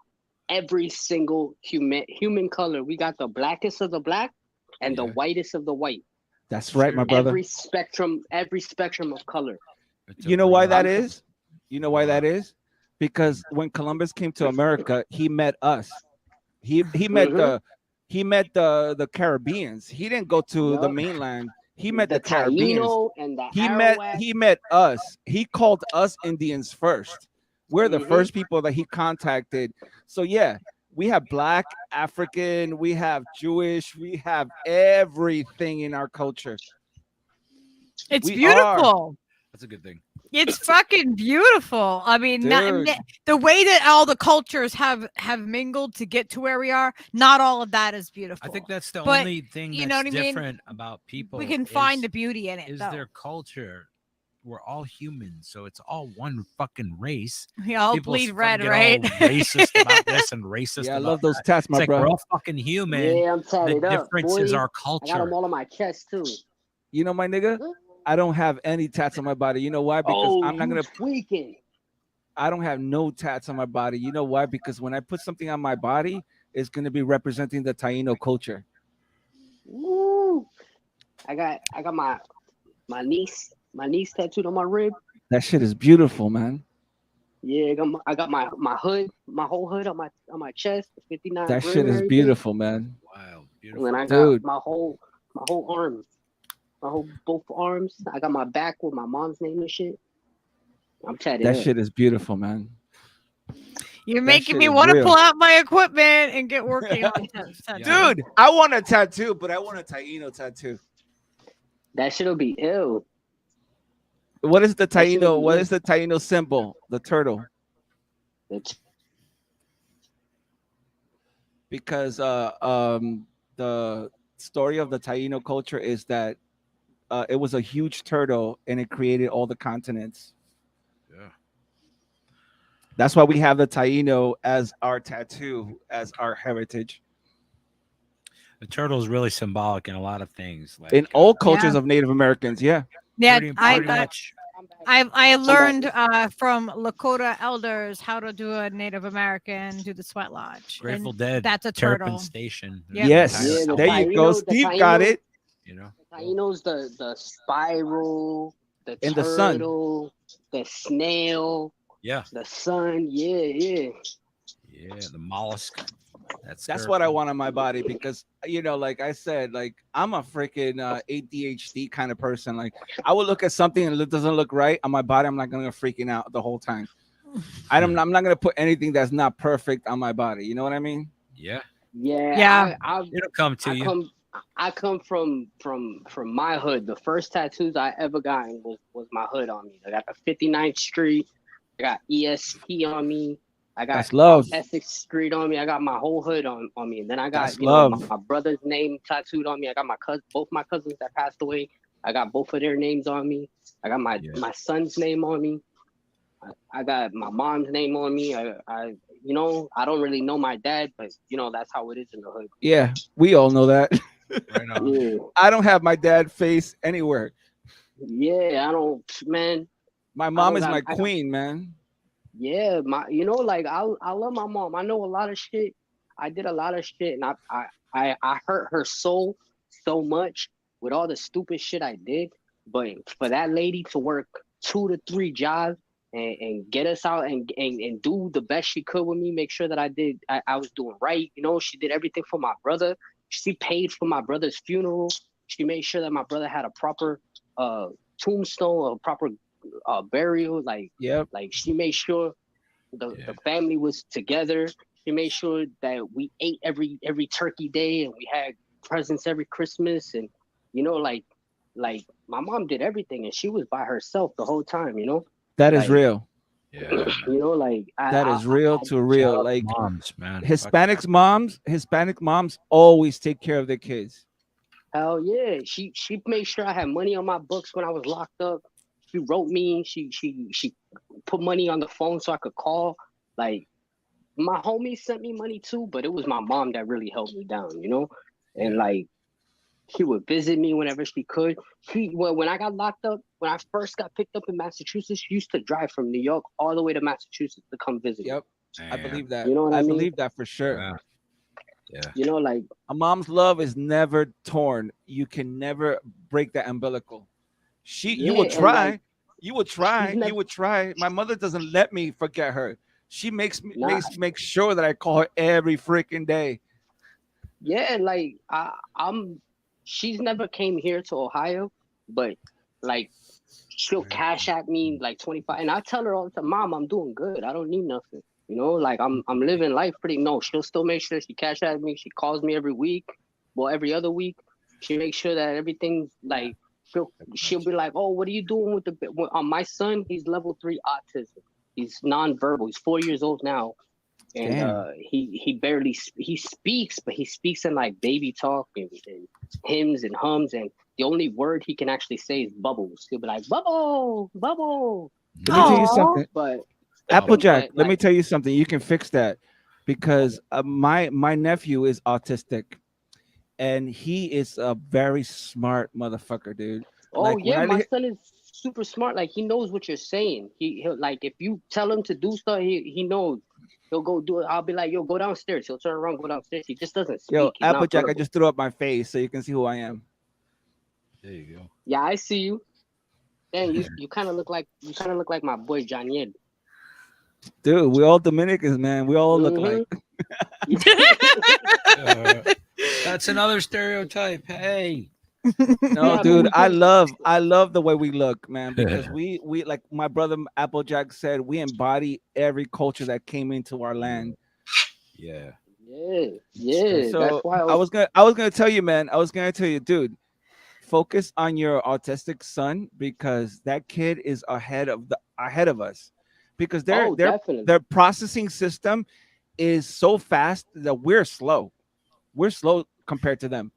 every single human color. We got the blackest of the black and the Yeah. whitest of the white. That's right, my Sure. brother. Every spectrum of color. It's a You know why real- that is? You know why that is? Because when Columbus came to America, he met us. He met the Caribbeans. He didn't go to the Yup. mainland. He met the the Caribbeans. Taino and the He Arawak. met us. He called us Indians first. We're the Mhm. first people that he contacted. So yeah, we have black, African, we have Jewish, we have everything in our culture. it's we beautiful. That's a good thing. It's fucking beautiful. I mean, Dude. the way that all the cultures have mingled to get to where we are, not all of that is beautiful. I think that's the But, only thing you that's know what I mean? different about people. we can find the is, beauty in it. is Though. their culture. We're all humans, so it's all one fucking race. We all People bleed fucking red, get right? all racist about this and racist. Yeah, I about love those that. tats, It's my like we're bro. all fucking human. Yeah, I'm The tatted up. difference is boy. our I got them culture. all on my chest too. You know, my nigga, I don't have any tats on my body. You know why? Because I'm not you gonna. tweaking. I don't have no tats on my body. You know why? Because when I put something on my body, it's gonna be representing the Taino culture. Woo. I got my niece tattooed on my rib. That shit is beautiful, man. Yeah, I got my hood, my whole hood on my chest, the 59. That grid shit and is everything. beautiful, man. Wow, And beautiful. then I got Dude. my whole arm, both arms. I got my back with my mom's name and shit. I'm tatted That up. shit is beautiful, man. You're That making shit me is want to real. pull out my equipment and get working on this. Dude, I want a tattoo, but I want a Taino tattoo. That shit'll be ill. What is the That shit Taino? would be What ill. is the Taino symbol? The turtle. It's Because the story of the Taino culture is that it was a huge turtle and it created all the continents. Yeah. That's why we have the Taino as our tattoo, as our heritage. The turtle is really symbolic in a lot of things. Like In all Yeah. cultures of Native Americans, yeah. Yeah, pretty I much. learned from Lakota elders how to do a Native American do the sweat lodge. Grateful and Dead. That's a Turpin turtle. Station. Yep. Yes, Yeah, the there you go. Taino- the Steve got Taino- it. You know. Taino's the spiral, the And the sun. turtle, the snail, Yeah. the sun. Yeah. Yeah. The mollusk. That's what I want on my body because like I said, like I'm a freaking ADHD kind of person. Like I would look at something and it doesn't look right on my body. I'm not gonna freaking out the whole time. I'm not gonna put anything that's not perfect on my body. You know what I mean? Yeah. Yeah. It'll come to you. I come from my hood. The first tattoos I ever gotten was my hood on me. I got the 59th Street. I got ESP on me. I got That's love. Essex Street on me. I got my whole hood on me. And then I got That's love. my brother's name tattooed on me. I got both my cousins that passed away. I got both of their names on me. I got my son's name on me. I got my mom's name on me. I don't really know my dad, but that's how it is in the hood. Yeah, we all know that. Right on. Yeah. I don't have my dad's face anywhere. Yeah, I don't, man. My mom is I my got- queen, man. Yeah, I love my mom. I know a lot of shit. I did a lot of shit, and I hurt her soul so much with all the stupid shit I did. But for that lady to work 2 to 3 jobs and get us out and do the best she could with me, make sure that I was doing right. She did everything for my brother. She paid for my brother's funeral. She made sure that my brother had a proper tombstone, a proper burial. Like she made sure the family was together. She made sure that we ate every turkey day and we had presents every Christmas. And like my mom did everything and she was by herself the whole time. That is real. Yeah. That is real to real. Like moms, man. Hispanic moms always take care of their kids. Hell yeah. She made sure I had money on my books when I was locked up. She wrote me. She put money on the phone so I could call. Like my homies sent me money too, but it was my mom that really held me down, And like she would visit me whenever she could. When I got locked up, when I first got picked up in Massachusetts, she used to drive from New York all the way to Massachusetts to come visit. Yep. Man. I believe that. You know what I mean? believe that for sure. Yeah. Like A mom's love is never torn. You can never break that umbilical. You will try. Like, you will try. never- You would try. My mother doesn't let me forget her. She makes make sure that I call her every freaking day. Yeah, like she's never came here to Ohio, but like she'll cash at me like 25, and I tell her all the time, Mom, I'm doing good. I don't need nothing. Like I'm living life pretty. No, she'll still make sure she cash at me. She calls me every week, every other week. She makes sure that everything's like. She'll be like, oh, what are you doing with my son? He's level 3 autism. He's nonverbal. He's 4 years old now. And he barely speaks, but he speaks in like baby talk and hymns and hums. And the only word he can actually say is bubbles. He'll be like, bubble, bubble. Let me tell you something. But Applejack, let me tell you something. You can fix that because my nephew is autistic. And he is a very smart motherfucker, dude. Oh, like, yeah, my son is super smart. Like, he knows what you're saying. He'll like, if you tell him to do stuff, he knows. He'll go do it. I'll be like, yo, go downstairs. He'll turn around, go downstairs. He just doesn't speak. Yo, He's Applejack, I nonverbal. just threw up my face so you can see who I am. There you go. Yeah, I see you. Dang, you kind of look like my boy Janiel. Dude, we all Dominicans, man. We all look like. That's another stereotype. Hey. No, Yeah, dude, but I love the way we look, man, because we like my brother Applejack said, we embody every culture that came into our land. Yeah. yeah, And yeah. That's so why I was gonna tell you, man, I was gonna tell you, dude, focus on your autistic son because that kid is ahead of us because oh, definitely. their processing system is so fast that we're slow compared to them.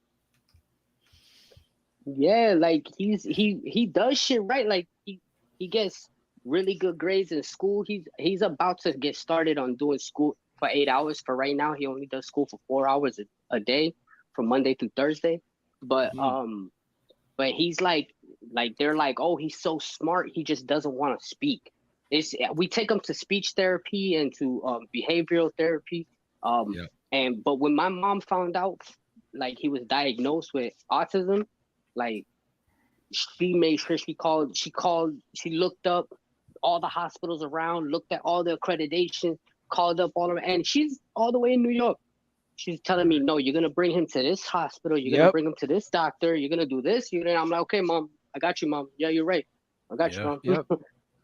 Yeah, like he does shit right. Like he gets really good grades in school. He's about to get started on doing school for 8 hours. For right now, he only does school for 4 hours a day from Monday through Thursday. But Mhm. but he's like they're like, oh, he's so smart. He just doesn't want to speak. It's we take him to speech therapy and to behavioral therapy. Um, Yeah. and but when my mom found out, like he was diagnosed with autism, like she made sure she looked up all the hospitals around, looked at all the accreditation, called up all of them, and she's all the way in New York. She's telling me, no, you're gonna bring him to this hospital, you're gonna Yep, bring him to this doctor, you're gonna do this, I'm like, okay, mom, I got you, mom. Yeah, you're right. I got you, Yeah. mom. yep,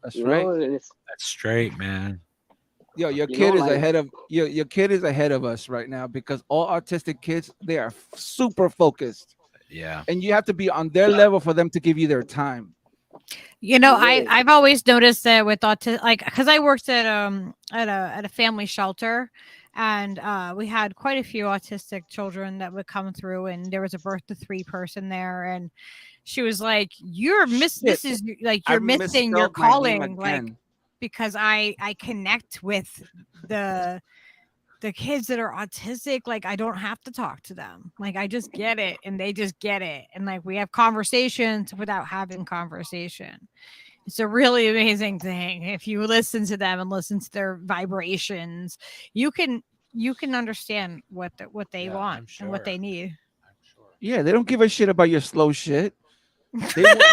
that's You right. know, and it's That's straight, man. Yo, your you know, kid is like ahead of your kid is ahead of us right now because all autistic kids they are super focused, Yeah. and you have to be on their level for them to give you their time. You know, yeah. I've always noticed that with autism, like because I worked at a family shelter, and we had quite a few autistic children that would come through, and there was a birth to three person there, and she was like, "You're miss. Shit, This is like I you're missing your misspelled my name calling, like again. because I connect with the the kids that are autistic, like I don't have to talk to them. Like I just get it and they just get it. And like we have conversations without having conversation. It's a really amazing thing. If you listen to them and listen to their vibrations, you can understand what they Yeah, want I'm and what sure. they need. I'm sure. Yeah, they don't give a shit about your slow shit. They won't,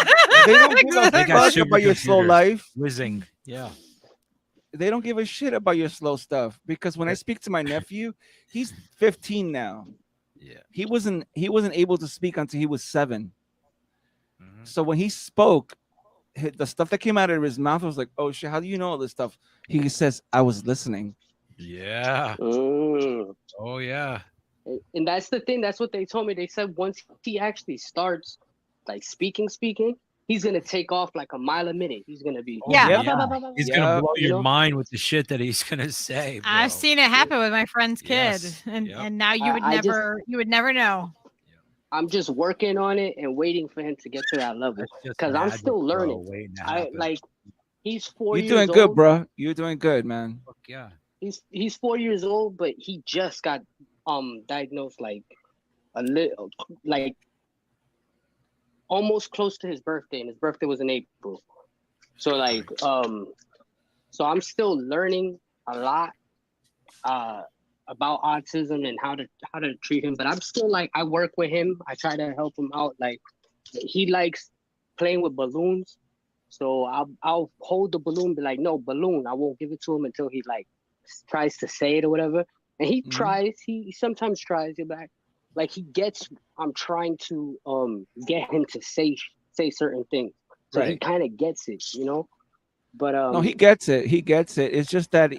they don't give a They got fuck Exactly. super about your slow computers life. whizzing. Yeah. They don't give a shit about your slow stuff because when I speak to my nephew, he's 15 now. Yeah. He wasn't able to speak until he was 7. Mhm. So when he spoke, the stuff that came out of his mouth was like, "Oh shit, how do you know all this stuff?" He says, "I was listening." Yeah. Mm. Oh yeah. And that's the thing. That's what they told me. They said once he actually starts like speaking, he's gonna take off like a mile a minute. He's gonna be Oh Yeah. Yep, yeah. He's gonna yep. blow you your know. mind with the shit that he's gonna say, I've bro. seen it happen with my friend's kid. Yes. And Yep. now I, I just you would never know. I'm just working on it and waiting for him to get to that level That's just because I'm magic, still bro, learning. waiting to I happen. like he's four You're doing years good, old. bro. You're doing good, man. Fuck yeah. He's 4 years old, but he just got diagnosed like a little like almost close to his birthday, and his birthday was in April. So like so I'm still learning a lot uh about autism and how to treat him, but I'm still like I work with him. I try to help him out. Like he likes playing with balloons. So I'll hold the balloon, be like, no, balloon. I won't give it to him until he like tries to say it or whatever. And he Mhm. tries. He sometimes tries. He'll be like he gets. I'm trying to get him to say certain things. So he Right. kind of gets it, you know. But No, he gets it. He gets it. It's just that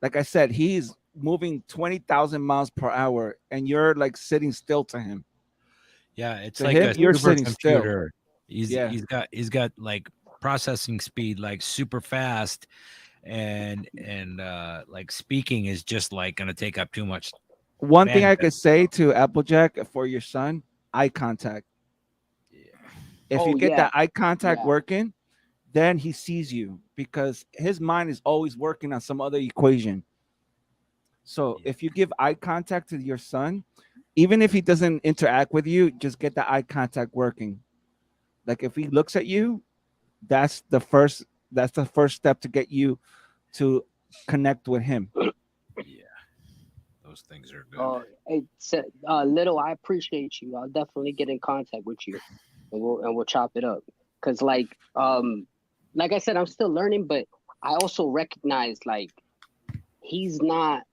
like I said, he's moving 20,000 miles per hour, and you're like sitting still to him. Yeah, it's To like him, a you're sitting still. supercomputer. Yeah. He's got like processing speed like super fast, and like speaking is just like gonna take up too much One thing I bandwidth. could say to Applejack for your son, eye contact. Yeah. If you oh get that yeah, eye contact yeah, working, then he sees you because his mind is always working on some other equation. So Yeah. if you give eye contact to your son, even if he doesn't interact with you, just get the eye contact working. Like if he looks at you, that's the first step to get you to connect with him. Yeah. Those things are good. it's little. I appreciate you. I'll definitely get in contact with you, and we'll chop it up. Cause like I said, I'm still learning, but I also recognize like he's not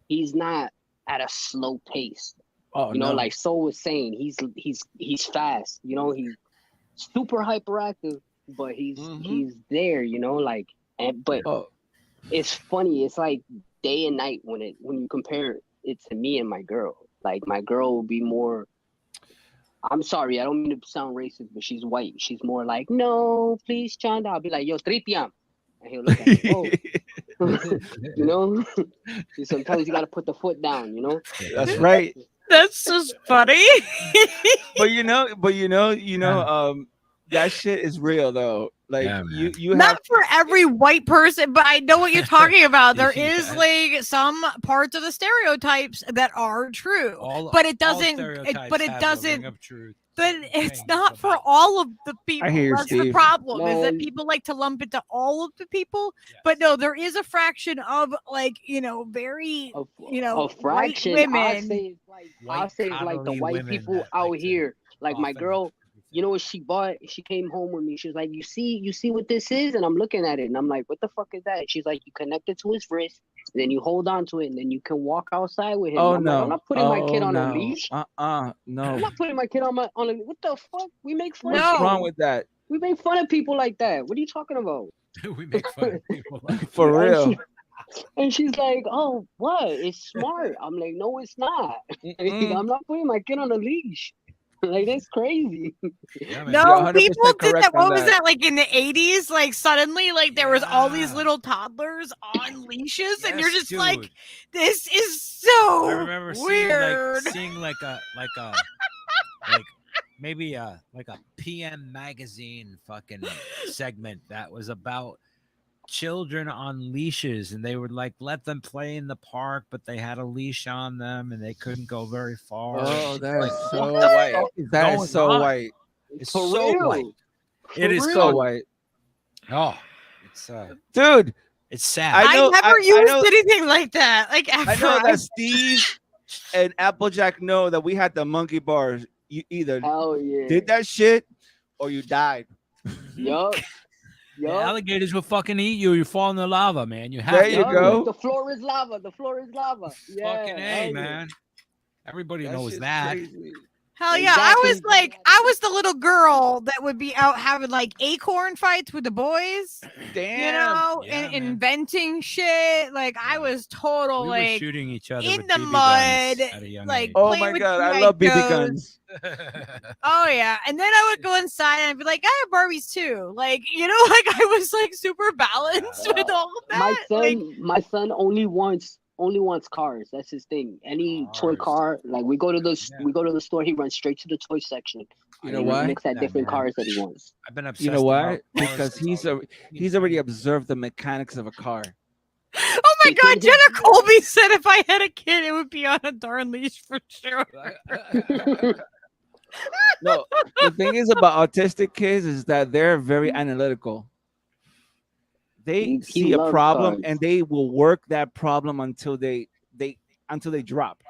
he's not at a slow pace. Oh, You know, no. like Soul was saying, he's fast. You know, he's super hyperactive, but he's there. You know, like but Oh, it's funny. It's like day and night when you compare it to me and my girl. Like my girl will be more. I'm sorry, I don't mean to sound racist, but she's white. She's more like, no, please, Chanda. I'll be like, yo, tritiam. And he'll look at me, oh, you know? Sometimes you got to put the foot down, you know? that's right. That's just funny. But that shit is real though. Like Yeah, man. you have Not for every white person, but I know what you're talking about. There is Yeah. like some parts of the stereotypes that are true, but it doesn't. But it doesn't. But it's not for all of the people. I hear you, That's the Steve. problem. Is that Man. people like to lump it to all of the people? But no, there is a fraction of like very a fraction. white I'll women. say it's like the white people out here. Like my girl, you know what she bought? She came home with me. She was like, you see what this is? And I'm looking at it and I'm like, what the fuck is that? She's like, you connect it to his wrist, and then you hold on to it, and then you can walk outside with him. Oh I'm no! like, I'm not putting my kid on no. a leash. No. I'm not putting my kid on a. What the fuck? We make fun. What's No. wrong with that? We make fun of people like that. What are you talking about? We make fun of people like For real? And she's like, oh, what? It's smart. I'm like, no, it's not. I'm not putting my kid on a leash. Like, that's crazy. Yeah, man. No, You're 100% people did correct that. What on was that. that like in the 80s? Like suddenly, like there was all these Yeah. little toddlers on leashes, and you're Yes, just like, dude. this is so I remember weird. seeing like maybe a PM magazine fucking segment that was about children on leashes, and they would like let them play in the park, but they had a leash on them and they couldn't go very far. Oh, that Like, is what so the white. fuck is That going is so on? white. It's For so real. white. For It is real. So white, Oh, it's dude. it's sad. I know- never I used know- anything like that. Like I after know that Steve and Applejack know that we had the monkey bars. You either Hell yeah. did that shit or you died. Yup. The Yup. alligators will fucking eat you. You fall in the lava, man. You have There to. you Yup. go. The floor is lava. The floor is lava. Yeah. Fucking hell A, yeah. man. Everybody That knows shit's that. crazy. hell yeah, Exactly. I was the little girl that would be out having like acorn fights with the boys. Damn. You know, Yeah, and man. inventing shit. Like I was total We were like shooting each other in with the BB mud, guns at a young like age. Oh playing my with god, I love BB Legos. guns. Oh yeah, and then I would go inside and I'd be like, I have Barbies too. Like like I was like super balanced with all of that. My son only wants cars. That's his thing. Any toy Cars. car, like we go to the store, he runs straight to the toy section. You and know he why? looks at Yeah, different man. cars that he wants. I've been obsessed. You know why? about cars Because since he's already observed the mechanics of a car. Oh my They god, think Jenna Colby said if I had a kid, it would be on a darn leash for sure. No, the thing is about autistic kids is that they're very analytical. They He see a loves problem cars. and they will work that problem until they drop.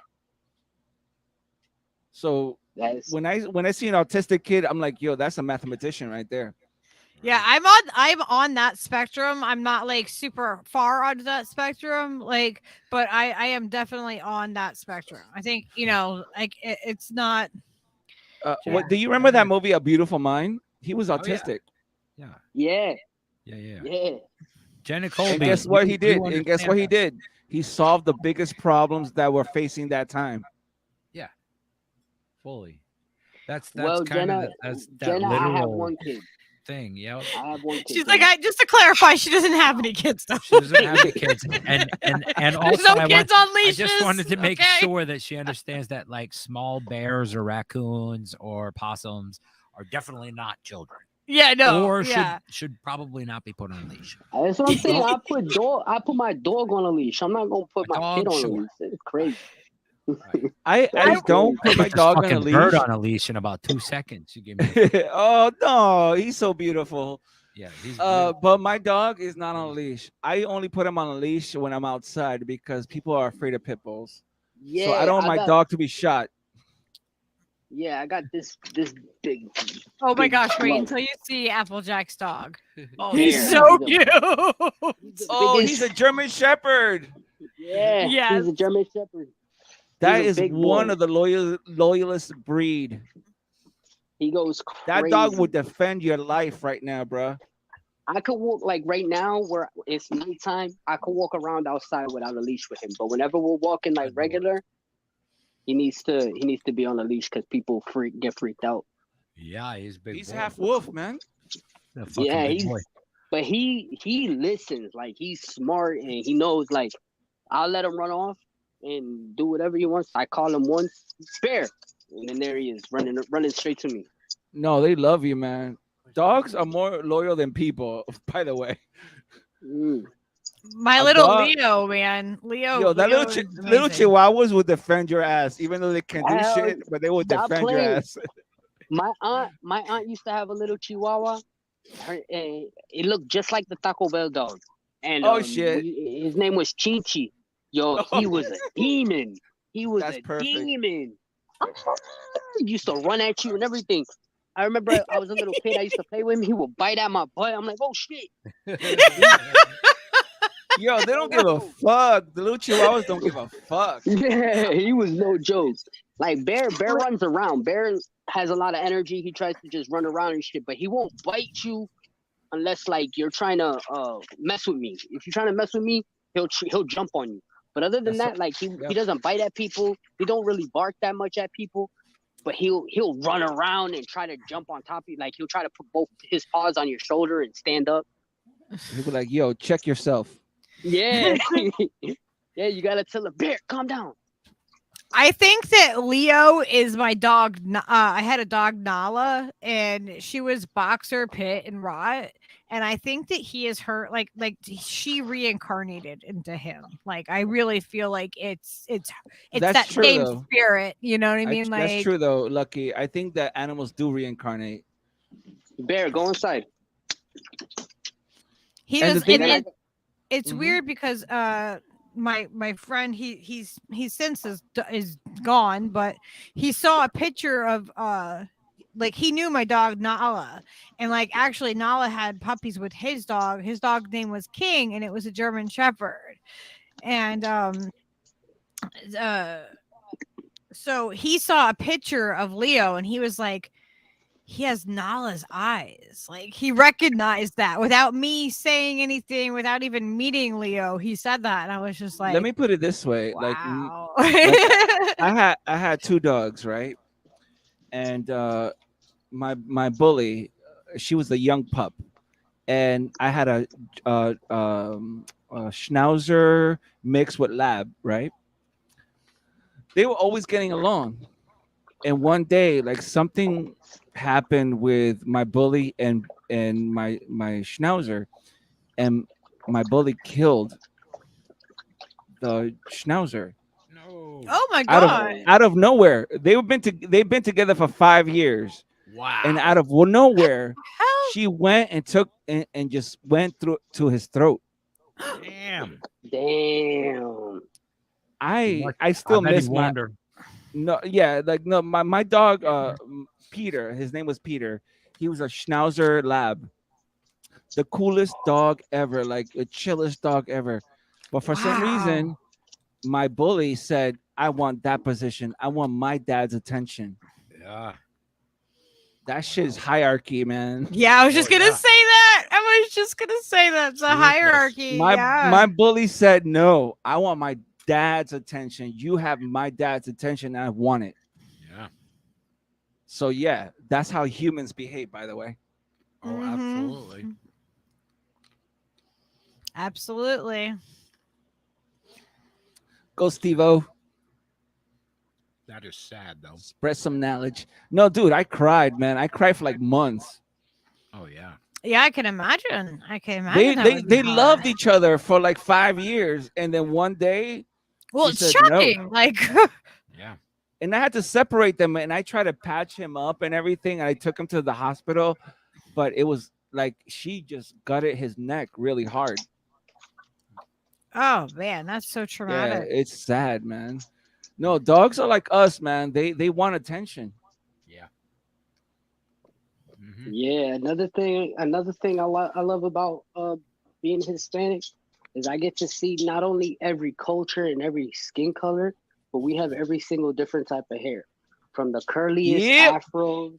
So That's when I see an autistic kid, I'm like, yo, that's a mathematician right there. Yeah, I'm on that spectrum. I'm not like super far onto that spectrum, like, but I am definitely on that spectrum. I think like it's not. What do you remember that movie, A Beautiful Mind? He was yeah. autistic. yeah. Jenna Colby. And guess what he you did? And guess what he understand did? He solved the biggest problems that were facing that time. that fully. That's Well, kind Jenna, of that Jenna, I have literal one kid. thing. Yeah. I have one kid. She's like, just to clarify, she doesn't have any kids though. She doesn't have any kids, and There's also no I kids on I leashes. just wanted to make okay? sure that she understands that like small bears or raccoons or possums are definitely not children, Yeah, no. or yeah. should probably not be put on a leash. That's what I'm saying. I put my dog on a leash. I'm not gonna put A my kid dog, on a sure. leash. It's crazy. I don't put my This dog on a fucking leash. bird on a leash in about 2 seconds. You give me. Oh no, he's so beautiful. Yeah. He's But my dog is not on a leash. I only put him on a leash when I'm outside because people are afraid of pit bulls. Yeah. So I don't want my dog to be shot. Yeah, I got this big. Oh my big gosh, wait slug. until you see Applejack's dog. Oh, He's yeah. so cute. He's the Oh, biggest- he's a German Shepherd. Yeah. Yes. He's a German Shepherd. That He's a is big one boy. of the loyalist breed. He goes That dog crazy. would defend your life right now, bro. I could walk like right now where it's nighttime. I could walk around outside without a leash with him. But whenever we're walking like Good Lord. regular, he needs to be on a leash because people get freaked out. Yeah, he's a big. He's boy. half wolf, man. A fucking Yeah, big boy. but he listens. Like he's smart and he knows. Like I'll let him run off and do whatever he wants. I call him once, Bear, and then there he is running straight to me. No, they love you, man. Dogs are more loyal than people, by the way. Mm. My A little dog- Leo, man. Leo. Yo, that Leo little, is little amazing. chihuahuas would defend your ass, even though they can't do Hell, shit, but they would stop defend your playing. ass. My aunt used to have a little Chihuahua. It looked just like the Taco Bell dog. And Oh, shit. his name was Chinchi. Yo, he Oh, was a demon. He was That's a perfect. demon. He used to run at you and everything. I remember I was a little kid. I used to play with him. He would bite at my butt. I'm like, oh shit. Yo, they don't give a fuck. The little chihuahuas don't give a fuck. Yeah, he was no joke. Like Bear runs around. Bear has a lot of energy. He tries to just run around and shit, but he won't bite you unless like you're trying to mess with me. If you're trying to mess with me, he'll jump on you. But other than That's that, like he doesn't bite at people. He don't really bark that much at people. But he'll run around and try to jump on top of you. Like he'll try to put both his paws on your shoulder and stand up. He'll be like, yo, check yourself. Yeah. Yeah, you gotta tell the Bear, calm down. I think that Leo is my dog. I had a dog, Nala, and she was boxer, pit, and rot. And I think that he is her, like she reincarnated into him. Like I really feel like it's That's that true, same though. spirit. You know what I mean? That's Like true, though, Lucky. I think that animals do reincarnate. Bear, go inside. he And does. the thing And is- it's Mhm. weird because my friend he's since is gone, but he saw a picture of like he knew my dog Nala, and like actually Nala had puppies with his dog. His dog's name was King, and it was a German Shepherd. And so he saw a picture of Leo, and he was like, he has Nala's eyes. Like he recognized that without me saying anything, without even meeting Leo. He said that, and I was just like, Let me put it this way. wow. I had two dogs, right? And my bully, she was a young pup, and I had a Schnauzer mixed with Lab, right? They were always getting along, and one day, like something happened with my bully and my Schnauzer, and my bully killed the Schnauzer. No. Oh my out god. of out of nowhere. They've been together for 5 years, Wow. and out of nowhere, How? she went and took and just went through to his throat. Damn. Damn. I still bet he miss my wondered. no yeah like no my dog Peter. His name was Peter. He was a Schnauzer Lab, the coolest dog ever, like the chillest dog ever. But for some reason, Wow. my bully said, "I want that position. I want my dad's attention." Yeah. That shit is hierarchy, man. Yeah, I was just Oh, gonna yeah. say that. I was just gonna say that. It's a Ruthless. hierarchy. My yeah. bully said, "No, I want my dad's attention. You have my dad's attention. And I want it." Yeah. So yeah, that's how humans behave, by the way. Oh, Mhm. absolutely. Absolutely. Go, Steve-O. That is sad, though. Spread some knowledge. No, dude, I cried, man. I cried for like months. Oh, yeah. Yeah, I can imagine. I can They imagine. that they would be they hard. loved each other for like 5 years, and then one day, Well, she it's said no. shocking. Like, Yeah. and I had to separate them, and I tried to patch him up and everything. And I took him to the hospital, but it was like she just gutted his neck really hard. oh man, that's so Yeah, traumatic. it's sad, man. No, dogs are like us, man. They want attention. Yeah. Mhm. Yeah, another thing I love about being Hispanic is I get to see not only every culture and every skin color, but we have every single different type of hair, from the curliest afro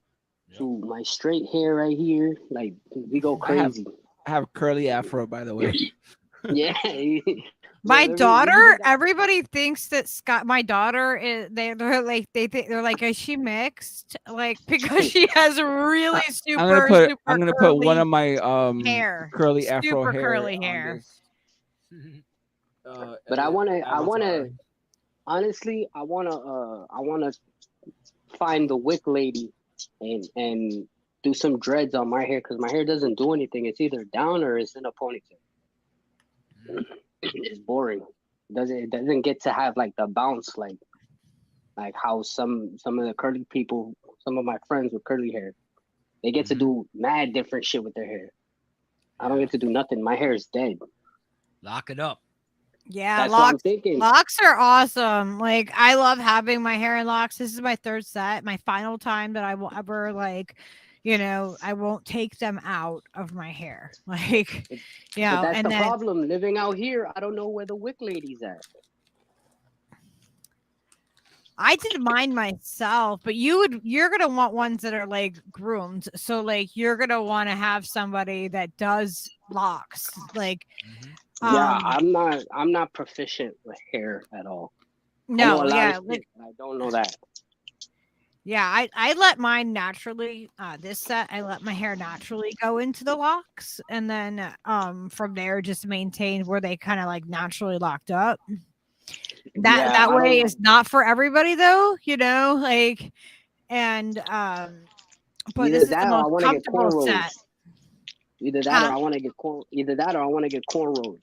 to my straight hair right here. Like we go crazy. I have curly afro, by the way. Yeah. My daughter, everybody thinks that my daughter is they're like they're like, is she mixed? Like, because she has really super I'm gonna put one of my hair, curly afro super hair curly hair. But I wanna honestly, I wanna find the wick lady and do some dreads on my hair, because my hair doesn't do anything. It's either down or it's in a ponytail. It's boring. It doesn't get to have like the bounce like how some of the curly people, some of my friends with curly hair, they get to do mad different shit with their hair. I don't get to do nothing. My hair is dead. Lock it up. Yeah, that's what I'm thinking. Locks are awesome. Like, I love having my hair in locks. This is my third set, my final time that I will ever I won't take them out of my hair. Like, that's the problem. Living out here, I don't know where the wick lady's at. I did mine myself, but you're gonna want ones that are like groomed. So like you're gonna want to have somebody that does locks. Like, I'm not proficient with hair at all. No, I don't know that. Yeah, I let mine naturally. This set, I let my hair naturally go into the locks, and then from there, just maintain where they kind of like naturally locked up. That way is not for everybody, though. Like, and but this is the most comfortable set. Either that or I want to get cornrows.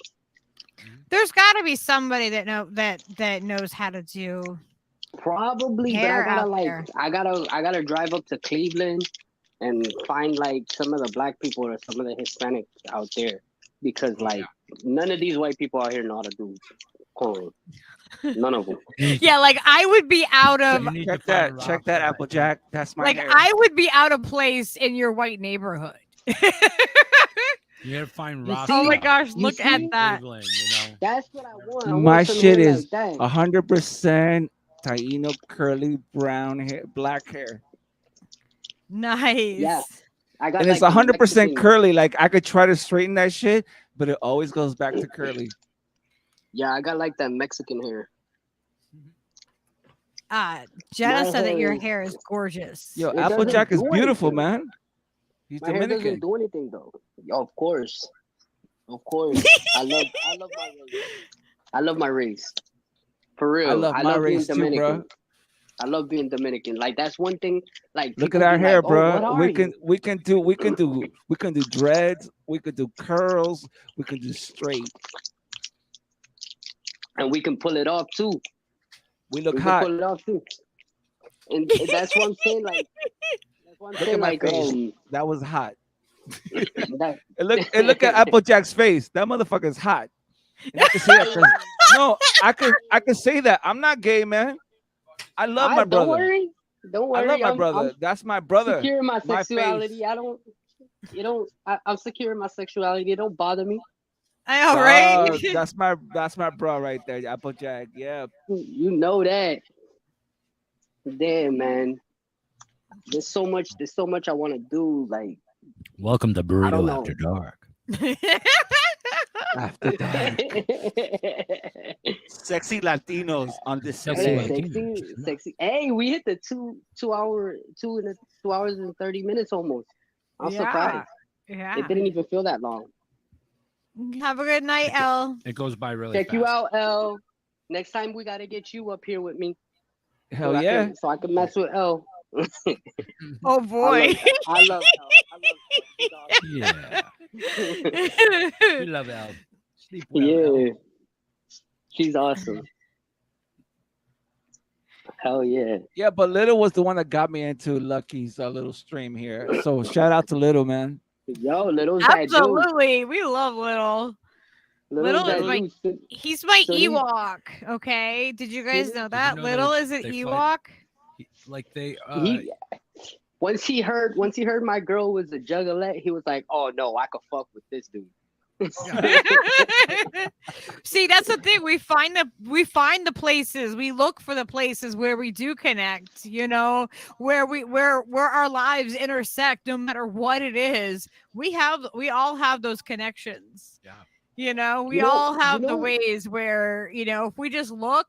There's got to be somebody that knows how to do. Probably, hair, but I gotta drive up to Cleveland and find like some of the black people or some of the Hispanics out there, because none of these white people out here know how to do cornrows. None of them. Yeah, like I would be out of check that Applejack. That's my hair. I would be out of place in your white neighborhood. You gotta find Ross. Oh my gosh, look at that. That's what I want. My shit is 100% Taino curly brown hair, black hair. Nice. Yeah. And it's 100% curly. Like I could try to straighten that shit, but it always goes back to curly. Yeah, I got like that Mexican hair. Jenna said that your hair is gorgeous. Yo, Applejack is beautiful, man. He's Dominican. Hair doesn't do anything though. Of course. I love my race. I love my race. For real. I love my race too, bro. I love being Dominican. Like that's one thing. Like look at our hair, bro. We can do dreads. We could do curls. We can do straight. And we can pull it off too. We look hot. Pull it off too. And that's one thing. Like that's one thing. Like that was hot. Look at Applejack's face. That motherfucker's hot. And I can say that no, I can say that. I'm not gay, man. I love my brother. Don't worry. I love my brother. That's my brother. Secure in my sexuality. I'm secure in my sexuality. It don't bother me. I know, right? That's my bro right there, Applejack. Yeah. You know that. Damn, man. There's so much I want to do. Like, welcome to Burrito After Dark. After Dark. Sexy Latinos on this sexy. Hey, we hit the 2 hours and 30 minutes almost. I'm surprised. Yeah. It didn't even feel that long. Have a good night, L. It goes by really fast. Check you out, L. Next time we gotta get you up here with me. Hell yeah. So I can mess with L. Oh boy. I love L. Yeah. We love L. Sleep well, L. She's awesome. Hell yeah. Yeah, but Little was the one that got me into Lucky's little stream here. So shout out to Little, man. Yo, Little's absolutely. We love Little. Little is he's my Ewok. Okay, did you guys know that? Little is an Ewok. Once he heard my girl was a juggalette, he was like, "Oh no, I could fuck with this dude." See, that's the thing. We find the places. We look for the places where we do connect. You know, where our lives intersect. No matter what it is, we all have those connections. Yeah. You know, we You know- all have you the know- ways where, you know, if we just look,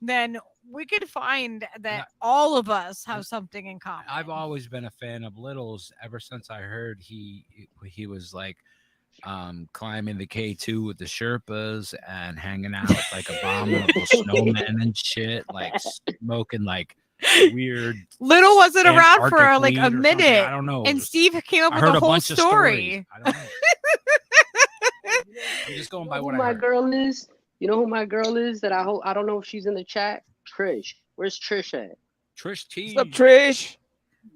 then we could find that Yeah. all of us have something in common. I've always been a fan of Little's ever since I heard he was like climbing the K2 with the Sherpas and hanging out with, like, abominable snowmen and shit, like smoking like weird. Little wasn't around for Antarctic like weed a or something. minute, I don't know. and Steve came up I with heard a a whole bunch of story. stories. I don't know. I'm just going by who what I my heard. girl is? You know who my girl is? That I don't know if she's in the chat. Trish. Where's Trish at? Trish T. What's up, Trish?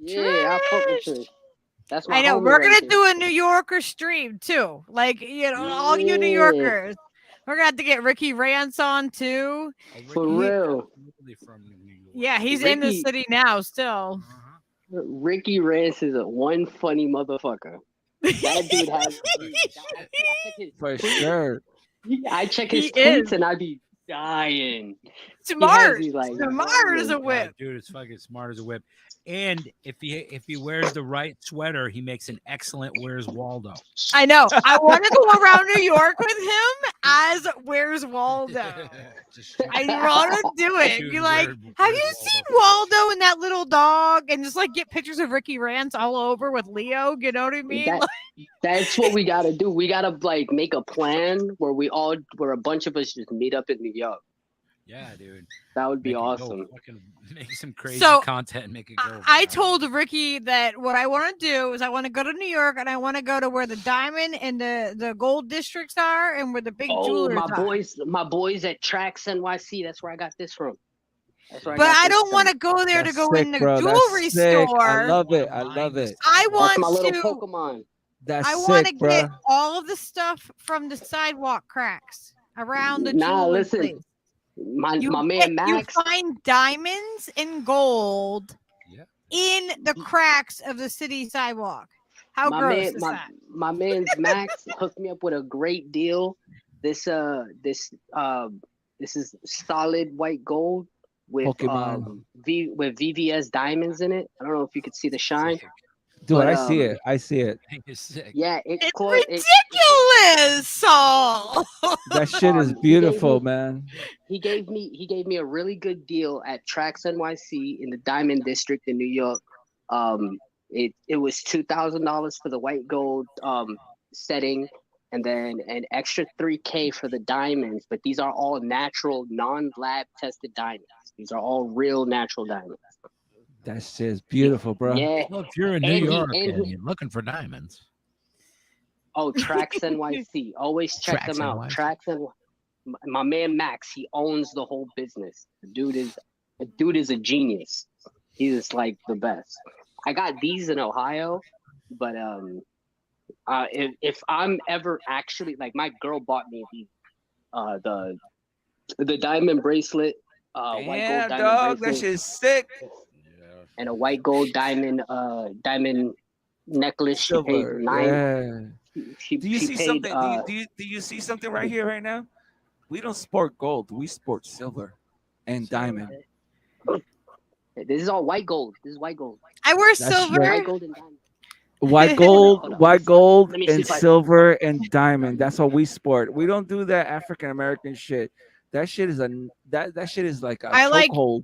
Yeah, I fuck with Trish. That's my I know homie we're right gonna there. do a New Yorker stream too. Like, you know, all you New Yeah. Yorkers. We're gonna have to get Ricky Rance on too. Oh, For Ricky- real. Really from New York. Yeah, he's in the Ricky- city now still. Uh-huh. Ricky Rance is a one funny motherfucker. That dude has. For sure. I check his He tweets is. and I be dying. Smart. these, like, Smart as a Yeah, whip. dude, it's fucking smart as a whip. And if he wears the right sweater, he makes an excellent Where's Waldo. I know. I want to go around New York with him as Where's Waldo. Just I want to do it. Dude, Be like, where's have you seen Waldo and that little dog? And just like get pictures of Ricky Rance all over with Leo. You know what I mean? That- That's what we gotta do. We gotta like make a plan where a bunch of us just meet up in New York. Yeah, dude. That would be Make it go. awesome. Fucking make some crazy So, content and make it go. I viral. told Ricky that what I want to do is I want to go to New York and I want to go to where the diamond and the gold districts are and where the big Oh, jewelers my boys at Tracks NYC. That's where I got this from. That's where But got I this don't from. want to go there That's to go sick, in the bro. That's jewelry sick. store. I love it. I love it. I That's want my little to. Pokemon. That's I want to sick, bro. get all of the stuff from the sidewalk cracks around the Nah, jewelry listen, place. My You man Max. You find diamonds and gold Yeah. in the cracks of the city sidewalk. How my gross man, is my, that? my man's Max hooked me up with a great deal. This is solid white gold with Pokemon. with VVS diamonds in it. I don't know if you could see the shine. Dude, but, I see it. I see it. It's sick. Yeah, It's it ridiculous, Saul. That shit is He gave beautiful, me- man. he gave me a really good deal at Tracks NYC in the Diamond District in New York. It was $2,000 for the white gold setting, and then an extra $3K for the diamonds. But these are all natural, non-lab tested diamonds. These are all real natural diamonds. That shit is beautiful, bro. Yeah. Well, if you're in And New he- York and and he- you're looking for diamonds, Oh, Tracks NYC. Always check Tracks them out. NYC. Tracks NYC. My man Max, he owns the whole business. The dude is a genius. He is like the best. I got these in Ohio, but if I'm ever actually like, my girl bought me these the diamond bracelet, white gold Damn, diamond dog. That bracelet, shit is sick. and a white gold diamond necklace. She paid Silver. nine. Yeah. She, Do you she see paid, something? Do you see something right here, right now? We don't sport gold. We sport silver and diamond. This is all white gold. This is white gold. I wear That's silver. right. White gold and diamond. White Hold gold, on. white gold, Let me see and if I- silver and diamond. That's what we sport. We don't do that African American shit. That shit is that shit is like a I like- chokehold.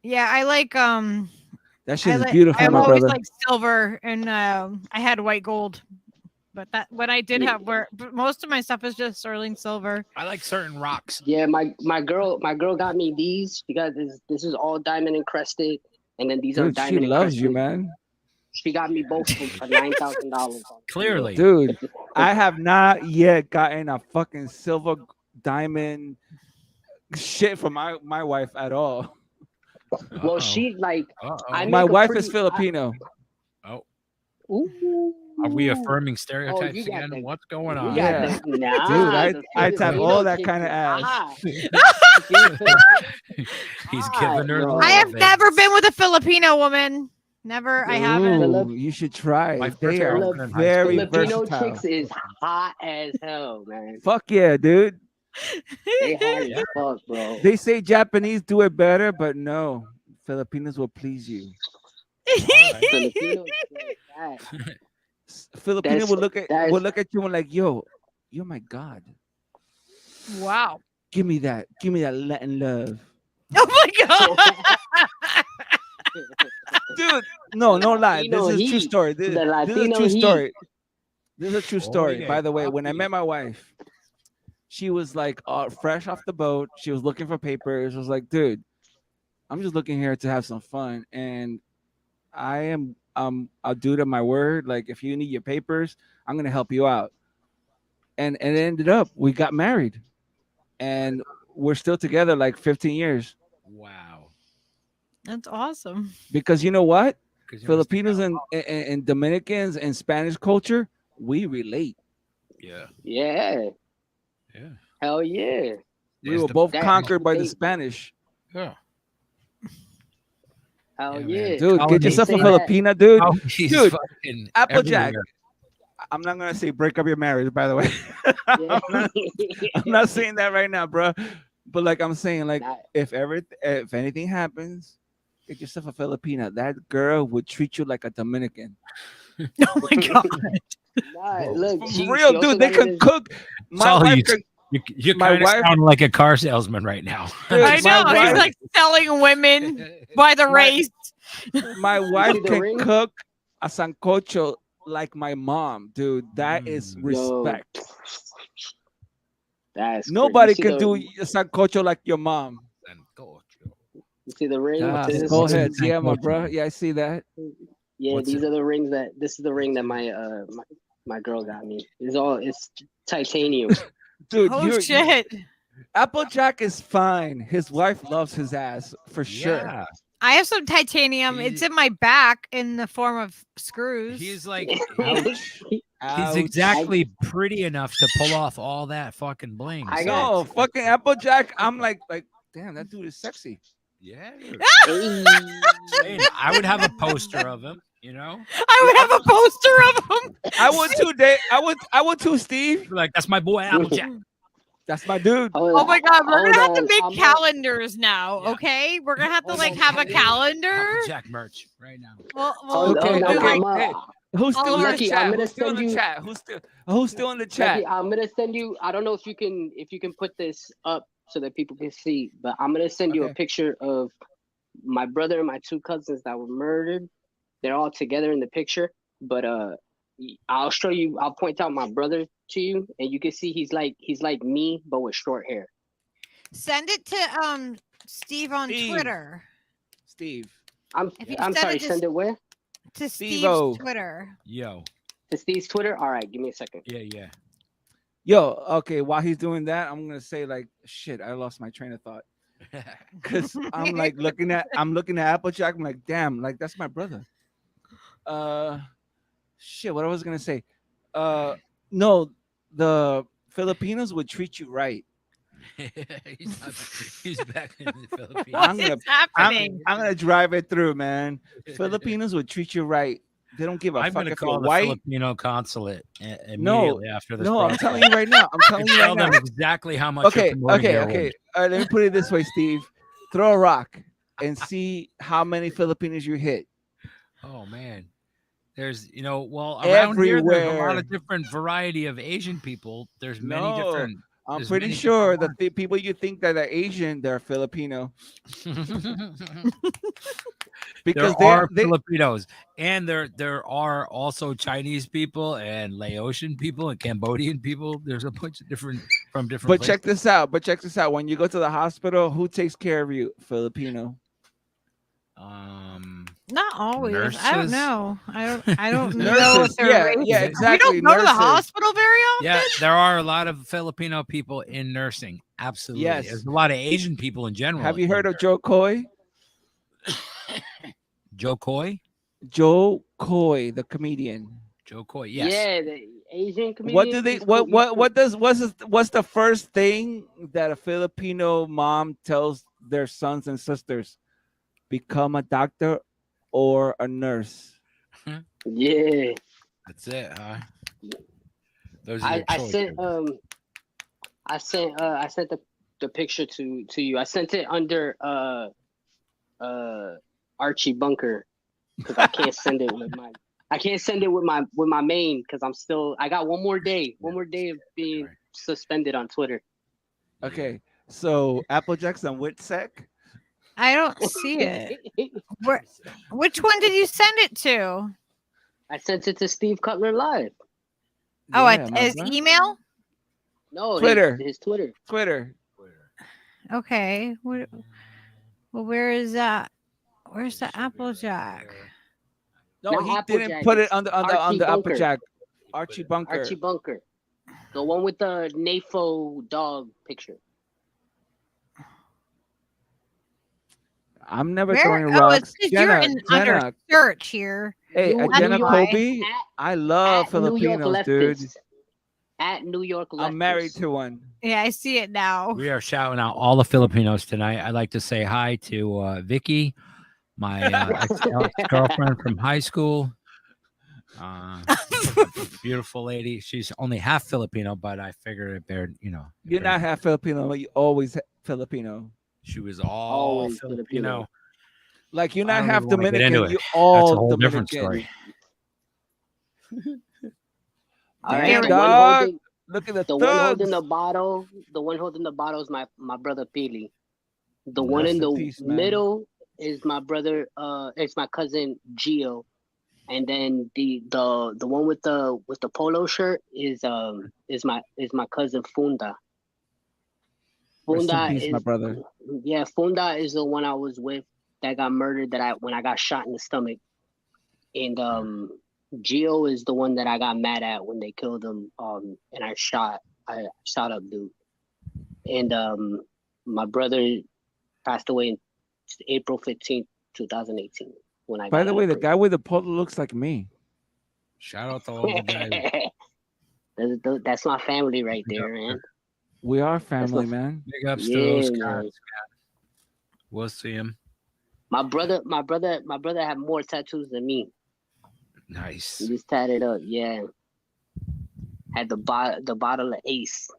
Yeah, I like That shit I is like, beautiful, I've my always brother. liked silver, and I had white gold, but that when I did have but most of my stuff is just sterling silver. I like certain rocks. Yeah, my girl got me these because this is all diamond encrusted, and then these are Dude, she diamond loves you, encrusted. man. She got me both of them for $9,000. Clearly, Dude, I have not yet gotten a fucking silver diamond shit from my wife at all. Well, she like I My make a wife pretty- is Filipino. Ooh. are we affirming Oh, stereotypes you got again? the- What's going You on? got Yeah. the- nah, Dude, I'd have all that kind of ass. He's giving her. Bro. the I have love, never baby. been with a Filipino woman. Never. I haven't. Ooh, you should try. My first They are girlfriend in high very school. Filipino versatile. chicks is hot as hell, man. Fuck yeah, dude. They hot Yeah. as fuck, bro. They say Japanese do it better, but no, Filipinos will please you. Filipinos like that. Filipino That's- will look at that's- you and like, yo, you're my god. Wow. Give me that Latin love, Oh my god. dude. No lie. Latino This is a true heat. story. This The is a Latino true heat. story. This is a true Oh, story. yeah, By the way, when I copy. met my wife, she was like fresh off the boat. She was looking for papers. I was like, dude, I'm just looking here to have some fun, and I am a dude of my word. Like, if you need your papers, I'm gonna help you out. And it ended up we got married, and we're still together like 15 years. Wow. That's awesome. Because you know what? 'Cause you must- Filipinos and Dominicans and Spanish culture, we relate. Yeah. Yeah. Yeah. Hell yeah. We There's were the- both that- conquered by the they- Spanish. Yeah. Hell Yeah, yeah. man. Dude, Colonization. get yourself a Say that. Filipina, dude. Oh, he's Dude, fucking Applejack. everywhere. I'm not gonna say break up your marriage, by the way. Yeah. I'm not saying that right now, bro. But like I'm saying, like Nah, if anything happens, get yourself a Filipina. That girl would treat you like a Dominican. Oh my god. nah, look, For she real, also dude. They got can this- cook. My all wife you- can. You My kind of wife- sound like a car salesman right now. Dude, I my know. He's wife- like selling women by the My- race. My wife See the can ring? cook a sancocho like my mom, dude. That is Mm. respect. That's Nobody crazy. can do a sancocho like your mom. You see the ring? Ah, This is- go ahead. Sancocho. Yeah, my bro. Yeah, I see that. Yeah, What's these it? are the rings that. This is the ring that my girl got me. It's titanium. Dude, Oh shit. Applejack is fine. His wife loves his ass for sure. Yeah. I have some titanium. It's in my back in the form of screws. He's like, Ouch. he's Ouch. exactly pretty enough to pull off all that fucking bling. I so- got- No, fucking Applejack. I'm like, damn, that dude is sexy. Yeah. Hey. Saying, I would have a poster of him, you know? I would have a poster of him. I would too, Dave. I would too, Steve. Like, that's my boy Applejack. That's my dude. Oh my god, we're Hold gonna have to on, make I'm not- calendars now, Yeah. okay? We're gonna have to Hold like on, have a hold on. calendar. Applejack merch right now. Well, Okay, do okay. like- Hey, who's still in the Lucky, I'm chat? gonna Who's still in send the you- chat? Who's still in the chat? Lucky, I'm gonna send you. I don't know if you can put this up so that people can see, but I'm gonna send you a Okay. picture of my brother and my two cousins that were murdered. They're all together in the picture, but I'll show you. I'll point out my brother to you, and you can see he's like me, but with short hair. Send it to Steve on Steve. Twitter. Steve. I'm If you I'm send sorry. it to Send it where? To Steve-o. Steve's Twitter. Yo. To Steve's Twitter. All right, give me a second. Yeah. Yo, okay. While he's doing that, I'm gonna say like, shit. I lost my train of thought because I'm like looking at Applejack. I'm like, damn, like that's my brother. Shit. What I was gonna say. No, the Filipinos would treat you right. He's back in the Philippines. I'm What's gonna- happening? I'm gonna drive it through, man. Filipinos would treat you right. They don't give a I'm fuck going to if you're call the white. Filipino consulate immediately after this. No, I'm broadcast. telling you right now. I'm telling you right Tell them now. exactly how much. Okay, you're promoting their okay. woman. All right, let me put it this way, Steve. Throw a rock and see how many Filipinos you hit. Oh man, there's well around here there's a lot Everywhere. of different variety of Asian people. There's many No, different. I'm There's pretty many sure different that the people you think that are Asian, they're Filipino because there are they Filipinos, and there are also Chinese people and Laotian people and Cambodian people. There's a bunch of different from different. But places. check this out. When you go to the hospital, who takes care of you? Filipino. Not always. I don't Nurses? know. I don't know Nurses. if they're Yeah, racist. yeah, exactly. We don't go to the Nurses. hospital very often. Yeah, there are a lot of Filipino people in nursing. Absolutely. Yes. There's a lot of Asian people in general. Have you in heard of nursing. Joe Coy? Joe Coy? Joe Coy, the comedian. Joe Coy. Yes. Yeah, the Asian community. What do they? What's the first thing that a Filipino mom tells their sons and sisters? Become a doctor or a nurse? Yeah. That's it, huh? Those are I, your I choices. sent I sent the picture to you. I sent it under Archie Bunker because I can't send it with my main because I got one more day of being suspended on Twitter. Okay, so Applejack's on which sec? I don't see it. Which one did you send it to? I sent it to Steve Cutler Live. Oh, Yeah, my his bro. email? No, Twitter. his Twitter. Twitter. Okay. Well, where is that? Where's the Applejack? No, Not he didn't Applejack, put it it's on the Archie Bunker. Applejack. Archie Bunker. Archie Bunker. The one with the NAFO dog picture. I'm never Where? throwing Oh, rocks. it's because you're under Jenna. search here. Hey, New Jenna York- Kobe. at- I love at New York Filipinos, dude. leftists. At New York leftists. I'm married to one. Yeah, I see it now. We are shouting out all the Filipinos tonight. I'd like to say hi to Vicky, my ex-girlfriend from high school. Beautiful lady. She's only half Filipino, but I figured it bear, You're not half Filipino, but you always Filipino. She was all Always Filipino. Like you're I not don't half even wanna get into Dominican, it. you That's all a whole Dominican. different story. All right, Damn, the dog. Look at the one holding thugs. the bottle. The one holding the bottle is my brother Pili. The Rest one in in the peace, man. middle is my brother. It's my cousin Gio, and then the one with the polo shirt is my cousin Funda. Rest in Funda peace, my brother. Yeah, Funda is the one I was with that got murdered. When I got shot in the stomach, and Gio is the one that I got mad at when they killed him. And I shot up dude, and my brother passed away in April 15th, 2018. When I By got the out way, of the prison. guy with the polo looks like me. Shout out to all the guys. That's my family right there, man. We are family, my- man. Big ups to Yeah, those man. guys. We'll see him. My brother had more tattoos than me. Nice. He just tatted up, yeah. Had the bottle of Ace.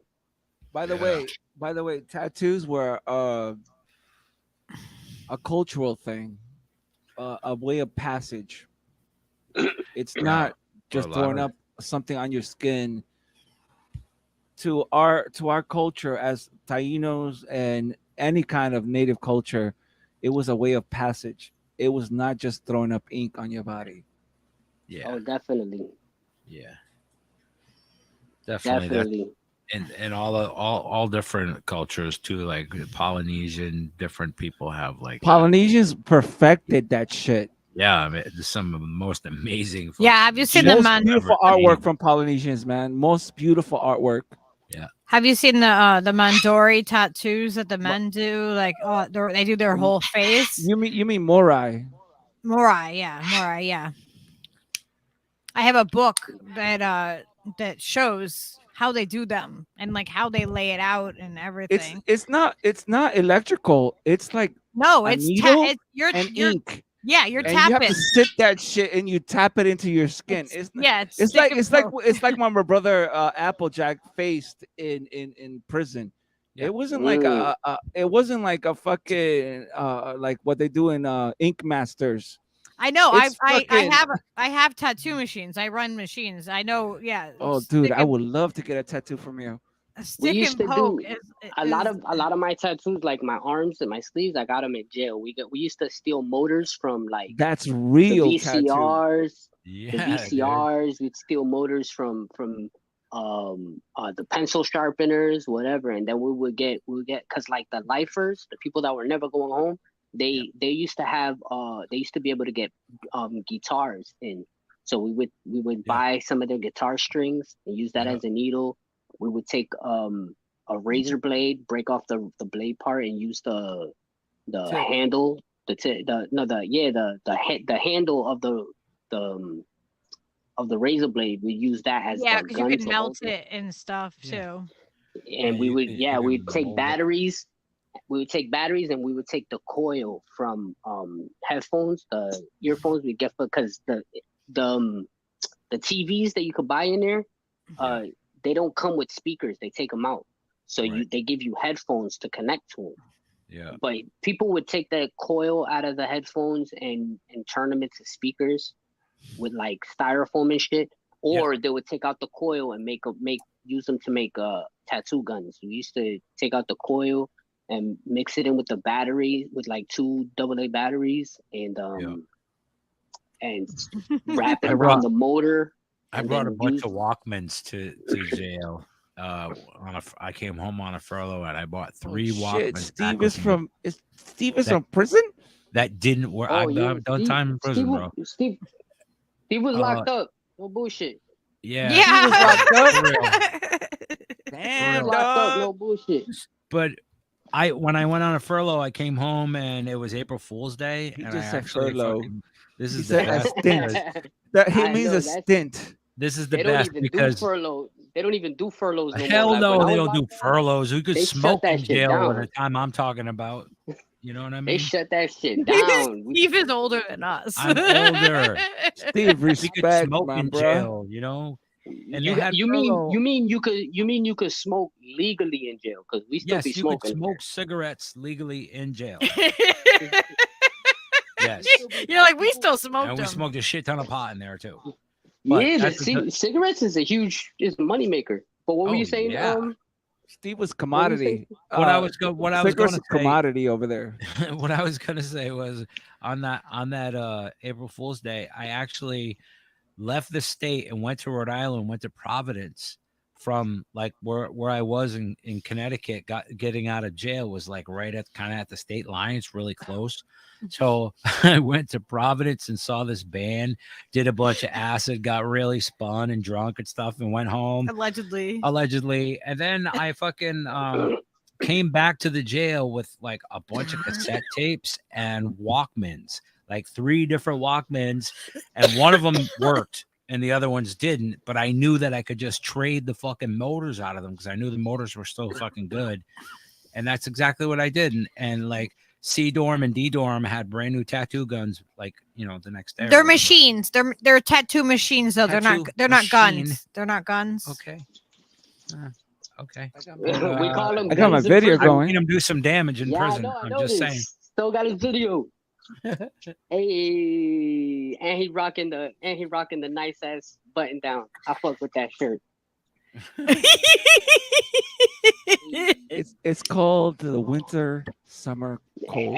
By the way, tattoos were a cultural thing, a way of passage. It's not just a lot throwing of- up something on your skin. To our culture as Tainos and any kind of native culture, it was a way of passage. It was not just throwing up ink on your body. Yeah. Oh, definitely. Yeah. Definitely. Definitely. And all different cultures too, like Polynesian, different people have like Polynesians perfected that shit. yeah, I mean, some of the most amazing. Yeah, have you seen the Most man? beautiful Ever artwork seen. from Polynesians, man. Most beautiful artwork. Have you seen the Mandori tattoos that the men do? Like, they do their whole face. You mean Morai? Morai, yeah. I have a book that shows how they do them and like how they lay it out and everything. It's not electrical. It's like No, a it's needle you're and you're ink. yeah, you're And you have tapping. to sit that shit and you tap it into your skin. It's like my brother Applejack faced in prison. Yeah. It wasn't like a fucking like what they do in Ink Masters. I know. It's I have tattoo machines. I run machines. I know. Yeah. Oh, dude, I would love to get a tattoo from you. Stick used and to poke. do a lot of my tattoos, like my arms and my sleeves. I got them in jail. We used to steal motors from like That's the real tattoo. VCRs. Yeah, The VCRs. We'd steal motors from the pencil sharpeners, whatever, and then we would get because like the lifers, the people that were never going home, they used to have they used to be able to get guitars in. So we would buy some of their guitar strings and use that as a needle. We would take a razor blade, break off the blade part, and use the handle, the handle of the razor blade. We use that as Yeah, the because you gun can to melt hold it and stuff too. And you can we'd take hold it. batteries We would take batteries and we would take the coil from headphones, the earphones we get because the TVs that you could buy in there, they don't come with speakers. They take them out, so they give you headphones to connect to them. Yeah. But people would take that coil out of the headphones and turn them into speakers with like styrofoam and shit, or they would take out the coil and use them to make tattoo guns. We used to take out the coil and mix it in with the battery with like 2 AA batteries and wrap it around the motor. I brought a bunch of Walkmans to jail. I came home on a furlough and I bought 3 Walkmans. Steve is from prison? That didn't work. I've done time in prison, bro. Steve was locked up. No bullshit. Yeah. He was locked up. Damn, locked up. No bullshit. But when I went on a furlough, I came home and it was April Fool's Day. He and just I said actually furlough. This is He said a stint. That he means a stint. This is the best because they don't even do furloughs. Hell no, they don't do locked up, furloughs. We could they smoke shut in that shit jail down. at the time I'm talking about. You know what I mean? They shut that shit down. Steve is older than us. I'm older. Steve, We could respect, smoke man, in bro. jail, you know. And you they had mean you could smoke legally in jail because we still yes, be you smoking. could smoke cigarettes legally in jail. Yes, You're like, we still smoked and we them. smoked a shit ton of pot in there too. But Yeah, that's cigarettes is a money maker. But what were you saying? Yeah. Steve was commodity. What I was going to say, commodity over there. what I was going to say was on that April Fool's Day, I actually left the state and went to Rhode Island, went to Providence from like where I was in Connecticut. Getting out of jail was like right at kind of at the state line. It's really close. So I went to Providence and saw this band, did a bunch of acid, got really spun and drunk and stuff, and went home. Allegedly. And then I fucking came back to the jail with like a bunch of cassette tapes and Walkmans, like 3 different Walkmans, and one of them worked and the other ones didn't. But I knew that I could just trade the fucking motors out of them because I knew the motors were still fucking good. And that's exactly what I did. And like C dorm and D dorm had brand new tattoo guns, like, you know, the next day. They're machines. They're tattoo machines, though. They're not guns. They're not guns. Okay. Okay. We call them. I got my video I've going. seen him do some damage in prison. I'm just saying. Still got his video. Hey, and he rocking the nice ass button down. I fuck with that shirt. It's called the winter summer cold.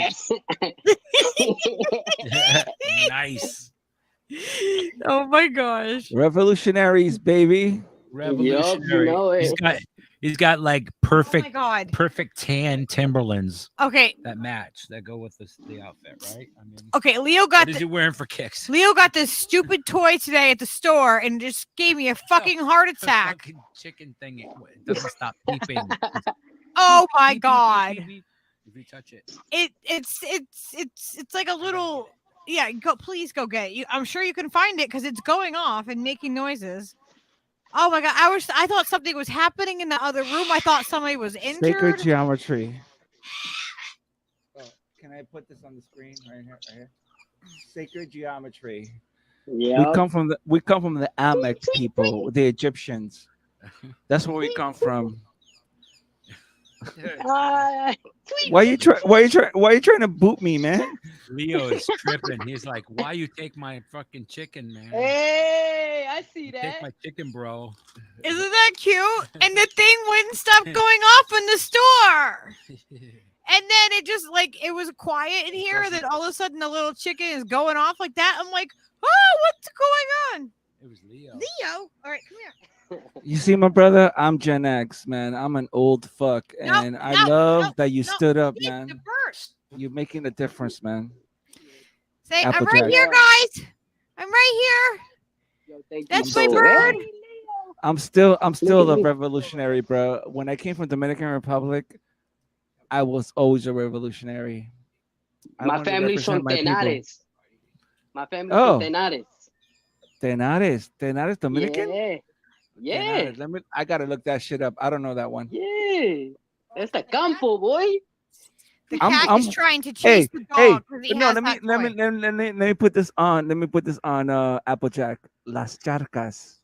Nice. Oh my gosh. Revolutionaries, baby. Revolutionary. You know it. He's got like Oh my perfect tan Timberlands Okay. that match, that go with the outfit, right? I mean, Okay. Leo what got is he wearing for kicks? Leo got this stupid toy today at the store and just gave me a fucking heart The attack. fucking chicken thing, it doesn't stop beeping. Oh my Beep, beep, god. beep, beep, beep. If you touch it. It's like a little please go get it. I'm sure you can find it because it's going off and making noises. Oh my god, I thought something was happening in the other room. I thought somebody was injured. Sacred geometry. Oh, can I put this on the screen right here? Sacred geometry. Yeah. We come from the Amek people, the Egyptians. That's where we come from. Why you trying to boot me, man? Leo is tripping. He's like, "Why you take my fucking chicken, man? Hey, I see that. Take my chicken, bro." Isn't that cute? And the thing wouldn't stop going off in the store. And then it just it was quiet in here. And then all of a sudden the little chicken is going off like that. I'm like, oh, what's going on? It was Leo. Leo. All right, come here. You see, my brother, I'm Gen X, man. I'm an old fuck, and I love that you stood up, man. The burst. You're making a difference, man. Say, I'm Applejack. right here, guys. I'm right here. Yo, That's my bird. I'm still a revolutionary, bro. When I came from Dominican Republic, I was always a revolutionary. My family's from Tenares. My family's Oh. from Tenares. Tenares, Dominican. Yeah. I gotta look that shit up. I don't know that one. Yeah. That's the campo, boy. The I'm- cat I'm- is trying to Hey, chase the hey, dog. 'cause he no, has let me that let me toy. let me put this on. Let me put this on Applejack. Las charcas.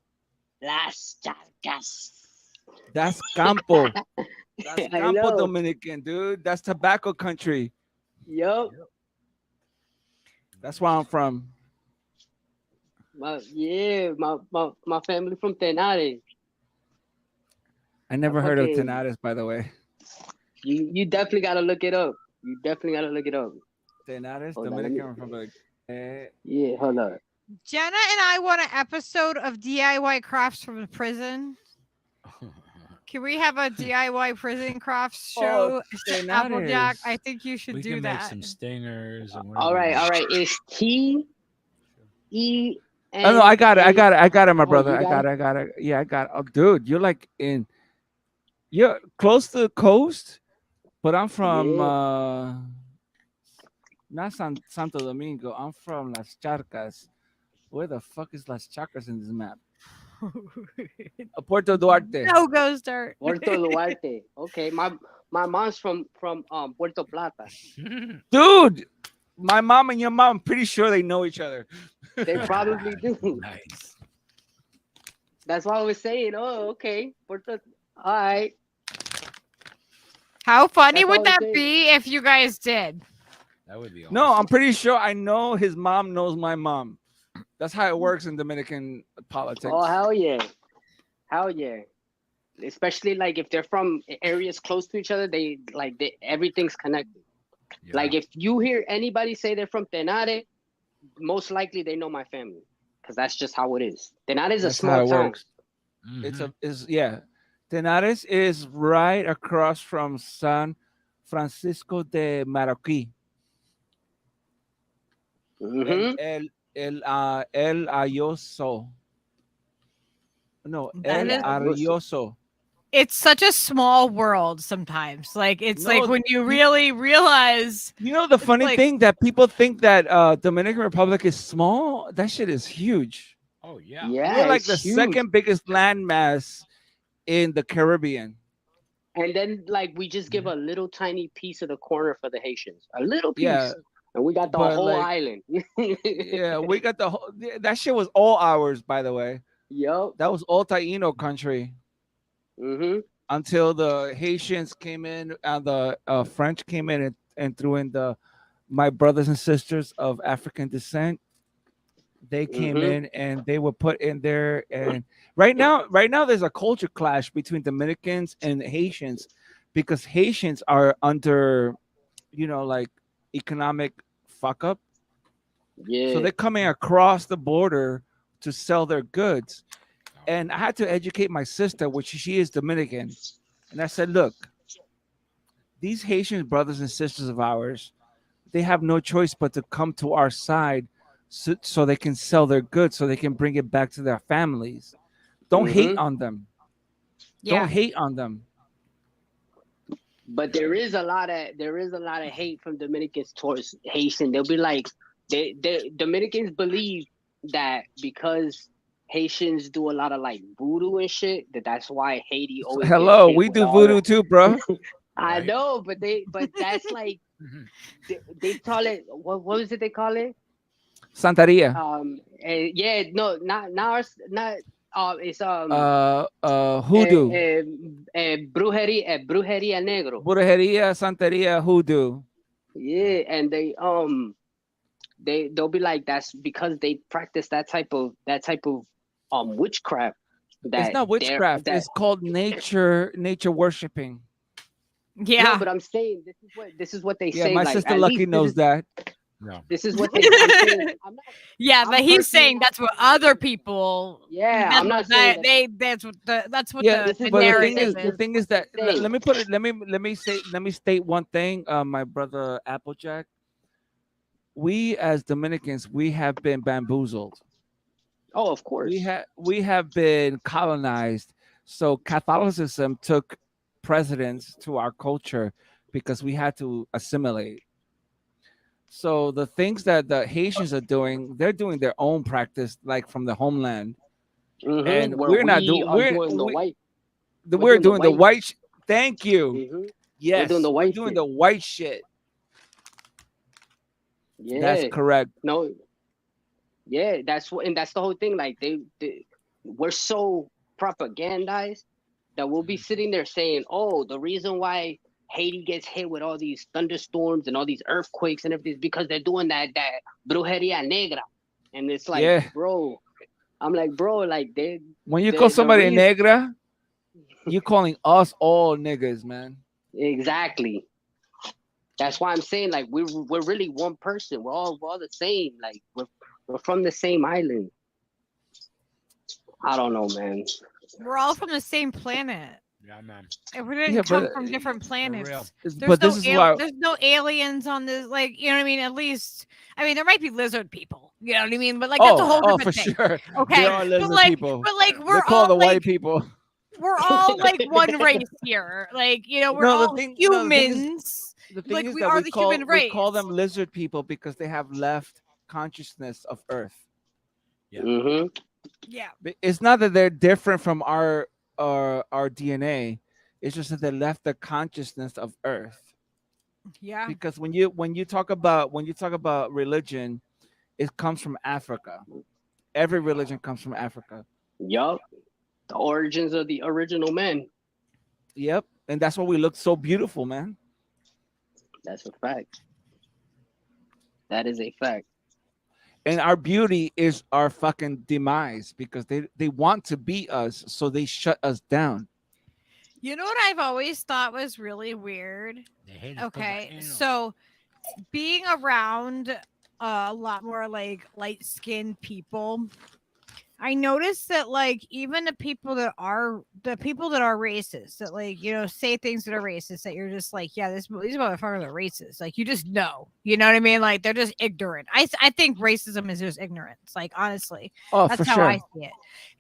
Las Charcas. That's campo. That's I campo know. Dominican, dude. That's tobacco country. Yup. That's where I'm from. My family from Tenares. I never I heard of fucking- Tenares, by the way. You definitely gotta look it up. You definitely gotta look it up. Tenares, Hold on, let Dominican me- Republic. Yeah, hold up. Jenna and I want an episode of DIY crafts from the prison. Can we have a DIY prison crafts show? Applejack, I think you should we do can make that. some stingers. And All right. It's TEN. Oh no, I got it, my Oh, brother. you I got got it. Yeah, I got it. Oh, dude, you're close to the coast, but I'm from not Santo Domingo. I'm from Las Charcas. Where the fuck is Las Charcas in this map? Puerto Duarte. No go start. Puerto Duarte. Okay, my mom's from Puerto Plata. Dude, my mom and your mom, I'm pretty sure they know each other. They probably do. Nice. That's why I was saying. Oh, okay, Puerto. All right. How funny That's would all that I'm saying. be if you guys did? That would be awesome. No, I'm pretty sure I know his mom knows my mom. That's how it works in Dominican politics. Oh hell yeah. Especially like if they're from areas close to each other, everything's connected. Yeah. Like if you hear anybody say they're from Tenare, most likely they know my family because that's just how it is. Tenare is a That's how small it town. works. Yeah. Tenares is right across from San Francisco de Marroquí. Mhm. El Ayoso. No, That El is- Arioso. It's such a small world sometimes. Like it's No, like when you really realize You know the funny like- thing that people think that Dominican Republic is small. That shit is huge. Oh yeah. Yeah, We're like it's the huge. second biggest landmass in the Caribbean. And then like we just give a little tiny piece of the corner for the Haitians, a little piece, Yeah, and we got the but, whole like, island. Yeah, we got the whole. That shit was all ours, by the way. Yup. That was all Taino country Mhm. until the Haitians came in and the French came in and threw in my brothers and sisters of African descent. They came in and they were put in there, and right now there's a culture clash between Dominicans and Haitians because Haitians are under, like economic fuck up. Yeah. So they're coming across the border to sell their goods. And I had to educate my sister, which she is Dominican. And I said, look, these Haitian brothers and sisters of ours, they have no choice but to come to our side so they can sell their goods, so they can bring it back to their families. Don't hate on them. yeah. Don't hate on them. But there is a lot of hate from Dominicans towards Haitian. They'll be like, they Dominicans believe that because Haitians do a lot of like voodoo and shit, that's why Haiti always. gets Hello, hit we with do all voodoo that. too, bro. I Right. know, but that's like they call it what was it they call it? Santeria. Yeah, no, not it's Hoodoo. brujeria negro. Brujeria, Santeria, hoodoo. Yeah, and they'll be like that's because they practice that type of witchcraft. It's not witchcraft. It's called nature worshiping. Yeah. No, but I'm saying this is what they Yeah, say. my like, sister at Lucky least knows that. No. This is what they. I'm saying, I'm not, Yeah, I'm but he's personally saying not- that's what other people. Yeah, that's I'm not what saying that, that's what Yeah, the, this is the but narrative the thing is that saying. let me state one thing. My brother Applejack, we as Dominicans, we have been bamboozled. Oh, of course. We have been colonized. So Catholicism took precedence to our culture because we had to assimilate. So the things that the Haitians are doing, they're doing their own practice, like from the homeland. Mhm, And where we're not we doing. are doing the white. We're doing the white. Thank you. Mhm. Yes, doing the white doing shit. the white shit. That's Yeah. correct. No. Yeah, that's what, and that's the whole thing. Like we're so propagandized that we'll be sitting there saying, "Oh, the reason why Haiti gets hit with all these thunderstorms and all these earthquakes and everything is because they're doing that brujeria negra." And it's like, Yeah. bro, I'm like, bro, like When you call the somebody reason, negra, you're calling us all niggas, man. exactly. That's why I'm saying, like, we're really one person. We're all the same. Like we're from the same island. I don't know, man. We're all from the same planet. Yeah, man. If we didn't Yeah, come but from different real. planets, but this is why. there's no aliens on this. Like, you know what I mean? At least, I mean, there might be lizard people. You know what I mean? But like, that's a whole Oh, different for thing. sure. Okay, There are lizard people. but like, They we're call all the like, white people. we're all like one race here. Like, you know, we're No, the all thing- no, the thing is- humans. The thing Like, is we that are we the call human we call race. them lizard people because they have left consciousness of Earth. Yeah. Mm-hmm. Yeah. It's not that they're different from our DNA. It's just that they left the consciousness of Earth. Yeah. Because when you talk about religion, it comes from Africa. Every religion comes from Africa. Yup. The origins of the original men. Yep, and that's why we look so beautiful, man. That's a fact. That is a fact. And our beauty is our fucking demise because they want to be us, so they shut us down. You know what I've always thought was really weird? They hate us 'cause Okay, we're animals. so being around a lot more like light-skinned people, I noticed that like even the people that are racist, that like, you know, say things that are racist, that you're just like, yeah, these motherfuckers are racist. Like, you just know, you know what I mean? Like, they're just ignorant. I think racism is just ignorance. Like, honestly, Oh, that's for how sure. I see it.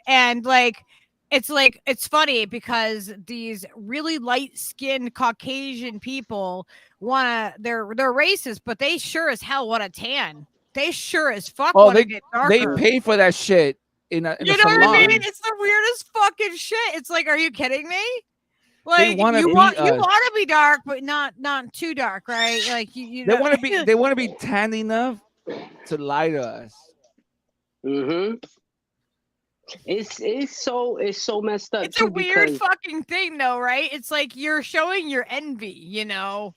And like, it's funny because these really light-skinned Caucasian people they're racist, but they sure as hell want a tan. They sure as fuck Oh, want to get they darker. pay for that shit in a You know salon. what I mean? It's the weirdest fucking shit. It's like, are you kidding me? Like, wanna you be want us. to be dark, but not too dark, right? Like you They know, want to be tan enough to lie to us. Mm-hmm. It's so messed up. it's a too, weird because fucking thing, though, right? It's like you're showing your envy, you know.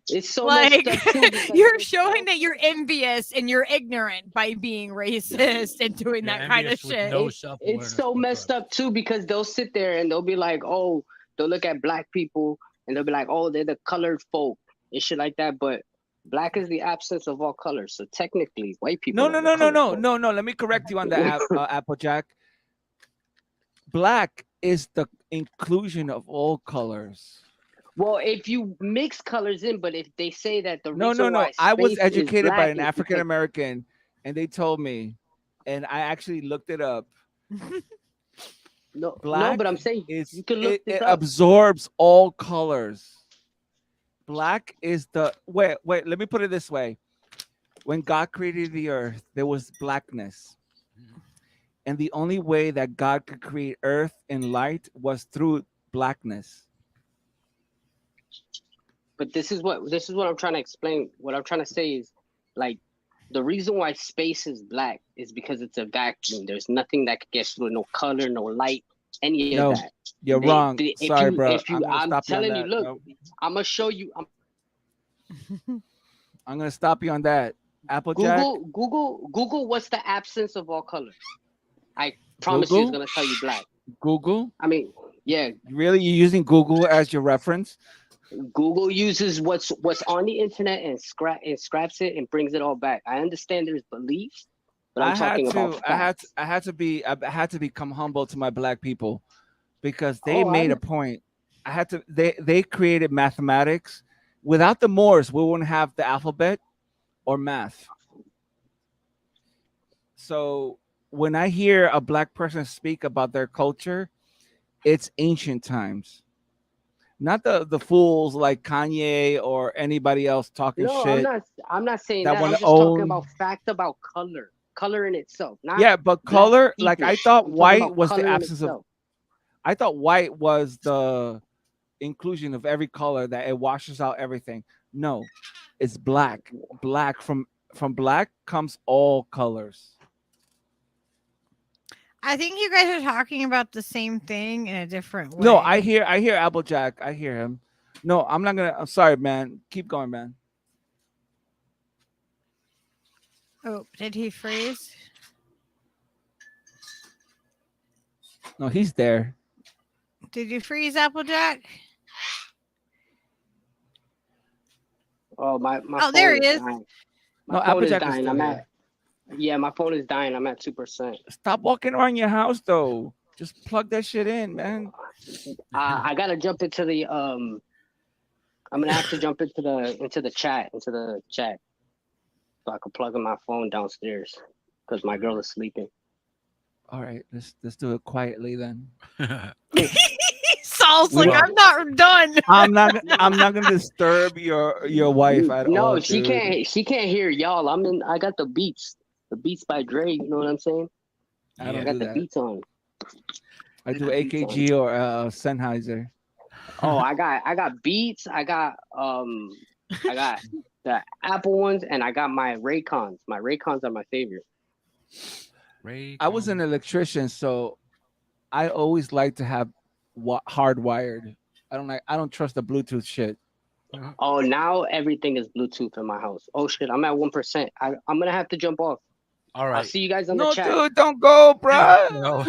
it's so Like, messed up too. Because you're it's showing that you're envious and you're ignorant by being racist and doing You're that kind of envious with shit. no it's self-awareness so messed whatsoever. up too, because they'll sit there and they'll be like, oh, they'll look at black people and they'll be like, oh, they're the colored folk and shit like that. But black is the absence of all colors. So technically, white people No. are the colored folk. No. Let me correct you on that, Applejack. Black is the inclusion of all colors. Well, if you mix colors in, but if they say that the No. reason why I was space is educated by black an is African because American, and they told me, and I actually looked it up. no, Black but I'm saying is you can look it this up. absorbs all colors. Black is the wait. Let me put it this way: when God created the earth, there was blackness, and the only way that God could create earth and light was through blackness. But this is what I'm trying to explain. What I'm trying to say is, like, the reason why space is black is because it's a vacuum. There's nothing that could get through, no color, no light, any No, of that. you're wrong. If Sorry, you, bro. if you, I'm gonna I'm stop you on telling you, that. look, Nope. I'm gonna show you. I'm gonna stop you on that. Applejack. Google. What's the absence of all color? I promise you, it's Google? gonna tell you black. Google. I mean, yeah. Really, you're using Google as your reference? Google uses what's on the internet and scraps it and brings it all back. I understand there's beliefs, but I'm talking about facts. I had to become humble to my black people because they Oh, made a point. They created mathematics. Without the Moors, we wouldn't have the alphabet or math. So when I hear a black person speak about their culture, it's ancient times. Not the fools like Kanye or anybody else talking No, shit. I'm not saying that that. wanna I'm just talking own- about fact about color in itself. Not Yeah, but black color, like people. I thought I'm talking white about was the color in absence of. itself. I thought white was the inclusion of every color that it washes out everything. No, it's black. Black from from black comes all colors. I think you guys are talking about the same thing in a different way. No, I hear Applejack. I hear him. No, I'm not gonna. I'm sorry, man. Keep going, man. Oh, did he freeze? No, he's there. Did you freeze, Applejack? Oh, my Oh, there phone he is. dying. No, My phone is Applejack is dying. still I'm here. yeah, my phone is dying. I'm at 2%. Stop walking around your house, though. Just plug that shit in, man. I gotta jump into the I'm gonna have to jump into the chat, so I can plug in my phone downstairs because my girl is sleeping. All right, let's do it quietly then. Saul's like, Well- I'm not done. I'm not gonna disturb your wife at all. No, she dude. can't hear y'all. I got the beats by Dre. You know what I'm saying? I I don't got do the that. beats on. I do AKG or Sennheiser. Oh, I got beats. I got the Apple ones, and I got my Raycons. My Raycons are my favorite. I was an electrician, so I always like to have hardwired. I don't trust the Bluetooth shit. Oh, now everything is Bluetooth in my house. Oh shit, I'm at 1%. I'm gonna have to jump off. All I'll right. see you guys on No, the chat. dude, don't go, bro. No.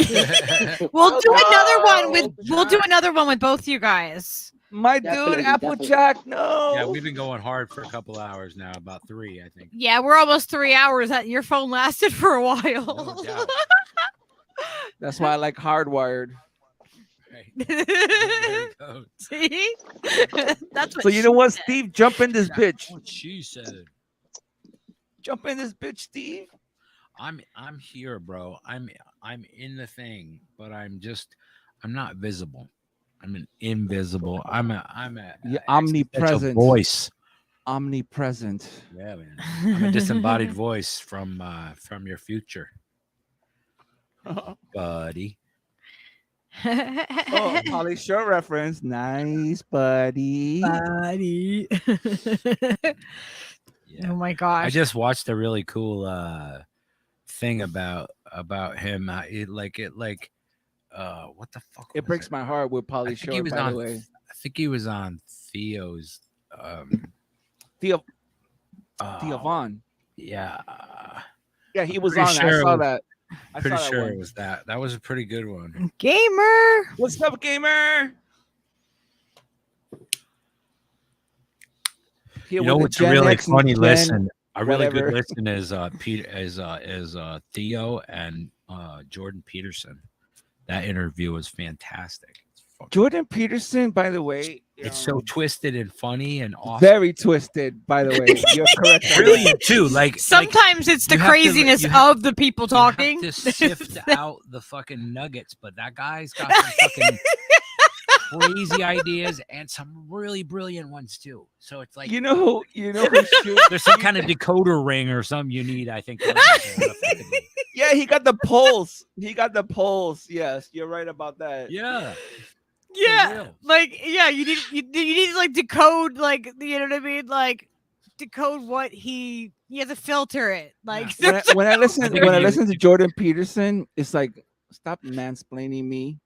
We'll do No, another one with both you guys. My Definitely, dude, Applejack, no. Yeah, we've been going hard for a couple hours now, about 3, I think. Yeah, we're almost 3 hours. Your phone lasted for a while. No doubt. That's why I like hardwired. Right. There it goes. See? That's what So you know she what, said. Steve? Jump in this That's bitch. what she said. Jump in this bitch, Steve. I'm here, bro. I'm in the thing, but I'm not visible. I'm an invisible. I'm a Omnipresent. voice. Omnipresent. Yeah, man. I'm a disembodied voice from your future, buddy. Oh, Polly Shore reference. Nice, buddy. Buddy. Yeah. Oh my gosh. I just watched a really cool thing about him. What the fuck? It breaks my heart with I Polly think he Shore, was by on. the way. I think he was on Theo's. Theo oh, Von. Yeah. Yeah, he was Pretty on. sure I it saw was- that. I Pretty saw that sure one. it was that. That was a pretty good one. Gamer. What's up, gamer? Here You know with the what's a Gen really X and funny Gen listen? A really whatever. good listen is Theo and Jordan Peterson. That interview was fantastic. It's fucking- Jordan Peterson, by the way, It's so twisted and funny and awesome. very twisted. By the way, you're correct. on that. Brilliant too. Like Sometimes it's the you have to- craziness you have- of the people you have talking. to sift out the fucking nuggets, but that guy's got some fucking crazy ideas and some really brilliant ones too. So it's like You know who shoot- there's some kind of decoder ring or something you need, I think. to listen to it effectively. Yeah, he got the pulse. He got the pulse. Yes, you're right about that. Yeah. Yeah, real. like you need to like decode, like, you know what I mean, like decode what you have to filter it, like When I listen think when I you- listen to Jordan Peterson, it's like, stop mansplaining me.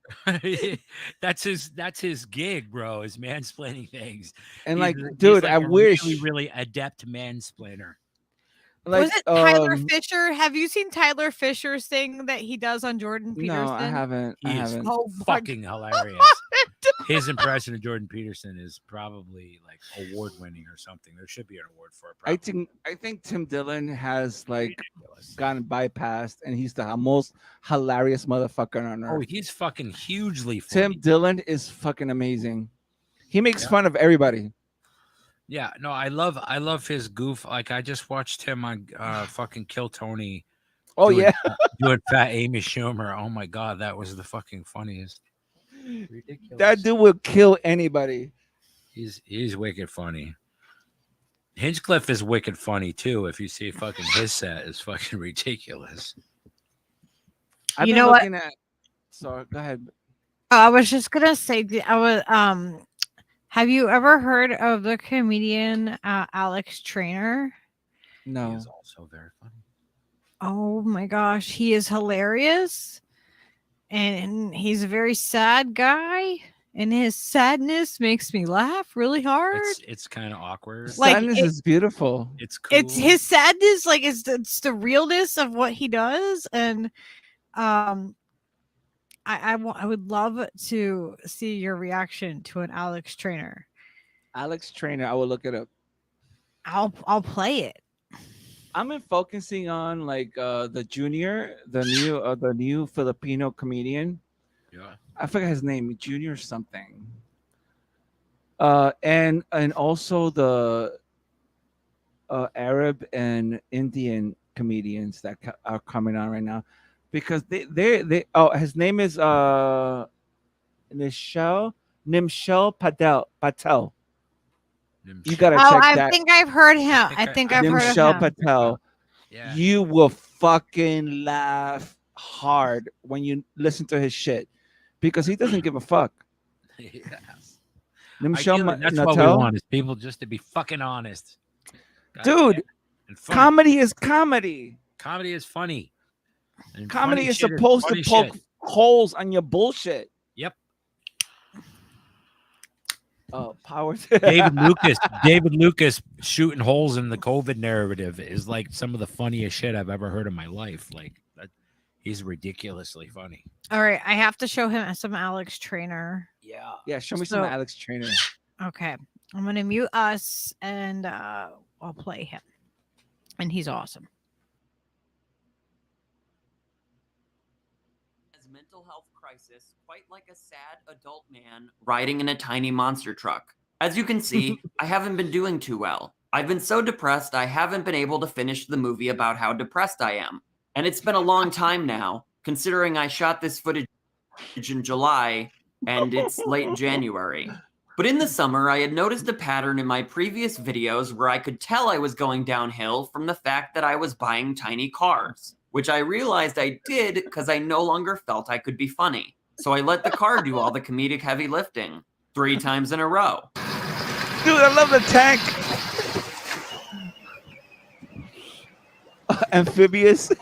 that's his gig, bro, is mansplaining things. And He's- like, he's dude, like I a wish really adept mansplainer. like was it Tyler Fisher? Have you seen Tyler Fisher's thing that he does on Jordan Peterson? no, I haven't. He is Oh my fucking hilarious. His impression of Jordan Peterson is probably like award winning or something. There should be an award for it. Probably. I think Tim Dillon has like gotten bypassed, and he's the most hilarious motherfucker on Oh, earth. he's fucking hugely Tim funny. Dillon is fucking amazing. He makes Yeah. fun of everybody. Yeah, no, I love his goof. Like I just watched him on fucking Kill Tony. Oh doing, yeah, doing fat Amy Schumer. Oh my god, that was the fucking funniest. Ridiculous. that dude will kill anybody. He's wicked funny. Hinchcliffe is wicked funny too. If you see fucking his set is fucking ridiculous. I've You been know what? looking at. Sorry, go ahead. I was just gonna say, have you ever heard of the comedian Alex Trainer? He No. is also very funny. Oh my gosh, he is hilarious. And he's a very sad guy. And his sadness makes me laugh really hard. It's kind of awkward. Like, Sadness is beautiful. It's cool. It's his sadness, like it's the realness of what he does. And I would love to see your reaction to an Alex Trainer. Alex Trainer, I will look it up. I'll play it. I'm focusing on like the junior, the new Filipino comedian. Yeah. I forget his name, Junior something. And also the Arab and Indian comedians that are coming on right now, because they his name is Nimshel Patel. You gotta check that. I think I've heard him. I think I've heard of Nimshel him. Patel. Yeah. You will fucking laugh hard when you listen to his shit, because he doesn't give a fuck. Yes. Nimshel That's what we Patel. want, is people just to be fucking honest. God Dude, damn. And funny. comedy is comedy. Comedy is funny. And Comedy funny is shit supposed to funny poke shit. holes on your bullshit. Yep. Oh, power to David Lucas shooting holes in the COVID narrative is like some of the funniest shit I've ever heard in my life. Like that, he's ridiculously funny. All right, I have to show him some Alex Trainer. Yeah. Yeah, show me some So- Alex Trainer. Okay, I'm gonna mute us and I'll play him, and he's awesome. Mental health crisis, quite like a sad adult man riding in a tiny monster truck. As you can see, I haven't been doing too well. I've been so depressed I haven't been able to finish the movie about how depressed I am. And it's been a long time now, considering I shot this footage in July and it's late January. But in the summer, I had noticed a pattern in my previous videos where I could tell I was going downhill from the fact that I was buying tiny cars, which I realized I did because I no longer felt I could be funny. So I let the car do all the comedic heavy lifting 3 times in a row. Dude, I love the tank. Amphibious.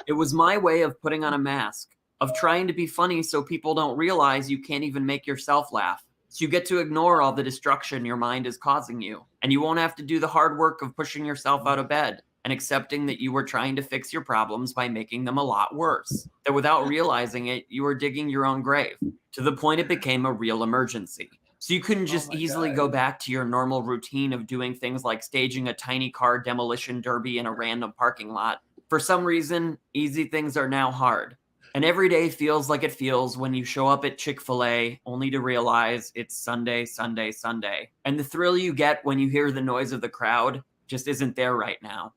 It was my way of putting on a mask, of trying to be funny so people don't realize you can't even make yourself laugh. So you get to ignore all the destruction your mind is causing you, and you won't have to do the hard work of pushing yourself out of bed and accepting that you were trying to fix your problems by making them a lot worse. That without realizing it, you were digging your own grave, to the point it became a real emergency. So you couldn't just easily go back to your normal routine of doing things like staging a tiny car demolition derby in a random parking lot. For some reason, easy things are now hard. And every day feels like it feels when you show up at Chick-fil-A only to realize it's Sunday, Sunday, Sunday. And the thrill you get when you hear the noise of the crowd just isn't there right now.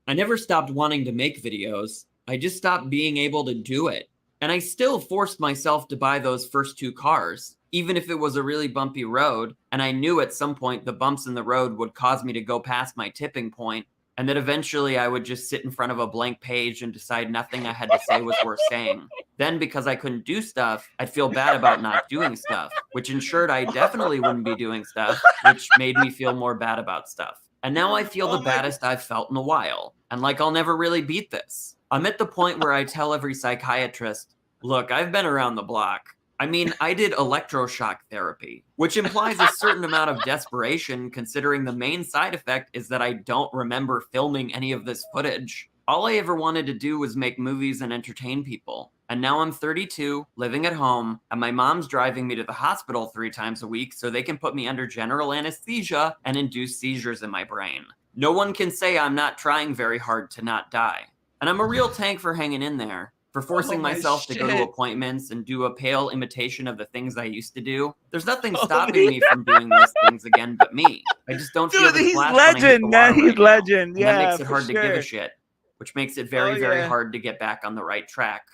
I never stopped wanting to make videos. I just stopped being able to do it. And I still forced myself to buy those first 2 cars, even if it was a really bumpy road, and I knew at some point the bumps in the road would cause me to go past my tipping point, and that eventually I would just sit in front of a blank page and decide nothing I had to say was worth saying. Then, because I couldn't do stuff, I'd feel bad about not doing stuff, which ensured I definitely wouldn't be doing stuff, which made me feel more bad about stuff. And now I feel the baddest I've felt in a while, and like I'll never really beat this. I'm at the point where I tell every psychiatrist, look, I've been around the block. I mean, I did electroshock therapy, which implies a certain amount of desperation considering the main side effect is that I don't remember filming any of this footage. All I ever wanted to do was make movies and entertain people. And now I'm 32, living at home, and my mom's driving me to the hospital 3 times a week so they can put me under general anesthesia and induce seizures in my brain. No one can say I'm not trying very hard to not die. And I'm a real tank for hanging in there, for forcing myself to go to appointments and do a pale imitation of the things I used to do. There's nothing stopping me from doing those things again but me. I just don't feel the he's splash when I hit the legend, man. water He's right now. legend. And Yeah, that makes it for hard to give sure. a shit, which makes it very, very yeah. hard to get back on the right track.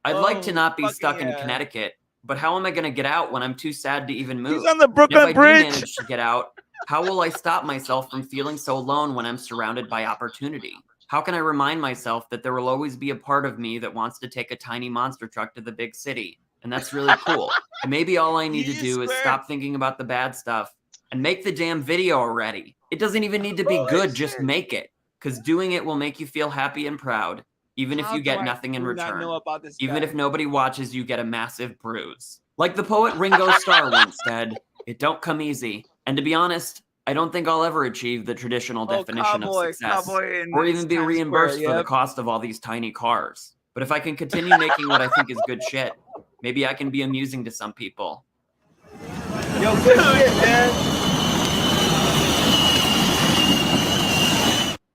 I'd like to not be fucking stuck in yeah. Connecticut, but how am I going to get out when I'm too sad to even move? He's on the And if Brooklyn I Bridge. do manage to get out, how will I stop myself from feeling so alone when I'm surrounded by opportunity? How can I remind myself that there will always be a part of me that wants to take a tiny monster truck to the big city? And that's really cool. And maybe all I need to do is stop thinking about the bad stuff and make the damn video already. It doesn't even need to be good, just make it. Because doing it will make you feel happy and proud, even if you get nothing in return. Even if nobody watches, you get a massive bruise. Like the poet Ringo Starr once said, it don't come easy. And to be honest, I don't think I'll ever achieve the traditional definition of success or even be reimbursed for the cost of all these tiny cars. But if I can continue making what I think is good shit, maybe I can be amusing to some people. Yo, good shit, man.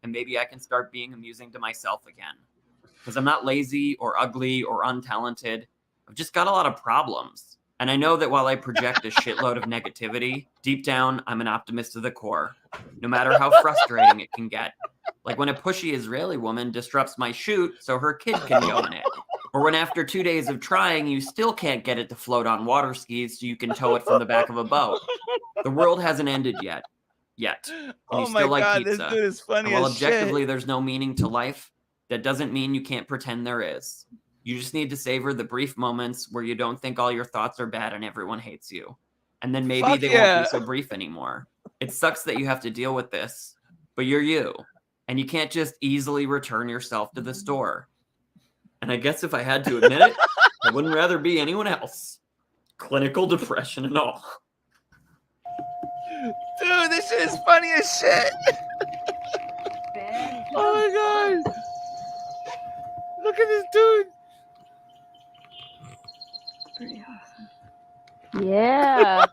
And maybe I can start being amusing to myself again. Because I'm not lazy or ugly or untalented. I've just got a lot of problems. And I know that while I project a shitload of negativity, deep down, I'm an optimist to the core, no matter how frustrating it can get. Like when a pushy Israeli woman disrupts my shoot so her kid can go in it. Or when after 2 days of trying, you still can't get it to float on water skis so you can tow it from the back of a boat. The world hasn't ended yet. And you still like pizza. This dude is funny and while as objectively shit. there's no meaning to life, that doesn't mean you can't pretend there is. You just need to savor the brief moments where you don't think all your thoughts are bad and everyone hates you. And then maybe they won't be so brief anymore. It sucks that you have to deal with this, but you're you. And you can't just easily return yourself to the store. And I guess if I had to admit it, I wouldn't rather be anyone else. Clinical depression and all. Dude, this shit is funny as shit. Oh my god. Look at this dude. Pretty awesome. Yeah.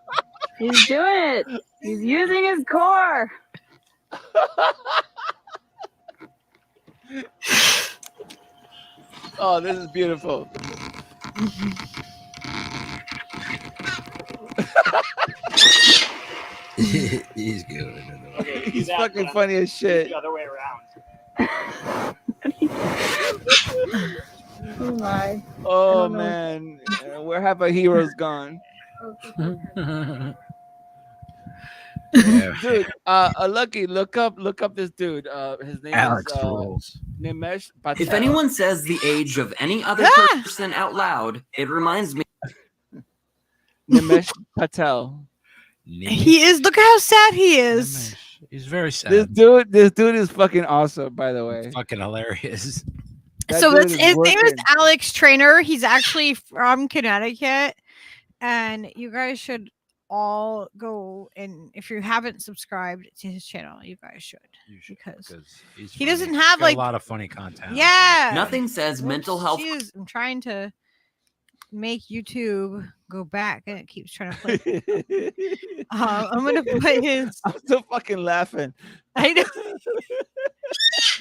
He's doing it. He's using his core. Oh, this is beautiful. He's good. Okay, He's fucking funny as shit. The other way around. Oh my. Oh man, where have our heroes gone? Yeah. Dude, Lucky, look up this dude. His name Alex is Rolls. Nimesh Patel. If anyone says the age of any other person out loud, it reminds me. Nimesh Patel. He is. Look how sad he is. He's very sad. This dude is fucking awesome, by the way. Fucking hilarious. So his name is Alex Trainer. He's actually from Connecticut, and you guys should all go, and if you haven't subscribed to his channel, you guys should, because he doesn't have like a lot of funny content. Yeah, Nothing says mental health. I'm trying to make YouTube go back, and it keeps trying to play. I'm gonna put his. I'm still fucking laughing. I know.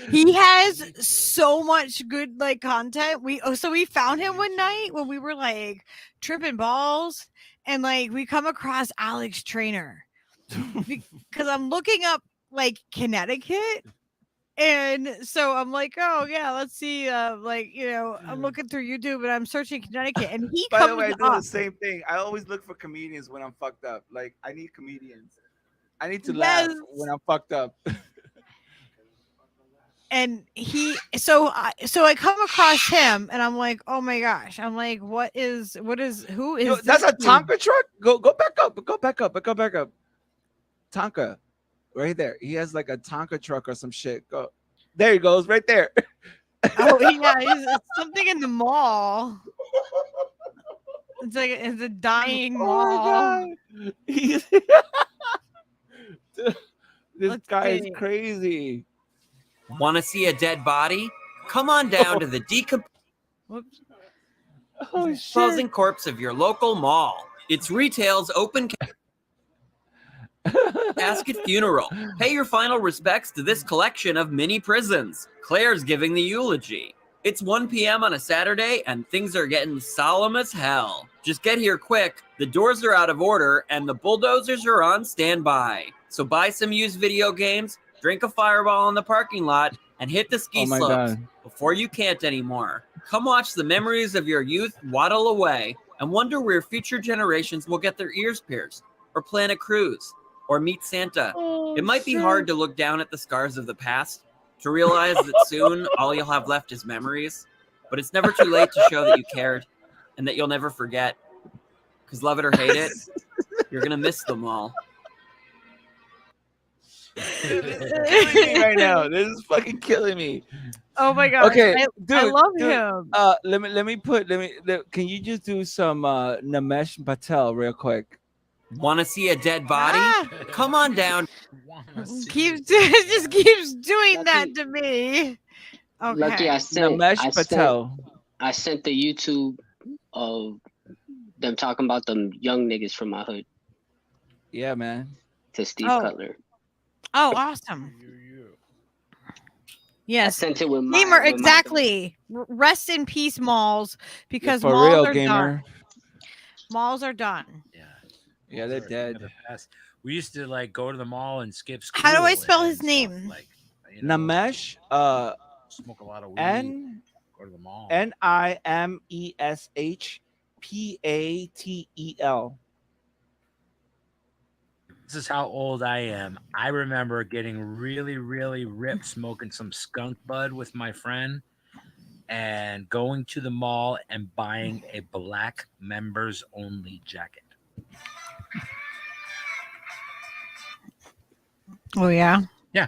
He has so much good like content. We found him one night when we were like tripping balls, and like we come across Alex Trainer because I'm looking up like Connecticut, and so I'm like, oh yeah, let's see. I'm looking through YouTube and I'm searching Connecticut, and he By comes the way, I do up. the same thing. I always look for comedians when I'm fucked up. Like I need comedians. I need to laugh when I'm fucked up. And so I come across him, and I'm like, oh my gosh, I'm like, who is Yo, that's a Tonka truck. Go back up. Go back up. Tonka, right there. He has like a Tonka truck or some shit. Go. There he goes, right there. Oh yeah, it's something in the mall. It's like it's a dying mall. This guy is crazy. Want to see a dead body? Come on down to the decomposing corpse of your local mall. It's retail's open casket funeral. Pay your final respects to this collection of mini prisons. Claire's giving the eulogy. It's 1 p.m. on a Saturday, and things are getting solemn as hell. Just get here quick. The doors are out of order, and the bulldozers are on standby. So buy some used video games, drink a Fireball in the parking lot, and hit the ski slopes before you can't anymore. Come watch the memories of your youth waddle away and wonder where future generations will get their ears pierced, or plan a cruise, or meet Santa. It might be hard to look down at the scars of the past, to realize that soon all you'll have left is memories, but it's never too late to show that you cared and that you'll never forget. Because love it or hate it, you're going to miss them all. This is killing me right now. This is fucking killing me. Oh my god. Okay, I dude, love dude, him. Can you just do some Namesh Patel real quick? Want to see a dead body? Ah. Come on down. Just keeps doing that to me. Okay. Lucky, Namesh Patel. I sent the YouTube of them talking about them young niggas from my hood Yeah, man. to Steve Oh. Cutler. Oh, awesome. I Yes. sent it with my Gamer, with my- exactly. Rest in peace, malls, because For malls real, are gamer. done. Malls are done. Yeah, they're dead. The best. We used to like go to the mall and skip school. How do I spell his and name? stuff, like, you know, Namesh, smoke a lot of weed. Go to the mall. NIMESHPATEL. This is how old I am. I remember getting really, really ripped smoking some skunk bud with my friend and going to the mall and buying a black members only jacket. Oh yeah. Yeah.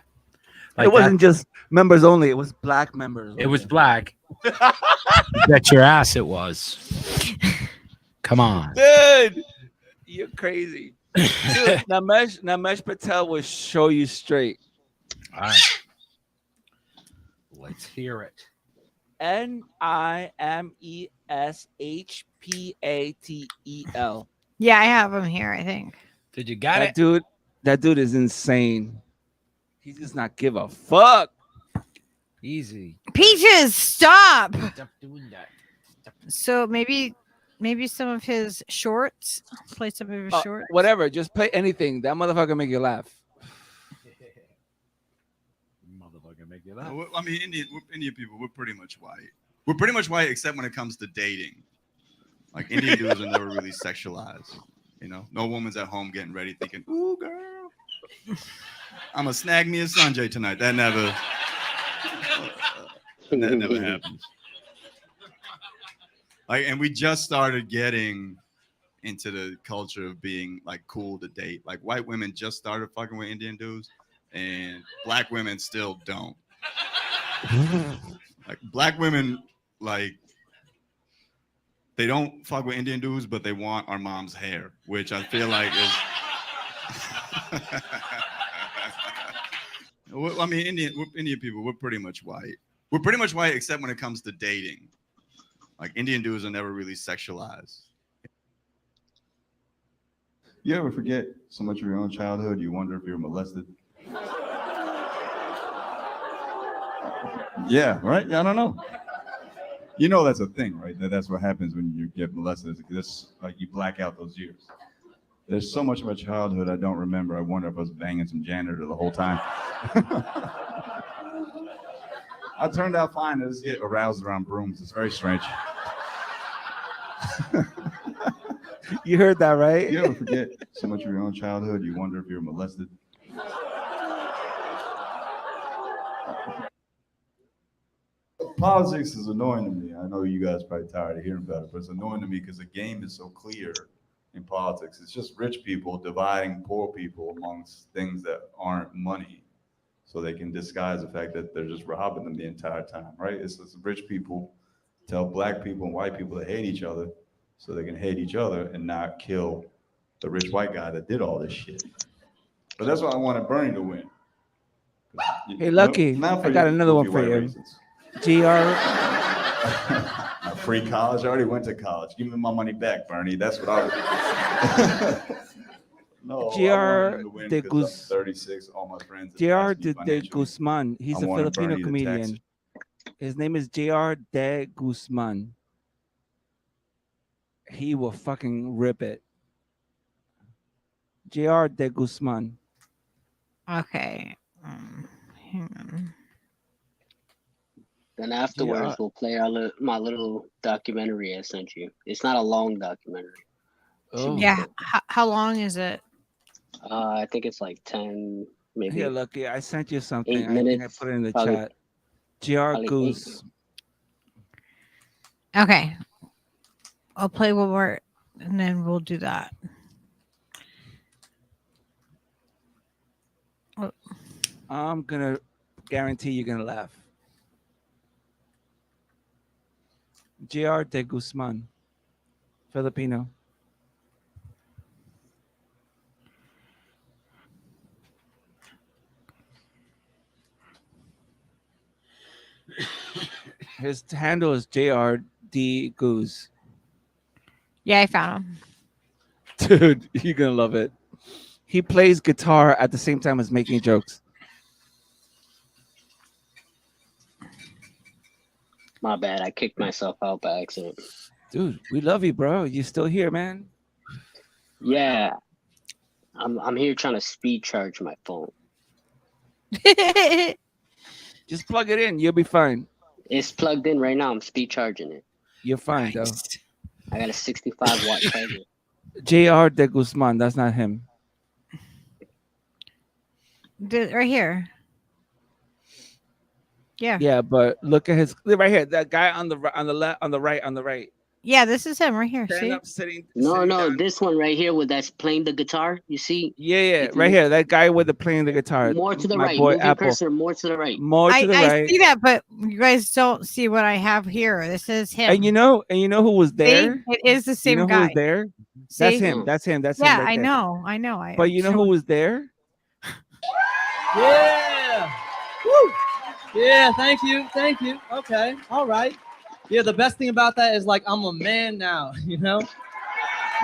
It wasn't just members only, it was black members. It was black. Bet your ass it was. Come on. Dude, you're crazy. Dude, Namesh Patel will show you straight. All right. Let's hear it. NIMESHPATEL. Yeah, I have him here, I think. Did you got it? That dude is insane. He does not give a fuck. Easy. Peaches, stop. Stop doing that. So maybe some of his shorts. Play some of his shorts. Whatever, just play anything. That motherfucker make you laugh. Motherfucker make you laugh. I mean, Indian people, we're pretty much white. We're pretty much white, except when it comes to dating. Like Indian dudes are never really sexualized. You know, no woman's at home getting ready thinking, "Ooh, girl, I'm gonna snag me a Sanjay tonight." That never happens. Like, and we just started getting into the culture of being like cool to date. Like white women just started fucking with Indian dudes, and black women still don't. Like black women, like they don't fuck with Indian dudes, but they want our mom's hair, which I feel like is. I mean, Indian people, we're pretty much white. We're pretty much white, except when it comes to dating. Like Indian dudes are never really sexualized. You ever forget so much of your own childhood, you wonder if you're molested? Yeah, right? I don't know. You know that's a thing, right? That's what happens when you get molested. It's like you black out those years. There's so much of my childhood I don't remember. I wonder if I was banging some janitor the whole time. I turned out fine. I just get aroused around brooms. It's very strange. You heard that, right? You ever forget so much of your own childhood, you wonder if you're molested? Politics is annoying to me. I know you guys are probably tired of hearing about it, but it's annoying to me because the game is so clear in politics. It's just rich people dividing poor people amongst things that aren't money, so they can disguise the fact that they're just robbing them the entire time, right? It's rich people tell black people and white people to hate each other so they can hate each other and not kill the rich white guy that did all this shit. But that's why I wanted Bernie to win. Hey, Lucky, I got another one for you. Reasons. GR. Free college. I already went to college. Give me my money back, Bernie. That's what I would. No, GR de 36. All my friends. GR de Guzman. He's a Filipino comedian. His name is JR de Guzman. He will fucking rip it. JR de Guzman. Okay. Hang on. Then afterwards, we'll play my little documentary I sent you. It's not a long documentary. Oh. Yeah. How long is it? I think it's like 10 maybe Here, Lucky, I sent you something. 8 I think I minutes. put it in the probably- chat. GR probably 8 Goose. Okay. I'll play one more and then we'll do that. I'm gonna guarantee you're gonna laugh. GR de Guzman, Filipino. His handle is JRD Goose. Yeah, I found him. Dude, you're gonna love it. He plays guitar at the same time as making jokes. My bad. I kicked myself out by accident. Dude, we love you, bro. You still here, man? Yeah. I'm here trying to speed charge my phone. Just plug it in. You'll be fine. It's plugged in right now. I'm speed charging it. You're fine, though. I got a 65 watt charger. JR de Guzman. That's not him. Right here. Yeah. Yeah, but look at his right here. That guy on the left, on the right. Yeah, this is him right here. Stand See? up, sitting. No, sitting no, down. this one right here with that's playing the guitar. You see? Yeah, right here. That guy with the playing the guitar. More to the My right. boy Move your Apple. cursor more to the right. More to the I right. see that, but you guys don't see what I have here. This is him. And you know who was See? there? It is the same you know guy. who was there? See? That's him. That's him. That's him. Yeah, right I there. know. But you know who was there? Yeah. Woo. Yeah, thank you. Thank you. Okay. All right. Yeah, the best thing about that is like I'm a man now, you know?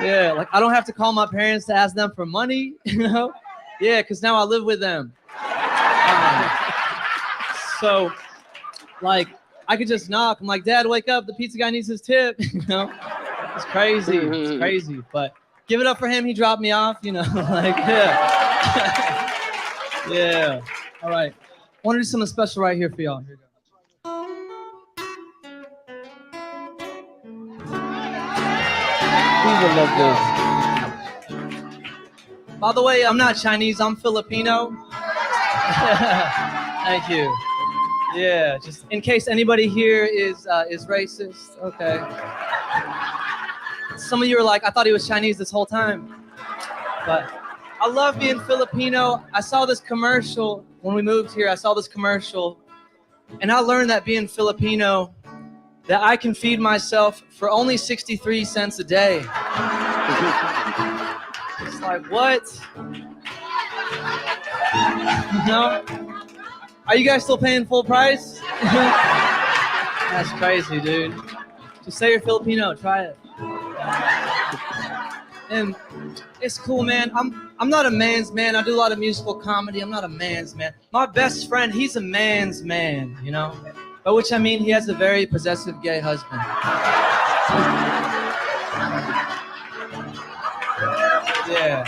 Yeah, like I don't have to call my parents to ask them for money, you know? Yeah, because now I live with them. So, like, I could just knock. I'm like, Dad, wake up. The pizza guy needs his tip, you know? It's crazy. It's crazy. But give it up for him. He dropped me off, you know? Like, yeah. Yeah. All right. I want to do something special right here for y'all. Here we go. People love this. By the way, I'm not Chinese. I'm Filipino. Thank you. Yeah, just in case anybody here is racist. Okay. Some of you are like, I thought he was Chinese this whole time. But I love being Filipino. I saw this commercial when we moved here. I saw this commercial, and I learned that being Filipino, that I can feed myself for only 63 cents a day. It's like, what? No? Are you guys still paying full price? That's crazy, dude. Just say you're Filipino, try it. And it's cool, man. I'm not a man's man. I do a lot of musical comedy. I'm not a man's man. My best friend, he's a man's man, you know? By which I mean he has a very possessive gay husband. Yeah.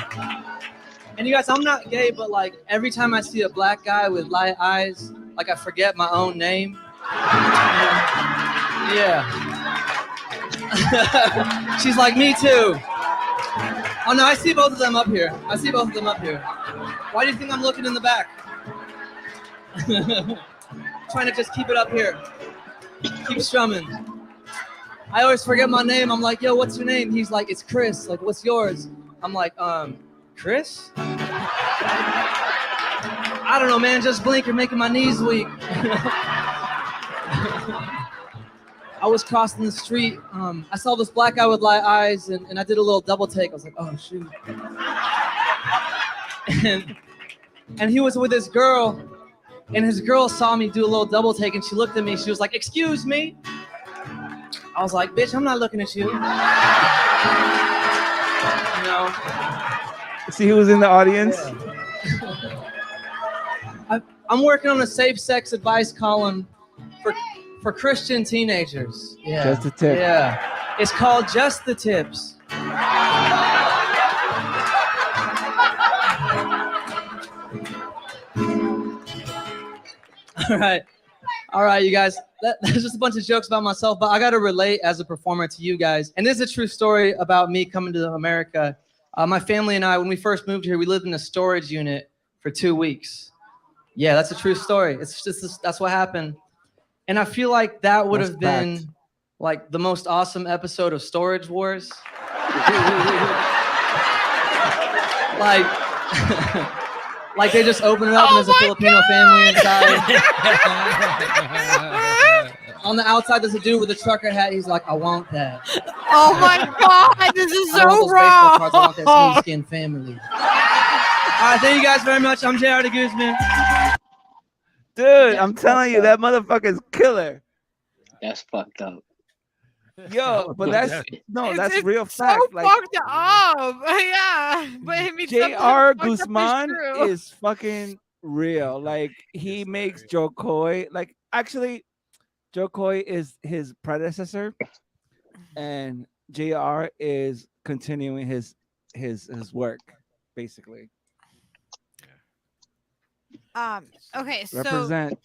And you guys, I'm not gay, but like every time I see a black guy with light eyes, like I forget my own name. Yeah. She's like, me too. Oh no, I see both of them up here. I see both of them up here. Why do you think I'm looking in the back? Trying to just keep it up here. Keep strumming. I always forget my name. I'm like, yo, what's your name? He's like, it's Chris. Like, what's yours? I'm like, Chris? I don't know, man. Just blink. You're making my knees weak. I was crossing the street. I saw this black guy with light eyes, and I did a little double take. I was like, oh, shoot. And he was with his girl, and his girl saw me do a little double take, and she looked at me. She was like, excuse me. I was like, bitch, I'm not looking at you. You know? See who was in the audience? Yeah. I'm working on a safe sex advice column for Christian teenagers. Yeah. Just the tip. Yeah. It's called Just the Tips. All right, you guys. That's just a bunch of jokes about myself, but I got to relate as a performer to you guys. And this is a true story about me coming to America. My family and I, when we first moved here, we lived in a storage unit for 2 weeks. Yeah, that's a true story. It's just that's what happened. And I feel like that would have been like the most awesome episode of Storage Wars. like, like they just open it up and there's a Filipino family inside. On the outside, there's a dude with a trucker hat. He's like, I want that. Oh my God, this is I want so those baseball cards. I want that wrong. smooth skin family. All right, thank you guys very much. I'm JR the Gooseman. Dude, I'm telling you, that motherfucker's killer. That's fucked up. Yo, but that's It's real so fact. Like, fucked up. Yeah, but I mean, something JR fucked up Guzman true. is fucking real. Like, he makes Joe Coy. Like, actually, Joe Coy is his predecessor, and JR is continuing his work, basically. Okay, so Represent.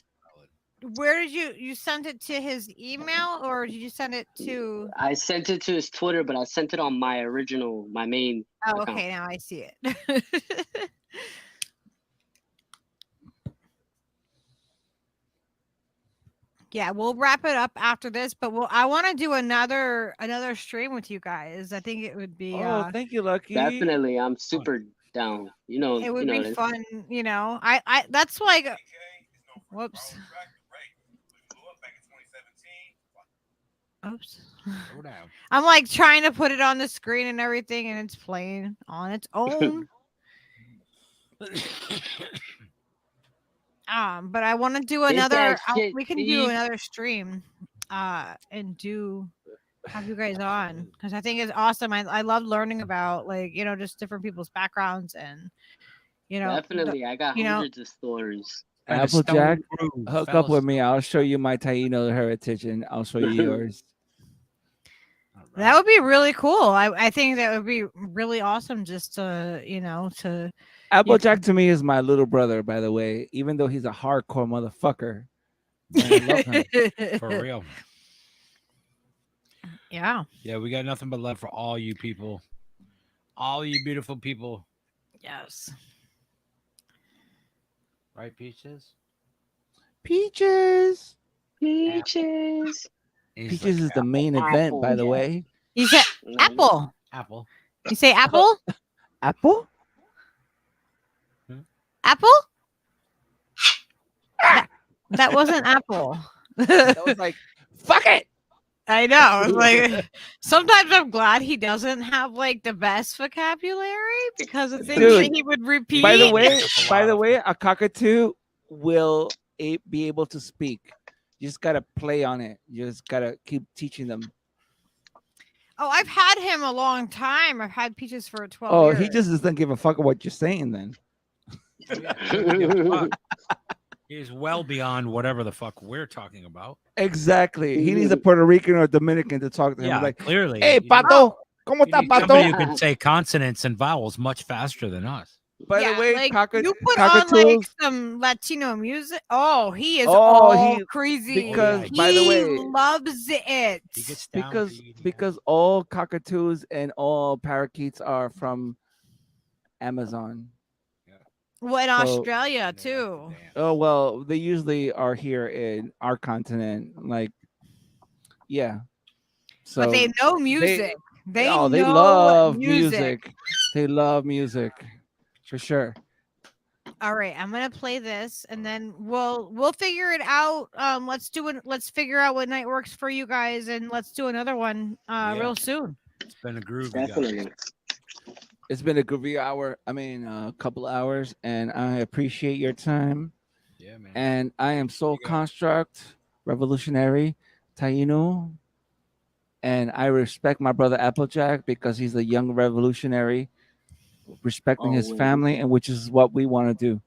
where did you send it to his email, or did you send it to? I sent it to his Twitter, but I sent it on my main. Oh, account. okay, now I see it. Yeah, we'll wrap it up after this, but I want to do another stream with you guys. I think it would be Thank you, Lucky. Definitely, I'm super down. it would be this. fun, I that's like whoops. Oops. I'm like trying to put it on the screen and everything, and it's playing on its own. But I want to do another. We can do another stream, and have you guys on, because I think it's awesome. I love learning about just different people's backgrounds, and Definitely, I got hundreds of stories. Applejack, hook up with me. I'll show you my Taino heritage, and I'll show you yours. That would be really cool. I think that would be really awesome just to to. Applejack to me is my little brother, by the way, even though he's a hardcore motherfucker. I love him. For real. Yeah. Yeah, we got nothing but love for all you people. All you beautiful people. Yes. Right, Peaches? Peaches. Peaches. Peaches is the main event, by the way. You said apple. Apple. You say apple? Apple? Apple? That wasn't apple. That was like, fuck it. I know. It's like sometimes I'm glad he doesn't have like the best vocabulary, because the things that he would repeat. By the way, a cockatoo will be able to speak. You just gotta play on it. You just gotta keep teaching them. Oh, I've had him a long time. I've had Peaches for 12 Oh, years. he just doesn't give a fuck what you're saying then. He's well beyond whatever the fuck we're talking about. Exactly. He needs a Puerto Rican or Dominican to talk to him. Yeah, like, clearly. Hey, Pato, ¿cómo está, Somebody Pato? who can say consonants and vowels much faster than us. By the way, like, cockatoos. you put on like some Latino music. Oh, he is all crazy. Because by the way, he loves it. He gets down because all cockatoos and all parakeets are from Amazon. Well, in Australia too. Oh well, they usually are here in our continent. Like, yeah. So but they know music. They love music. They love music, for sure. All right, I'm gonna play this, and then we'll figure it out. Let's figure out what night works for you guys, and let's do another one real soon. It's been a groove. Definitely. It's been a groovy hour. I mean, a couple hours, and I appreciate your time. Yeah, man. And I am Soul Construct, Revolutionary, Taino, and I respect my brother Applejack because he's a young revolutionary, respecting his family, and which is what we want to do.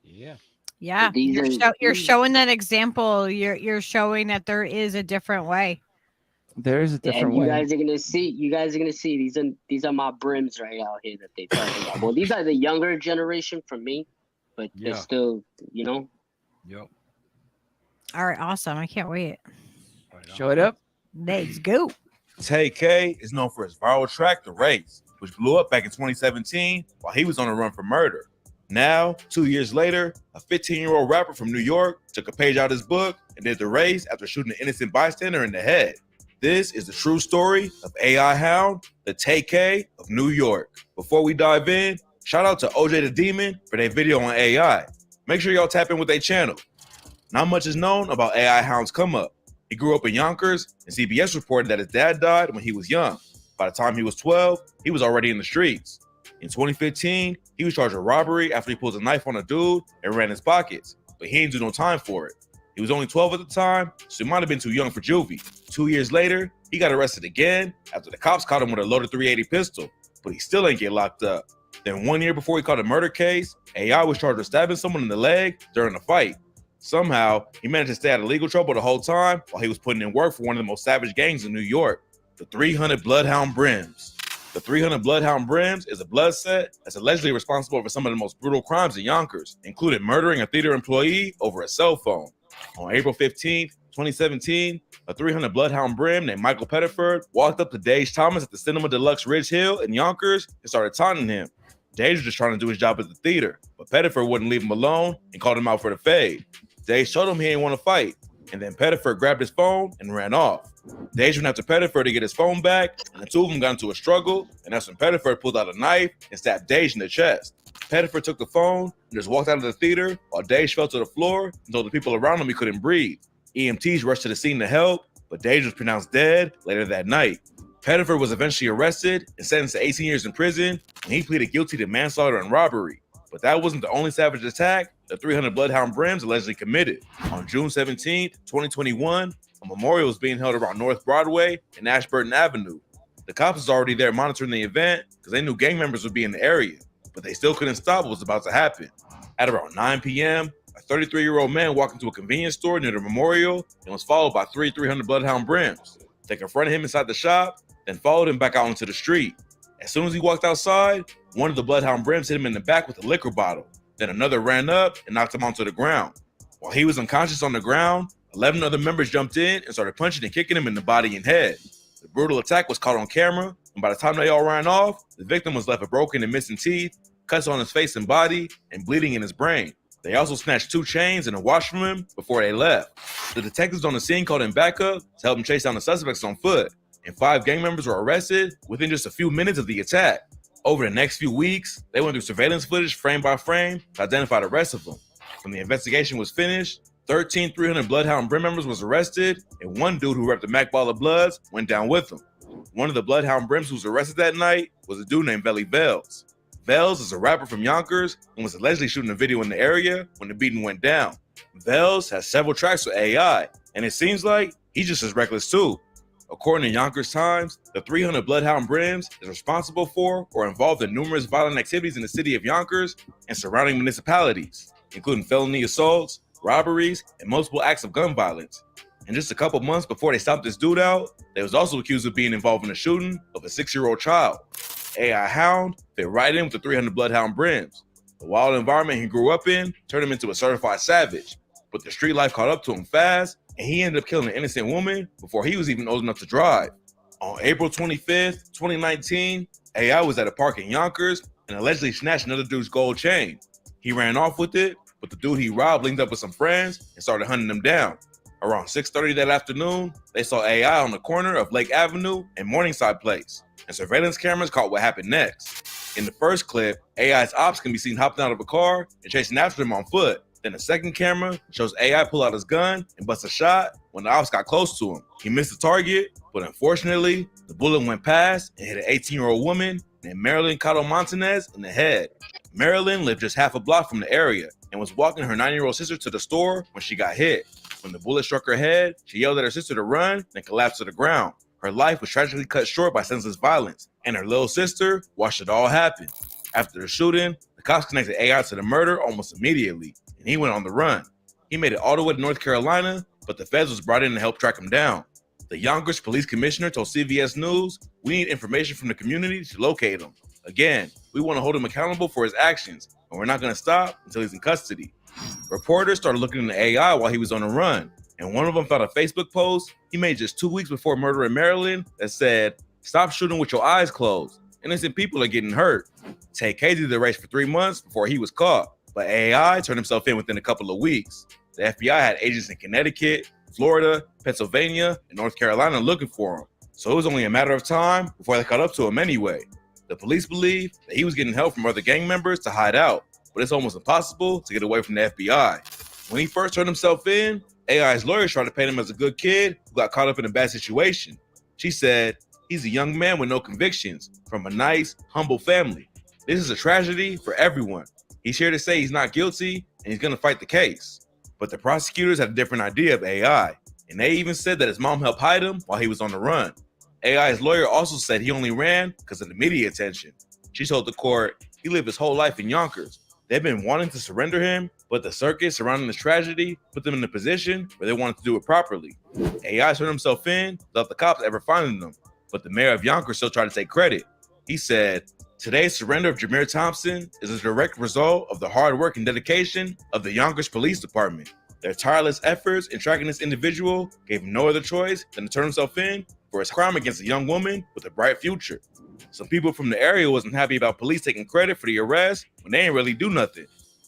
Yeah. Yeah, you're showing that example. You're showing that there is a different way. There is a different way. You guys are gonna see. These are my brims right out here that they talking about. Well, these are the younger generation from me, but they're still, Yep. All right, awesome. I can't wait. Show it up. Let's go. Tay K is known for his viral track, The Race, which blew up back in 2017 while he was on a run for murder. Now, 2 years later, a 15-year-old rapper from New York took a page out of his book and did the race after shooting an innocent bystander in the head. This is the true story of AI Hound, the TK of New York. Before we dive in, shout out to OJ the Demon for their video on AI. Make sure y'all tap in with their channel. Not much is known about AI Hound's come up. He grew up in Yonkers, and CBS reported that his dad died when he was young. By the time he was 12, he was already in the streets. In 2015, he was charged with robbery after he pulled a knife on a dude and ran his pockets, but he didn't do no time for it. He was only 12 at the time, so he might have been too young for juvie. 2 years later, he got arrested again after the cops caught him with a loaded .380 pistol, but he still ain't get locked up. Then 1 year before he caught a murder case, AI was charged with stabbing someone in the leg during a fight. Somehow, he managed to stay out of legal trouble the whole time while he was putting in work for one of the most savage gangs in New York, the 300 Bloodhound Brims. The 300 Bloodhound Brims is a blood set that's allegedly responsible for some of the most brutal crimes in Yonkers, including murdering a theater employee over a cell phone. On April 15, 2017, a 300 Bloodhound Brim named Michael Pettiford walked up to Dage Thomas at the Cinema Deluxe Ridge Hill in Yonkers and started taunting him. Dage was just trying to do his job at the theater, but Pettiford wouldn't leave him alone and called him out for the fade. Dage told him he didn't want to fight, and then Pettiford grabbed his phone and ran off. Dage went after Pettiford to get his phone back, and the two of them got into a struggle, and that's when Pettiford pulled out a knife and stabbed Dage in the chest. Pettiford took the phone and just walked out of the theater while Dage fell to the floor and told the people around him he couldn't breathe. EMTs rushed to the scene to help, but Dage was pronounced dead later that night. Pettiford was eventually arrested and sentenced to 18 years in prison, and he pleaded guilty to manslaughter and robbery. But that wasn't the only savage attack the 300 Bloodhound Brims allegedly committed. On June 17, 2021, a memorial was being held around North Broadway and Ashburton Avenue. The cops was already there monitoring the event because they knew gang members would be in the area, but they still couldn't stop what was about to happen. At around 9 p.m., a 33-year-old man walked into a convenience store near the memorial and was followed by 300 Bloodhound Brims. They confronted him inside the shop, then followed him back out into the street. As soon as he walked outside, one of the Bloodhound Brims hit him in the back with a liquor bottle. Then another ran up and knocked him onto the ground. While he was unconscious on the ground, 11 other members jumped in and started punching and kicking him in the body and head. The brutal attack was caught on camera, and by the time they all ran off, the victim was left with broken and missing teeth, cuts on his face and body, and bleeding in his brain. They also snatched 2 chains and a watch from him before they left. The detectives on the scene called in backup to help him chase down the suspects on foot, and 5 gang members were arrested within just a few minutes of the attack. Over the next few weeks, they went through surveillance footage frame by frame to identify the rest of them. When the investigation was finished, 13 300 Bloodhound Brim members was arrested, and one dude who repped the Mac Ball of Bloods went down with them. One of the Bloodhound Brims who was arrested that night was a dude named Velly Vels. Vels is a rapper from Yonkers and was allegedly shooting a video in the area when the beating went down. Vels has several tracks with AI, and it seems like he's just as reckless too. According to Yonkers Times, the 300 Bloodhound Brims is responsible for or involved in numerous violent activities in the city of Yonkers and surrounding municipalities, including felony assaults, robberies, and multiple acts of gun violence. And just a couple months before they stopped this dude out, they was also accused of being involved in the shooting of a 6-year-old child. AI Hound fit right in with the 300 Bloodhound Brims. The wild environment he grew up in turned him into a certified savage, but the street life caught up to him fast, and he ended up killing an innocent woman before he was even old enough to drive. On April 25th, 2019, AI was at a park in Yonkers and allegedly snatched another dude's gold chain. He ran off with it, but the dude he robbed linked up with some friends and started hunting them down. Around 6:30 that afternoon, they saw AI on the corner of Lake Avenue and Morningside Place, and surveillance cameras caught what happened next. In the first clip, AI's ops can be seen hopping out of a car and chasing after him on foot. Then the second camera shows AI pull out his gun and bust a shot when the ops got close to him. He missed the target, but unfortunately, the bullet went past and hit an 18-year-old woman named Marilyn Cotto Montanez in the head. Marilyn lived just half a block from the area and was walking her 9-year-old sister to the store when she got hit. When the bullet struck her head, she yelled at her sister to run, then collapsed to the ground. Her life was tragically cut short by senseless violence, and her little sister watched it all happen. After the shooting, the cops connected AI to the murder almost immediately, and he went on the run. He made it all the way to North Carolina, but the feds was brought in to help track him down. The Yonkers police commissioner told CBS News, "We need information from the community to locate him. Again, we want to hold him accountable for his actions, and we're not going to stop until he's in custody." Reporters started looking into AI while he was on the run, and one of them found a Facebook post he made just 2 weeks before murdering Marilyn that said, "Stop shooting with your eyes closed," Innocent people are getting hurt. Tay Casey did the race for 3 months before he was caught, but AI turned himself in within a couple of weeks. The FBI had agents in Connecticut, Florida, Pennsylvania, and North Carolina looking for him, so it was only a matter of time before they caught up to him anyway. The police believe that he was getting help from other gang members to hide out, but it's almost impossible to get away from the FBI. When he first turned himself in, AI's lawyers tried to paint him as a good kid who got caught up in a bad situation. She said, he's a young man with no convictions from a nice, humble family. This is a tragedy for everyone. He's here to say he's not guilty and he's going to fight the case. But the prosecutors had a different idea of AI, and they even said that his mom helped hide him while he was on the run. AI's lawyer also said he only ran because of the media attention. She told the court he lived his whole life in Yonkers. They've been wanting to surrender him, but the circus surrounding this tragedy put them in a position where they wanted to do it properly. AI turned himself in without the cops ever finding them, but the mayor of Yonkers still tried to take credit. He said, today's surrender of Jameer Thompson is a direct result of the hard work and dedication of the Yonkers Police Department. Their tireless efforts in tracking this individual gave him no other choice than to turn himself in for his crime against a young woman with a bright future. Some people from the area wasn't happy about police taking credit for the arrest when they didn't really do nothing.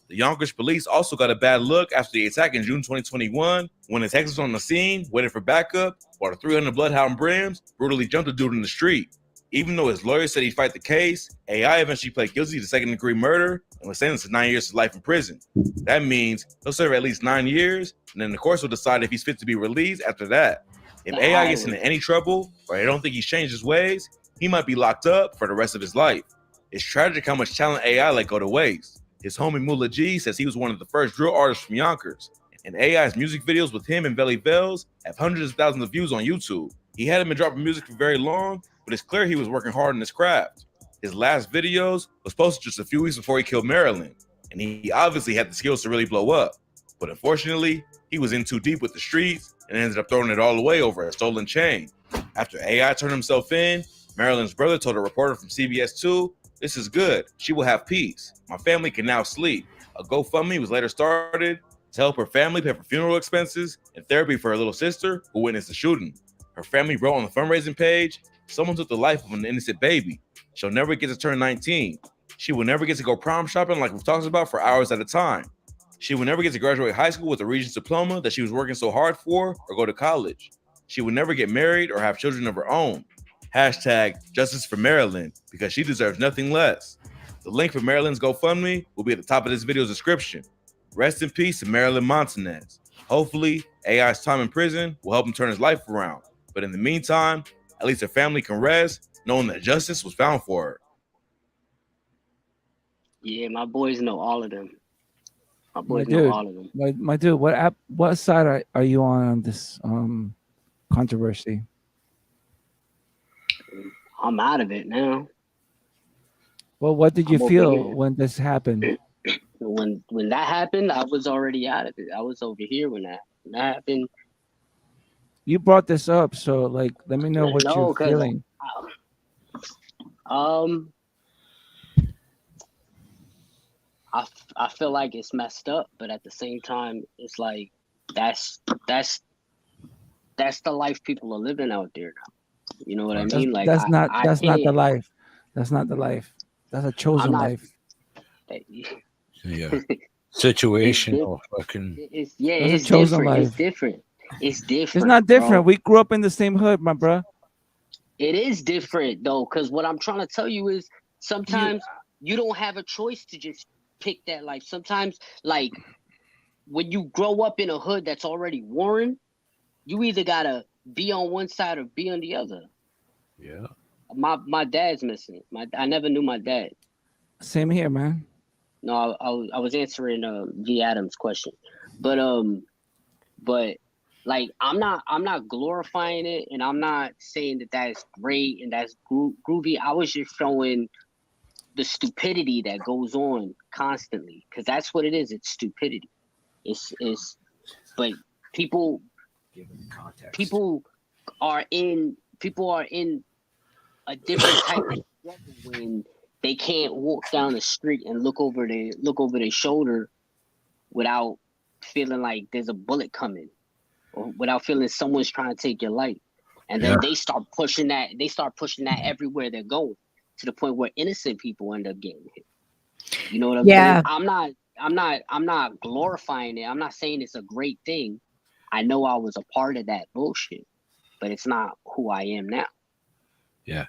The Yonkers police also got a bad look after the attack in June 2021 when the detectives on the scene waited for backup while the 300 Bloodhound Brims brutally jumped a dude in the street. Even though his lawyer said he'd fight the case, AI eventually pled guilty to second-degree murder and was sentenced to 9 years to life in prison. That means he'll serve at least 9 years, and then the courts will decide if he's fit to be released after that. If AI gets into any trouble, or they don't think he's changed his ways, he might be locked up for the rest of his life. It's tragic how much talent AI let go to waste. His homie Mula G says he was one of the first drill artists from Yonkers, and AI's music videos with him and Belly Bells have hundreds of thousands of views on YouTube. He hadn't been dropping music for very long, but it's clear he was working hard on his craft. His last videos was posted just a few weeks before he killed Marilyn, and he obviously had the skills to really blow up. But unfortunately, he was in too deep with the streets and ended up throwing it all away over a stolen chain. After AI turned himself in, Marilyn's brother told a reporter from CBS 2, "This is good. She will have peace. My family can now sleep." A GoFundMe was later started to help her family pay for funeral expenses and therapy for her little sister who witnessed the shooting. Her family wrote on the fundraising page, "Someone took the life of an innocent baby. She'll never get to turn 19. She will never get to go prom shopping like we've talked about for hours at a time. She will never get to graduate high school with a Regents diploma that she was working so hard for or go to college. She will never get married or have children of her own. Hashtag justice for Marilyn because she deserves nothing less." The link for Marilyn's GoFundMe will be at the top of this video's description. Rest in peace to Marilyn Montanez. Hopefully, AI's time in prison will help him turn his life around. But in the meantime, at least her family can rest knowing that justice was found for her. Yeah, my boys know all of them. My boys know all of them. My dude, what side are you on this controversy? I'm out of it now. Well, what did you feel when this happened? When that happened, I was already out of it. I was over here when that happened. You brought this up, so like, let me know what you're feeling. I feel like it's messed up, but at the same time, it's like that's the life people are living out there now. You know what I mean? Like that's not the life. That's not the life. That's a chosen life. Yeah. Situational fucking. It's chosen life. It's different. It's different. It's not different. Bro. We grew up in the same hood, my bro. It is different though, because what I'm trying to tell you is sometimes you don't have a choice to just pick that life. Sometimes, like when you grow up in a hood that's already worn, you either gotta be on one side or be on the other. Yeah. My dad's missing. I never knew my dad. Same here, man. No, I was answering V Adams' question, but like I'm not glorifying it, and I'm not saying that that's great and that's groovy. I was just showing the stupidity that goes on constantly, because that's what it is. It's stupidity. It's but people are in a different type of struggle when they can't walk down the street and look over their shoulder without feeling like there's a bullet coming, or without feeling someone's trying to take your life. And then they start pushing that everywhere they're going. to the point where innocent people end up getting hit. You know what I'm Yeah. saying? I'm not glorifying it. I'm not saying it's a great thing. I know I was a part of that bullshit, but it's not who I am now. Yeah.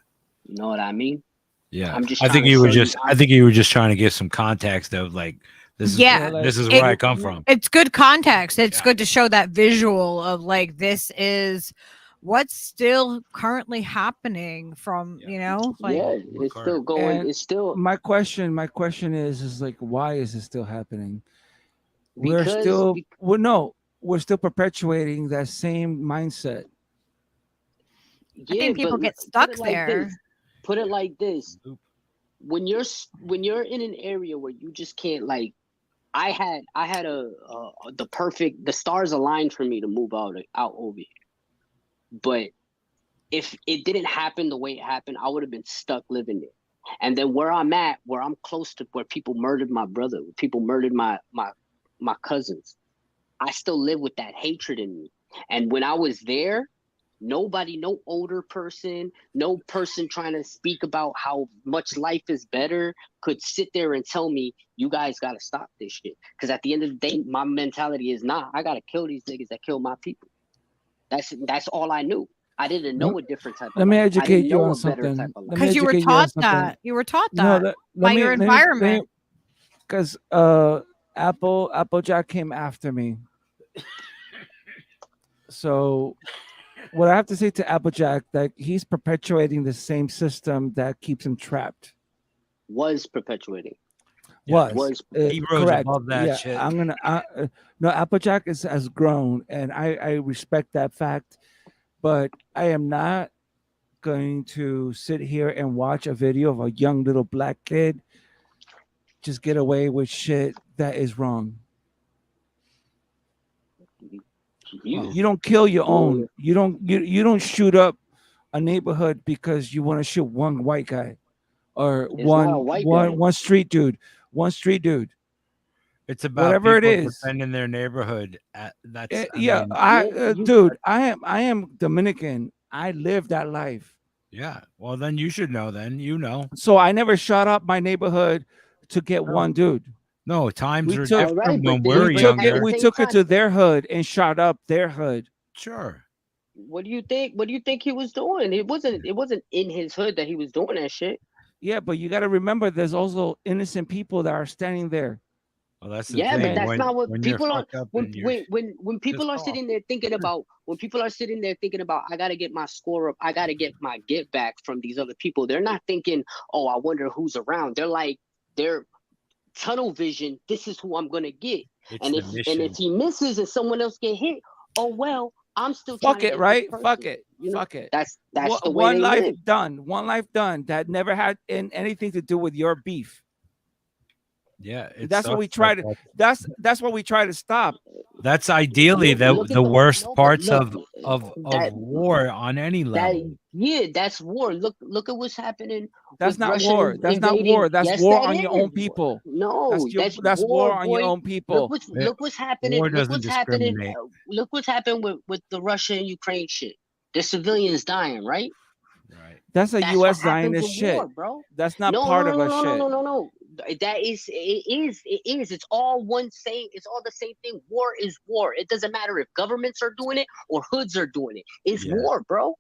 You know what I mean? Yeah. I'm just I think trying to you were show just you- I think you were just trying to give some context of like this is Yeah, this is it- where I come from. It's good context. It's Yeah. good to show that visual of like this is what's still currently happening from, you know, like yeah, it's still going. And It's still my question is like, why is it still happening? We're because still we're still perpetuating that same mindset. I yeah, think people but get put stuck it like there. this. Put it like this. When you're in an area where you just can't, like, I had the stars aligned for me to move out over here. But if it didn't happen the way it happened, I would have been stuck living there. And then where I'm at, where I'm close to where people murdered my brother, people murdered my cousins, I still live with that hatred in me. And when I was there, nobody, no older person, no person trying to speak about how much life is better could sit there and tell me, you guys got to stop this shit. Because at the end of the day, my mentality is, nah, I got to kill these niggas that kill my people. That's all I knew. I didn't know a different type of Let me life. I educate didn't you know on a better something. type of life. Because you were taught that. You were taught that by your environment. Because Applejack came after me. So what I have to say to Applejack, that he's perpetuating the same system that keeps him trapped. Was perpetuating. Was He rose correct. above that Yeah, shit. I'm gonna. No, Applejack has grown, and I respect that fact. But I am not going to sit here and watch a video of a young little black kid just get away with shit that is wrong. You don't kill your own. You don't shoot up a neighborhood because you want to shoot one white guy or It's not a white guy. one street dude. One street dude. It's about whatever it people is. defending their neighborhood. That's Dude, I am Dominican. I live that life. Yeah. Well, then you should know. Then you know. So I never shot up my neighborhood to get one dude. No, times We are took- different Alright, when but we're then- younger. We same took it time- to their hood and shot up their hood. Sure. What do you think? What do you think he was doing? It wasn't in his hood that he was doing that shit. Yeah, but you got to remember, there's also innocent people that are standing there. Well, that's the Yeah, thing. but that's when, not what when you're people are. fucked up When and you're people are pissed sitting there thinking about, I got to get my score up, I got to get my get back from these other people. They're not thinking, oh, I wonder who's around. They're tunnel vision. This is who I'm gonna get. It's And the if mission. he misses and someone else get hit, oh well, I'm still Fuck trying to it, get right? this person. Fuck it. You know, Fuck it. That's the way one they life live. done. One life done. That never had anything to do with your beef. Yeah, it That's what we sucks, try but to. That's what we try to stop. That's ideally Look at the worst no, but parts look, of that- war on any level. That's war. Look at what's happening. That's with not Russia war. That's not invading. war. That's Yes, war that on your is. own people. No, That's war on your boy. own people. Look what's happening. War Look doesn't what's happening. discriminate. Look what's happened with the Russia and Ukraine shit. There's civilians dying, right? Right. That's a That's U.S. what happens Zionist in shit. war, bro. That's not No, part no, of no, a no, shit. no. That is, it is. It's all one same. It's all the same thing. War is war. It doesn't matter if governments are doing it or hoods are doing it. It's Yeah. war, bro.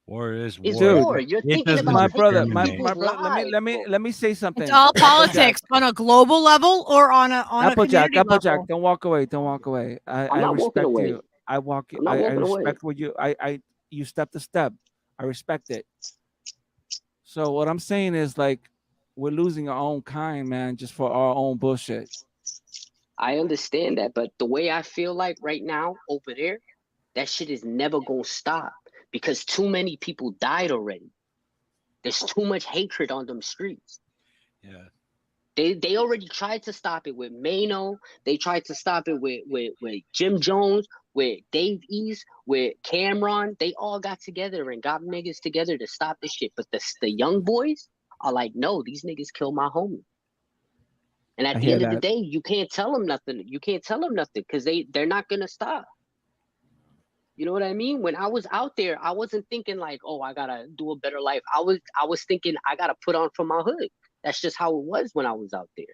War is war. It's Dude, war. You're it thinking doesn't about My taking brother, discriminate. my people's brother. lives, bro. Let me say something. It's all Applejack, politics on a global level or on a Applejack, community level. don't walk away. Don't walk away. I'm I not walking respect away. you. I'm not I walking away. respect what you. You step to step. I respect it. So what I'm saying is, like, we're losing our own kind, man, just for our own bullshit. I understand that, but the way I feel like right now over there, that shit is never gonna stop because too many people died already. There's too much hatred on them streets. Yeah. They already tried to stop it with Mano. They tried to stop it with Jim Jones, with Dave East, with Cameron. They all got together and got niggas together to stop this shit. But the young boys are like, no, these niggas killed my homie. And I at the hear end of the that. day, you can't tell them nothing. You can't tell them nothing because they're not gonna stop. You know what I mean? When I was out there, I wasn't thinking like, oh, I gotta do a better life. I was thinking I gotta put on for my hood. That's just how it was when I was out there.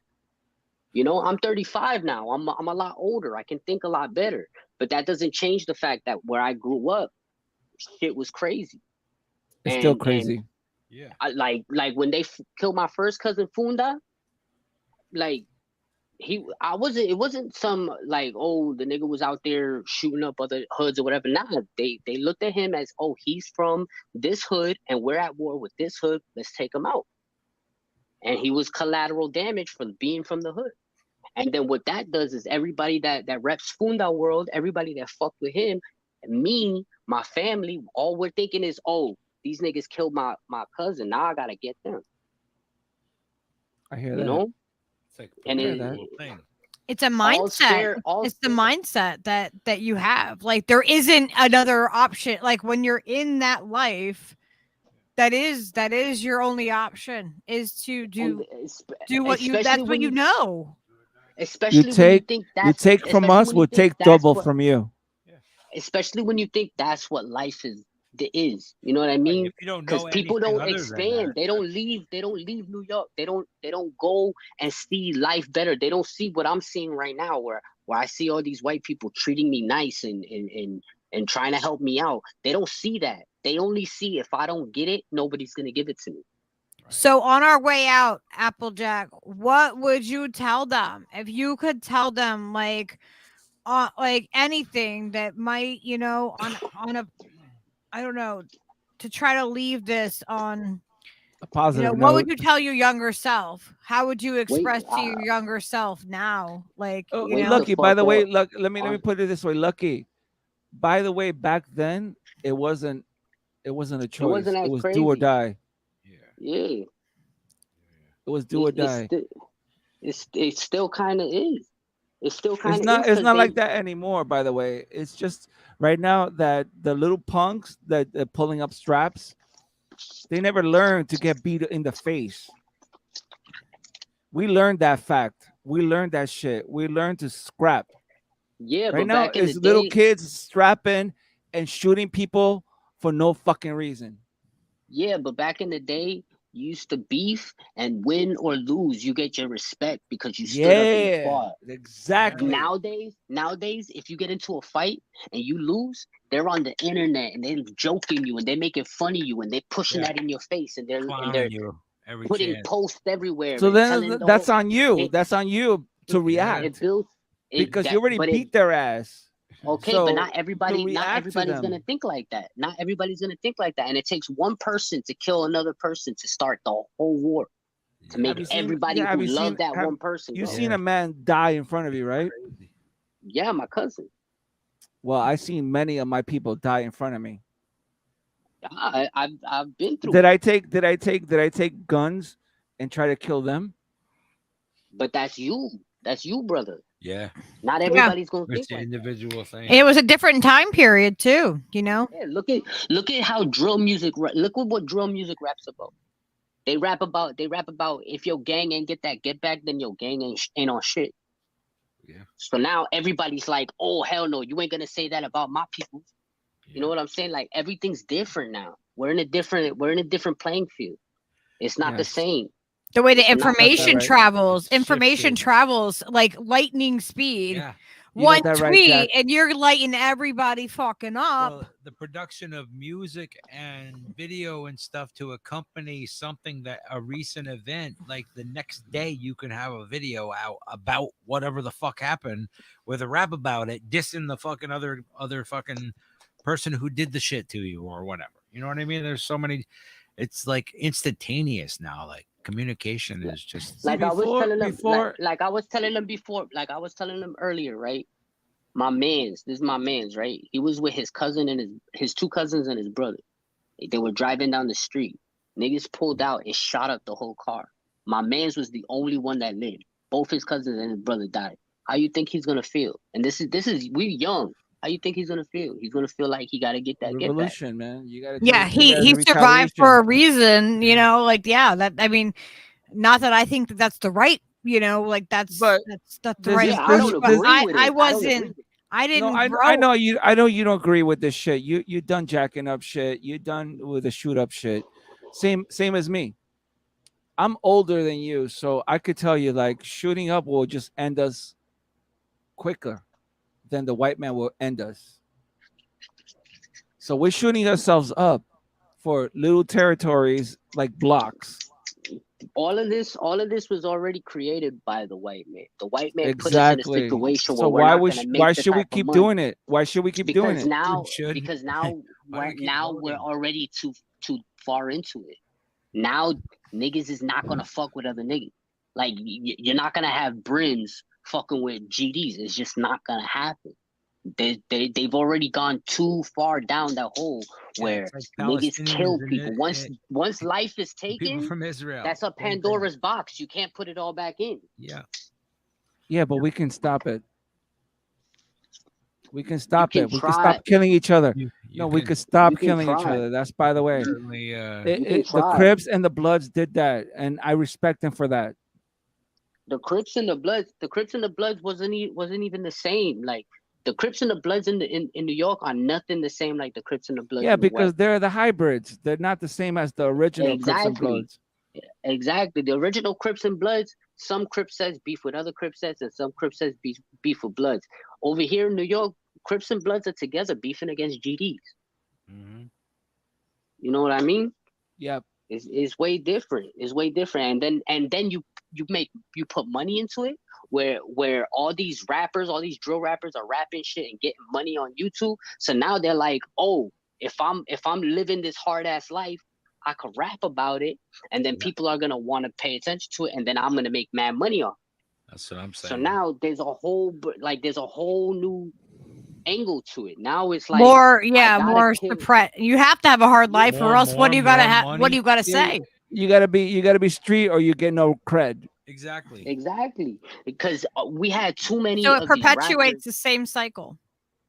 You know, I'm 35 now. I'm a lot older. I can think a lot better. But that doesn't change the fact that where I grew up, shit was crazy. It's still crazy. Yeah. Like when they killed my first cousin Funda, like it wasn't some like, oh, the nigga was out there shooting up other hoods or whatever. Nah, they looked at him as, oh, he's from this hood and we're at war with this hood. Let's take him out. And he was collateral damage for being from the hood. And then what that does is everybody that reps Funda world, everybody that fucked with him, me, my family, all we're thinking is, oh, these niggas killed my cousin. Now I gotta get them. I hear that. You know? It's like And it's a mindset. It's the mindset that you have. Like there isn't another option. Like when you're in that life, that is your only option is to do what you. That's what you know. Especially you take from us, we'll take double from you. Especially when you think that's what life is. You know what I mean? Because people don't expand. They don't leave New York. They don't go and see life better. They don't see what I'm seeing right now, where I see all these white people treating me nice and trying to help me out. They don't see that. They only see if I don't get it, nobody's gonna give it to me. So on our way out, Applejack, what would you tell them if you could tell them like anything that might, you know, on a I don't know, to try to leave this on a positive note. What would you tell your younger self? How would you express to your younger self now? Like, Lucky, by the way, let me put it this way, Lucky. By the way, back then it wasn't a choice. It was do or die. Yeah. It was do or die. It still kind of is. It's still kind of. It's not like that anymore. By the way, it's just right now that the little punks that are pulling up straps, they never learned to get beat in the face. We learned that fact. We learned that shit. We learned to scrap. Yeah, right now it's little kids strapping and shooting people for no fucking reason. Yeah, but back in the day, you used to beef and win or lose, you get your respect because you stood up and fought. Exactly. Nowadays, if you get into a fight and you lose, they're on the internet and they're joking you and they're making fun of you and they're pushing that in your face and they're putting posts everywhere. So then that's on you. That's on you to react because you already beat their ass. Okay, so but not everybody's gonna think like that. Not everybody's gonna think like that, and it takes one person to kill another person to start the whole war. To make everybody who love that one person. You've seen a man die in front of you, right? Yeah, my cousin. Well, I've seen many of my people die in front of me. I've been through. Did I take guns and try to kill them? But that's you. That's you, brother. Yeah. Not everybody's gonna think like individual thing. It was a different time period too, you know. Yeah, look at how drill music. Look at what drill music raps about. They rap about if your gang ain't get that get back, then your gang ain't on shit. Yeah. So now everybody's like, oh hell no, you ain't gonna say that about my people. You know what I'm saying? Like everything's different now. We're in a different playing field. It's not the same. The way the information travels, travels like lightning speed. Yeah. One tweet and you're lighting everybody fucking up. Well, the production of music and video and stuff to accompany something that a recent event, like the next day you can have a video out about whatever the fuck happened with a rap about it, dissing the fucking other fucking person who did the shit to you or whatever. You know what I mean? There's so many, it's like instantaneous now. Like communication is just like I was telling them earlier, right? This is my man's, right? He was with his cousin and his two cousins and his brother. They were driving down the street. Niggas pulled out and shot up the whole car. My man's was the only one that lived. Both his cousins and his brother died. How you think he's gonna feel? And this is we young. How you think he's gonna feel? He's gonna feel like he gotta get that revolution, man. You gotta. Yeah, he survived for a reason, you know. Like, that. I mean, not that I think that's the right, you know, like that's the right. I don't agree with it. I didn't. No, I know you. I know you don't agree with this shit. You done jacking up shit. You done with the shoot up shit. Same as me. I'm older than you, so I could tell you like shooting up will just end us quicker than the white man will end us. So we're shooting ourselves up for little territories like blocks. All of this was already created by the white man. The white man Exactly. put us in a situation So where why should we keep doing it? Why should we keep doing it? Because now we're already too far into it. Now niggas is not gonna fuck with other niggas. Like you're not gonna have Brims fucking with GDs. It's just not gonna happen. They've already gone too far down that hole where niggas kill people. Once life is taken from Israel, that's a Pandora's box. You can't put it all back in. Yeah, but we can stop it. We can stop it. We can try. stop killing each other. We could stop you can killing each try. other. That's by the way. Certainly, The Crips and the Bloods did that, and I respect them for that. The Crips and the Bloods wasn't even the same. Like the Crips and the Bloods in New York are nothing the same like the Crips and the Bloods. Yeah, in the because West. they're the hybrids. They're not the same as the original Crips and Bloods. Exactly. The original Crips and Bloods, some Crips says beef with other Crips says, and some Crips says beef with Bloods. Over here in New York, Crips and Bloods are together beefing against GDs. Mm-hmm. You know what I mean? Yep. It's way different. It's way different. And then you put money into it where all these rappers, all these drill rappers are rapping shit and getting money on YouTube. So now they're like, oh, if I'm living this hard ass life, I could rap about it, and then people are gonna want to pay attention to it, and then I'm gonna make mad money off. That's what I'm saying. So now there's a whole new angle to it. Now it's like more suppressed. You have to have a hard life, or else what do you gotta what do you gotta say? You gotta be street, or you get no cred. Exactly, because we had too many. So it of these perpetuates rappers. the same cycle.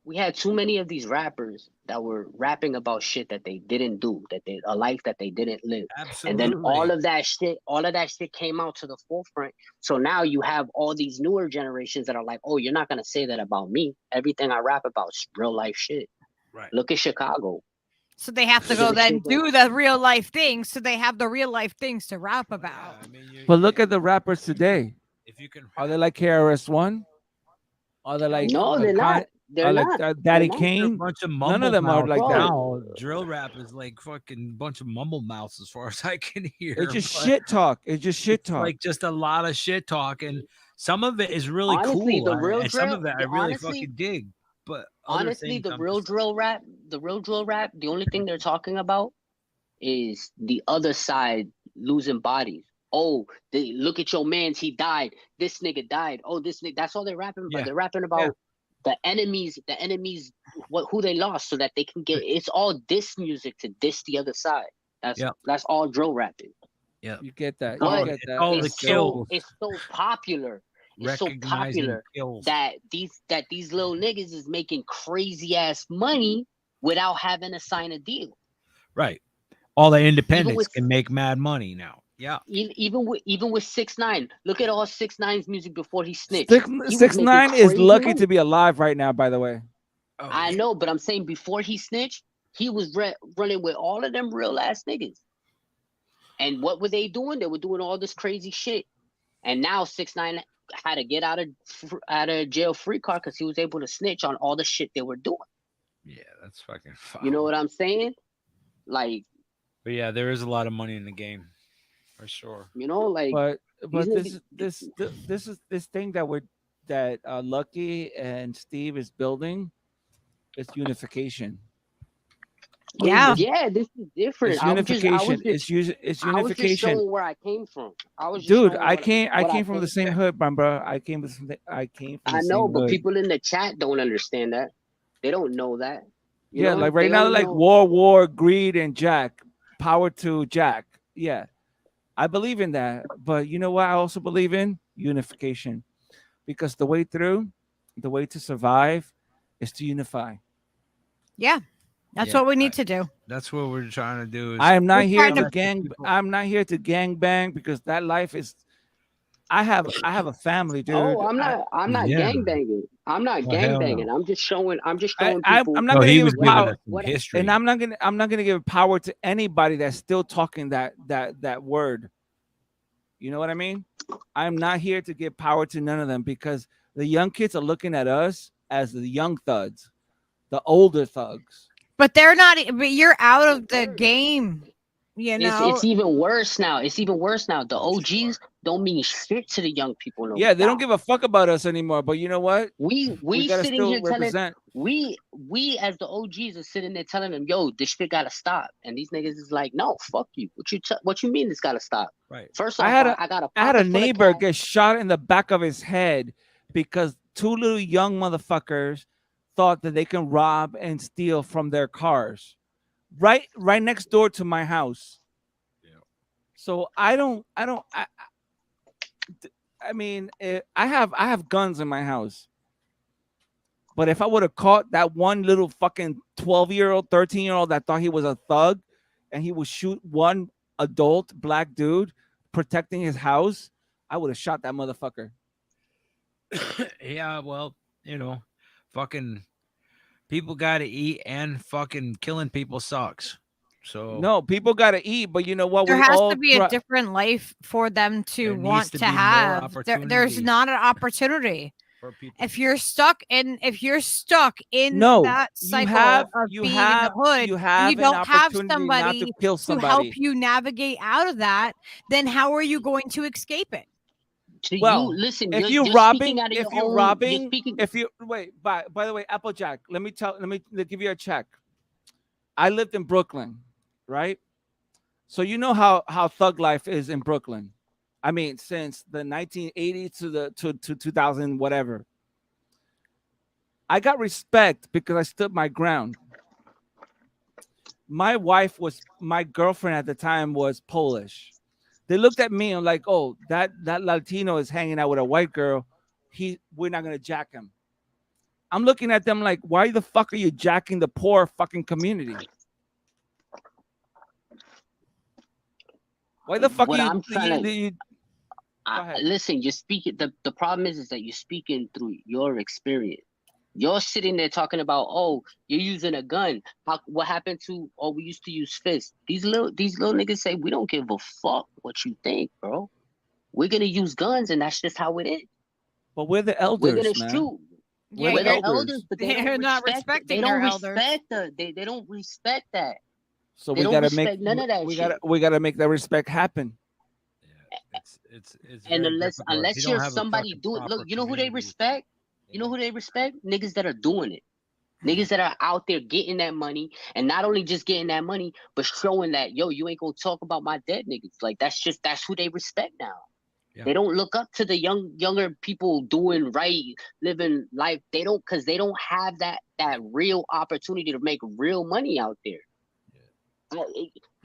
We had too many of these rappers that were rapping about shit that they didn't do, a life that they didn't live. Absolutely. And then all of that shit came out to the forefront. So now you have all these newer generations that are like, oh, you're not gonna say that about me. Everything I rap about is real life shit. Right. Look at Chicago. So they have to go then do the real life things. So they have the real life things to rap about. But look at the rappers today. If you can, are they like KRS-One? Are they like no? They're not. They're like not. Daddy They're Kane. None of them are like that. Now, drill rap is like fucking bunch of mumble mouths as far as I can hear. It's just shit talk. It's just shit talk. Like just a lot of shit talk, and some of it is really honestly, cool. The real and drill, some of it I really fucking dig. But honestly, the real drill rap, the only thing they're talking about is the other side losing bodies. Oh, look at your man's, he died. This nigga died. Oh, this nigga. That's all they're rapping about. Yeah. They're rapping about the enemies, who they lost, so that they can get. It's all diss music to diss the other side. That's all drill rapping. Yeah, you get that. But you get that. All the kills. It's so popular. It's so popular that these little niggas is making crazy ass money without having to sign a deal. Right. All the independents can make mad money now. Yeah. Even with 6ix9ine. Look at all 6ix9ine's music before he snitched. 6ix9ine is lucky to be alive right now, by the way. Oh, I know, but I'm saying before he snitched, he was running with all of them real ass niggas. And what were they doing? They were doing all this crazy shit. And now 6ix9ine had to get out of jail free card because he was able to snitch on all the shit they were doing. Yeah, that's fucking fun. You know what I'm saying? Like, but yeah, there is a lot of money in the game, for sure. You know, like, but this thing that Lucky and Steve is building is unification. Yeah, this is different. It's unification. It's unification. I was just showing where I came from. I came from the same hood, my bro. I came from the I know, but people in the chat don't understand that. They don't know that. You know? Like right now, like war, greed, and Jack. Power to Jack. Yeah, I believe in that. But you know what? I also believe in unification, because the way to survive, is to unify. Yeah. That's what we need to do. That's what we're trying to do. I am not here to gang. I'm not here to gang bang, because that life is I have a family, dude. Oh, I'm not Yeah. gang banging. I'm not Oh, gang hell banging. no. I'm just showing people. I'm not No, gonna he give was it giving power, us some history. and I'm not gonna give power to anybody that's still talking that word. You know what I mean? I'm not here to give power to none of them because the young kids are looking at us as the young thugs, the older thugs. But they're not. But you're out of the game. You know. It's even worse now. It's even worse now. The OGs don't mean shit to the young people. Yeah, they don't give a fuck about us anymore. But you know what? We gotta sitting still here represent. telling we as the OGs are sitting there telling them, yo, this shit gotta stop. And these niggas is like, no, fuck you. What you mean this gotta stop? Right. First off, I had I got a neighbor get shot in the back of his head because two little young motherfuckers thought that they can rob and steal from their cars, right next door to my house. Yeah. So I mean, I have guns in my house, but if I would have caught that one little fucking 12-year-old, 13-year-old that thought he was a thug, and he would shoot one adult black dude protecting his house, I would have shot that motherfucker. Yeah, well, fucking people got to eat, and fucking killing people sucks. So no, people got to eat, but you know what? There has to be a different life for them to want to have. There's not an opportunity. If you're stuck in that cycle of being in the hood, you don't have somebody to help you navigate out of that, then how are you going to escape it? Well, listen, if you're robbing, wait, by the way, Applejack, let me give you a check. I lived in Brooklyn, right? So you know how thug life is in Brooklyn. I mean, since the 1980s to 2000 whatever. I got respect because I stood my ground. My girlfriend at the time was Polish. They looked at me and like, oh, that Latino is hanging out with a white girl. We're not gonna jack him. I'm looking at them like, why the fuck are you jacking the poor fucking community? Why the fuck listen, you're speaking. The problem is that you're speaking through your experience. You're sitting there talking about, oh, you're using a gun. What happened to? Oh, we used to use fists. These little niggas say we don't give a fuck what you think, bro. We're gonna use guns, and that's just how it is. But we're the elders, we're gonna man. shoot. Yeah, we're the elders, but they're not respecting their elders. They don't respect that. So we gotta make none of that. We gotta make that respect happen. Yeah, it's and unless you're somebody doing. Look, you know who they respect. You know who they respect? Niggas that are doing it. Niggas that are out there getting that money, and not only just getting that money, but showing that, yo, you ain't gonna talk about my dead niggas. Like that's who they respect now. Yeah. They don't look up to the younger people doing right, living life. They don't, because they don't have that real opportunity to make real money out there. Yeah.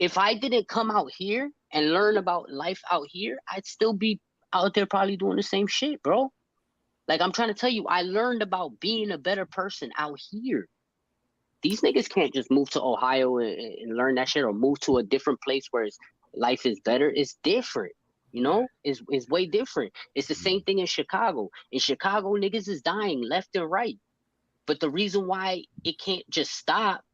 If I didn't come out here and learn about life out here, I'd still be out there probably doing the same shit, bro. Like, I'm trying to tell you, I learned about being a better person out here. These niggas can't just move to Ohio and learn that shit, or move to a different place where life is better. It's different, you know? It's way different. It's the same thing in Chicago. In Chicago, niggas is dying left and right. But the reason why it can't just stop,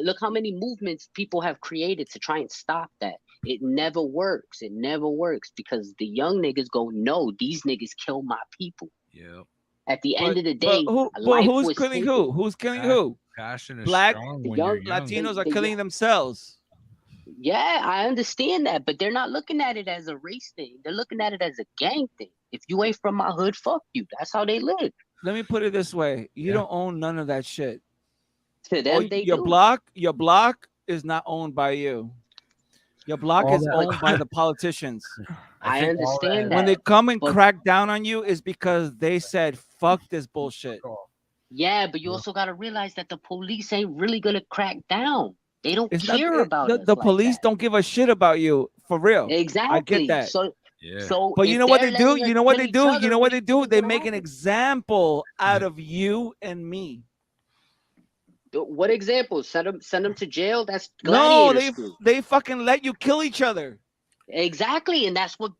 look how many movements people have created to try and stop that. It never works. It never works because the young niggas go, no, these niggas kill my people. Yeah. At the end of the day, who's killing who? Who's killing who? Passion is Black strong when you're young. Latinos are killing themselves. Yeah, I understand that, but they're not looking at it as a race thing. They're looking at it as a gang thing. If you ain't from my hood, fuck you. That's how they live. Let me put it this way: you don't own none of that shit. To them, your block is not owned by you. Your block is owned by the politicians. I understand that. When they come and crack down on you, is because they said, fuck this bullshit. Yeah, but you also got to realize that the police ain't really going to crack down. They don't care about us. The police don't give a shit about you, for real. Exactly. I get that. So but you know what they do? You know what they do? You know what they do? They make an example out of you and me. What example? Send them to jail? That's they fucking let you kill each other. Exactly, and that's what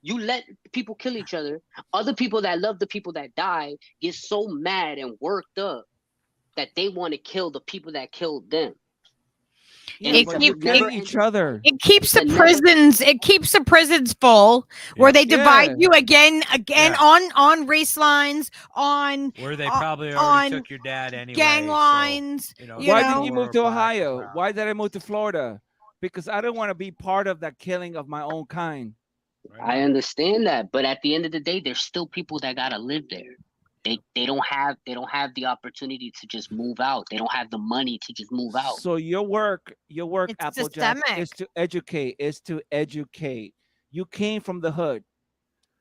You let people kill each other. Other people that love the people that died get so mad and worked up that they want to kill the people that killed them. Yeah, It but keep- you're killing it- each other. It keeps the The never- prisons. It keeps the prisons full, where they divide Yeah. you again Yeah. on race lines, on Where they on- probably on already took your dad anyway. gang so, lines. you know, you Why know? did you move to or black or Ohio? brown. Why did I move to Florida? Because I don't want to be part of that killing of my own kind. I understand that, but at the end of the day, there's still people that gotta live there. They don't have the opportunity to just move out. They don't have the money to just move out. So your work, It's Applejack, is systemic. to educate. You came from the hood.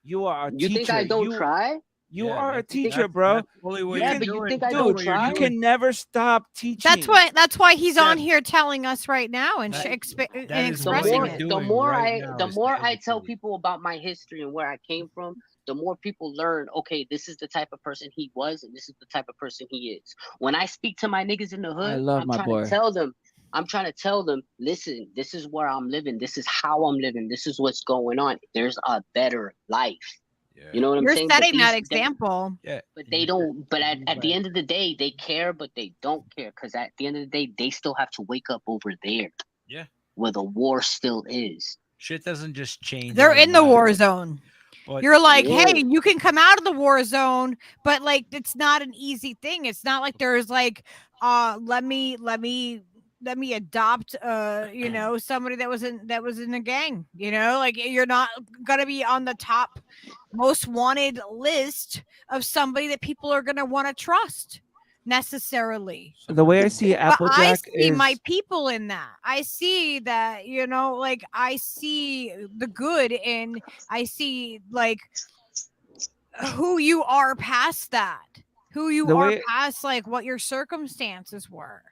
You are a You teacher. think I don't try? You Yeah, are a that's- teacher, that's- bro. that's fully what Yeah, you're but you doing. think I That's don't what you're try? You doing. can never stop teaching. That's why he's on Seb, here telling us right now and that- and is The expressing what more, it. you're the doing more right I, now the is more I tell educating. people about my history and where I came from, the more people learn. Okay, this is the type of person he was, and this is the type of person he is. When I speak to my niggas in the hood, I love I'm my trying boy. to tell them. I'm trying to tell them, listen, this is where I'm living. This is how I'm living. This is what's going on. There's a better life. Yeah. You know what I'm You're saying? But setting that they- example. Yeah. but they don't. But at the end of the day, they care, but they don't care, because at the end of the day, they still have to wake up over there. Yeah. Where the war still is. Shit doesn't just change. They're in the war overnight. zone. But You're like, Yeah. hey, you can come out of the war zone, but like it's not an easy thing. It's not like there's like, let me adopt somebody that was in a gang. Like you're not gonna be on the top most wanted list of somebody that people are gonna want to trust necessarily. The way I see But I Applejack see is my people in that. I see that, like I see the good in, I see like who you are past that, who you The are way- past like what your circumstances were.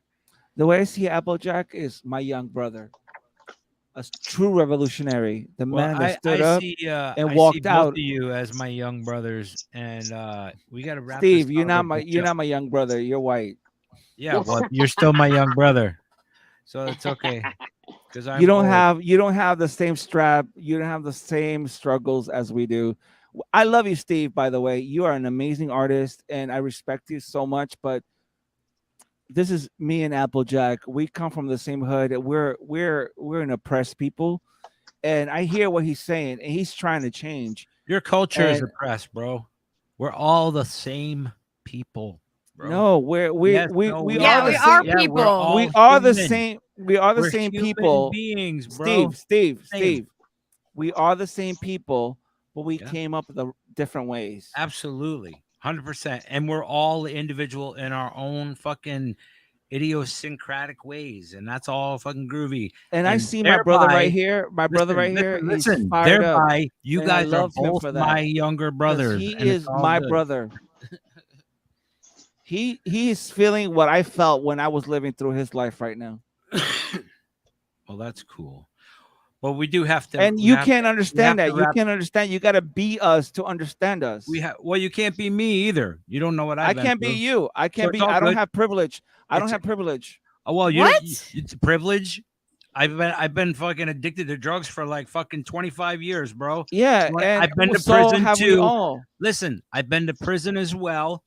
the way I see Applejack is my young brother, a true revolutionary, the man that stood up. and I walked see both out. of you as my young brothers, and we got to wrap. Steve, this you're up not with my the you're show. not my young brother. You're white. Yeah, well, you're still my young brother, so it's okay. Because You don't have the same strap. You don't have the same struggles as we do. I love you, Steve. By the way, you are an amazing artist, and I respect you so much. But this is me and Applejack. We come from the same hood. We're an oppressed people, and I hear what he's saying, and he's trying to change. Your culture is And- oppressed, bro. We're all the same people, bro. No, we Yes, we no, we we are are. the We same. are Yeah, people. we're all We are the human. same. We are the We're same human people. beings, bro. Steve. Same. We are the same people, but we Yeah. came up the different ways. Absolutely, 100%. And we're all individual in our own fucking idiosyncratic ways, and that's all fucking groovy. And I see my brother right here. My brother right here. He's Listen, fired up. thereby, you and I guys are love him both for that, my younger 'cause brothers. He and it's is all my good. brother. He is feeling what I felt when I was living through his life right now. Well, that's cool. But we do have to. And we you have can't to- we understand have that. to You wrap- can't understand. You got to be us to understand us. Well, you can't be me either. You don't know what I I've been can't be through. you. I can't it's be. all I don't good. have privilege. I don't It's- have privilege. Oh well, What? it's a privilege. I've been fucking addicted to drugs for like fucking 25 years, bro. Yeah, So and I've been to so prison have we too. all. Listen, I've been to prison as well.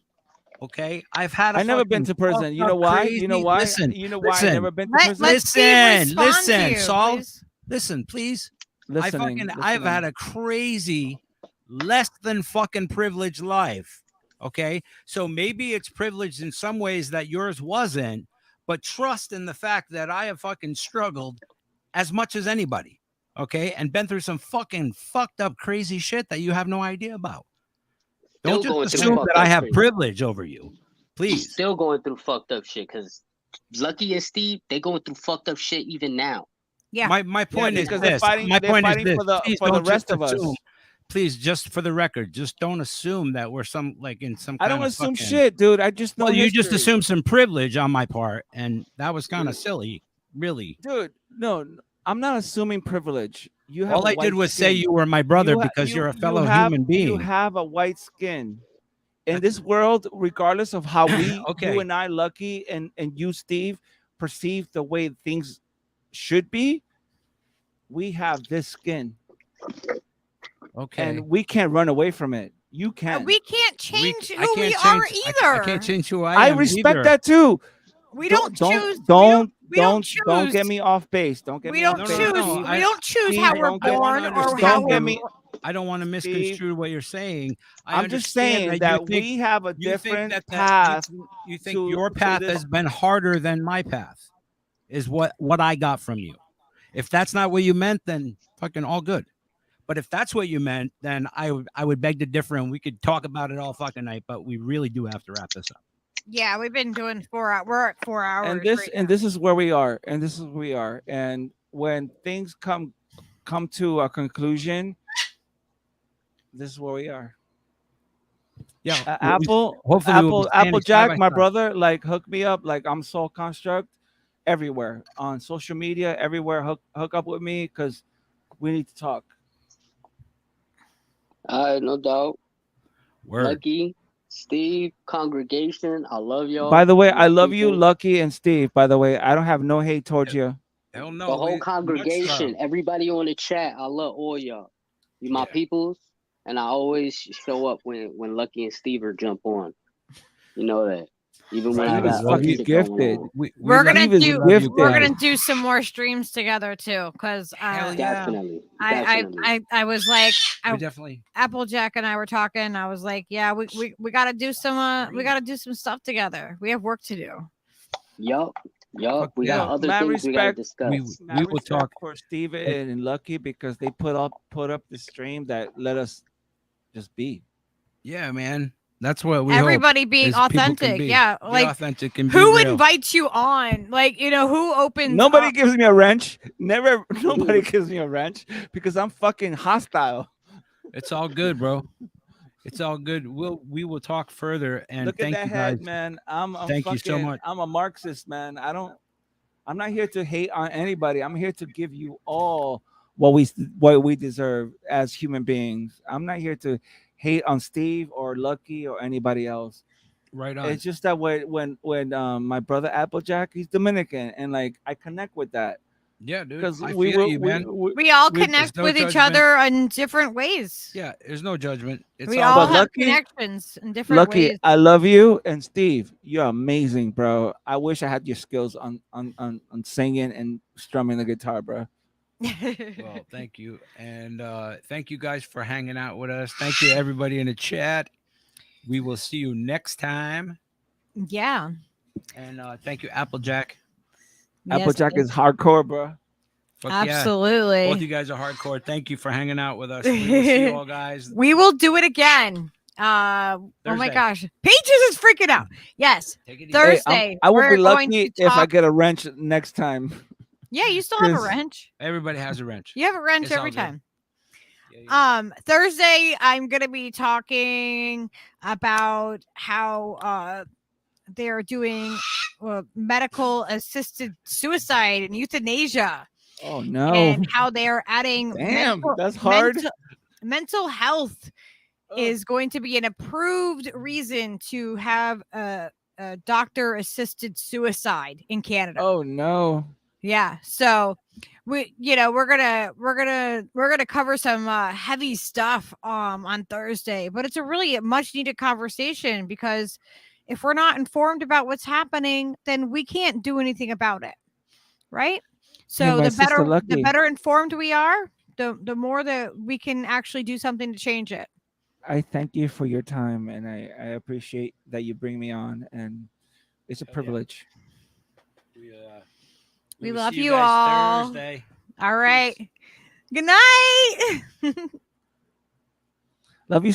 Okay, I've had. I never been fucking to prison. fucked You know up why? crazy- You know why? Listen, You know why I listen. never been to Let- prison? let's Steve respond to Listen, you, Saul. please. Listen, please. Listening, I've had a crazy, less than fucking privileged life. Okay, so maybe it's privileged in some ways that yours wasn't, but trust in the fact that I have fucking struggled as much as anybody. Okay, and been through some fucking fucked up crazy shit that you have no idea about. Don't Still going just through assume fucked that I up have shit. privilege over you, please. Still going through fucked up shit, because Lucky and Steve, they going through fucked up shit even now. Yeah. My point is because they're this. fighting- My they're point is fighting this. for the- Please for the don't rest just of us. assume- Please, just for the record, just don't assume that we're some like in some. I kind don't of assume fucking- shit, dude. I just know. Well, you just history. assumed some privilege on my part, and that was kind of silly, really. Dude. No, I'm not assuming privilege. You have. All a I did white was say skin. you were my brother You ha- because you- you're a you fellow have- human being. You have a white skin. In this world, regardless of how we, Okay. you and I, Lucky, and you, Steve, perceive the way things should be, we have this skin. Okay. And we can't run away from it. You can. We can't change I who can't we are change- either. I can't change who I I am. respect either. that too. We don't choose. Don't choose. get me off base. Don't get We me don't off No, base. choose. no, We don't choose Steve, how we're don't get- born I or wanna how don't get we're. me. I don't want to misconstrue what you're saying. I'm just saying that we have a you think different that path. you think to- your to path this- has been harder than my path, is what I got from you. If that's not what you meant, then fucking all good. But if that's what you meant, then I would beg to differ, and we could talk about it all fucking night. But we really do have to wrap this up. Yeah, we've been doing 4 hours. We're at 4 hours. And this right and now. this is where we are. And this is where we are. And when things come to a conclusion, this is where we are. Yeah, Applejack, my brother, like hook me up. Like I'm Soul Construct everywhere on social media, everywhere. Hook up with me because we need to talk. No doubt. Word. Lucky, Steve, congregation, I love y'all. By the way, I My love you, people. Lucky and Steve. By the way, I don't have no hate towards you. Hell no. The whole much congregation, love. everybody on the chat, I love all y'all. You my peoples, and I always show up when Lucky and Steve are jump on. You know that. Even when I Steve is got other fucking shit going gifted. on. We're gonna Steve is gifted. we're gonna do some more streams together too, because Definitely. I was like, We definitely. Applejack and I were talking. I was like, yeah, we gotta do some stuff together. We have work to do. Yup. We got other Mad things we gotta respect. discuss. We will Respect talk. for Steven and Lucky because they put up the stream that let us just be. Yeah, man. That's what we Everybody hope, being is people can authentic. be. Yeah, Be like authentic and be who real. invites you on? Like, who opens? Nobody up- gives me a wrench. Nobody gives me a wrench because I'm fucking hostile. It's all good, bro. It's all good. We will talk further. And Look at thank that you head, guys. man. I'm Thank you so much. I'm a Marxist, man. I'm not here to hate on anybody. I'm here to give you all what we deserve as human beings. I'm not here to hate on Steve or Lucky or anybody else. Right on. It's just that when my brother Applejack, he's Dominican, and like I connect with that. Yeah, dude. Because I we feel will, you, man. We all we- connect no with each judgment. other in different ways. Yeah, there's no judgment. It's We all all good. have Lucky- connections in different Lucky, ways. I love you, and Steve, you're amazing, bro. I wish I had your skills on singing and strumming the guitar, bro. Well, thank you. And thank you guys for hanging out with us. Thank you, everybody in the chat. We will see you next time. Yeah. And thank you, Applejack. Applejack is hardcore, bro. Fuck yeah. Absolutely. Both you guys are hardcore. Thank you for hanging out with us. We will see you all guys. We will do it again. Oh my Thursday. gosh. Peaches is freaking out. Yes. Take it easy. Thursday. I will we're be going lucky to if I talk- get a wrench next time. Yeah, you still have a 'cause- wrench. Everybody has a wrench. You have a wrench It's all every good. time. Yeah. Thursday, I'm gonna be talking about how they're doing medical assisted suicide and euthanasia, Oh no. and how they're adding Damn, that's hard. Mental health Oh. is going to be an approved reason to have a doctor assisted suicide in Canada. Oh no. Yeah, so we're gonna cover some heavy stuff on Thursday, but it's a really much needed conversation, because if we're not informed about what's happening, then we can't do anything about it, right? So my the sister the Lucky. better informed we are, the more that we can actually do something to change it. I thank you for your time, and I appreciate that you bring me on, and it's a Hell yeah. privilege. We will love see you guys all. Thursday. All right. Good night. Love you.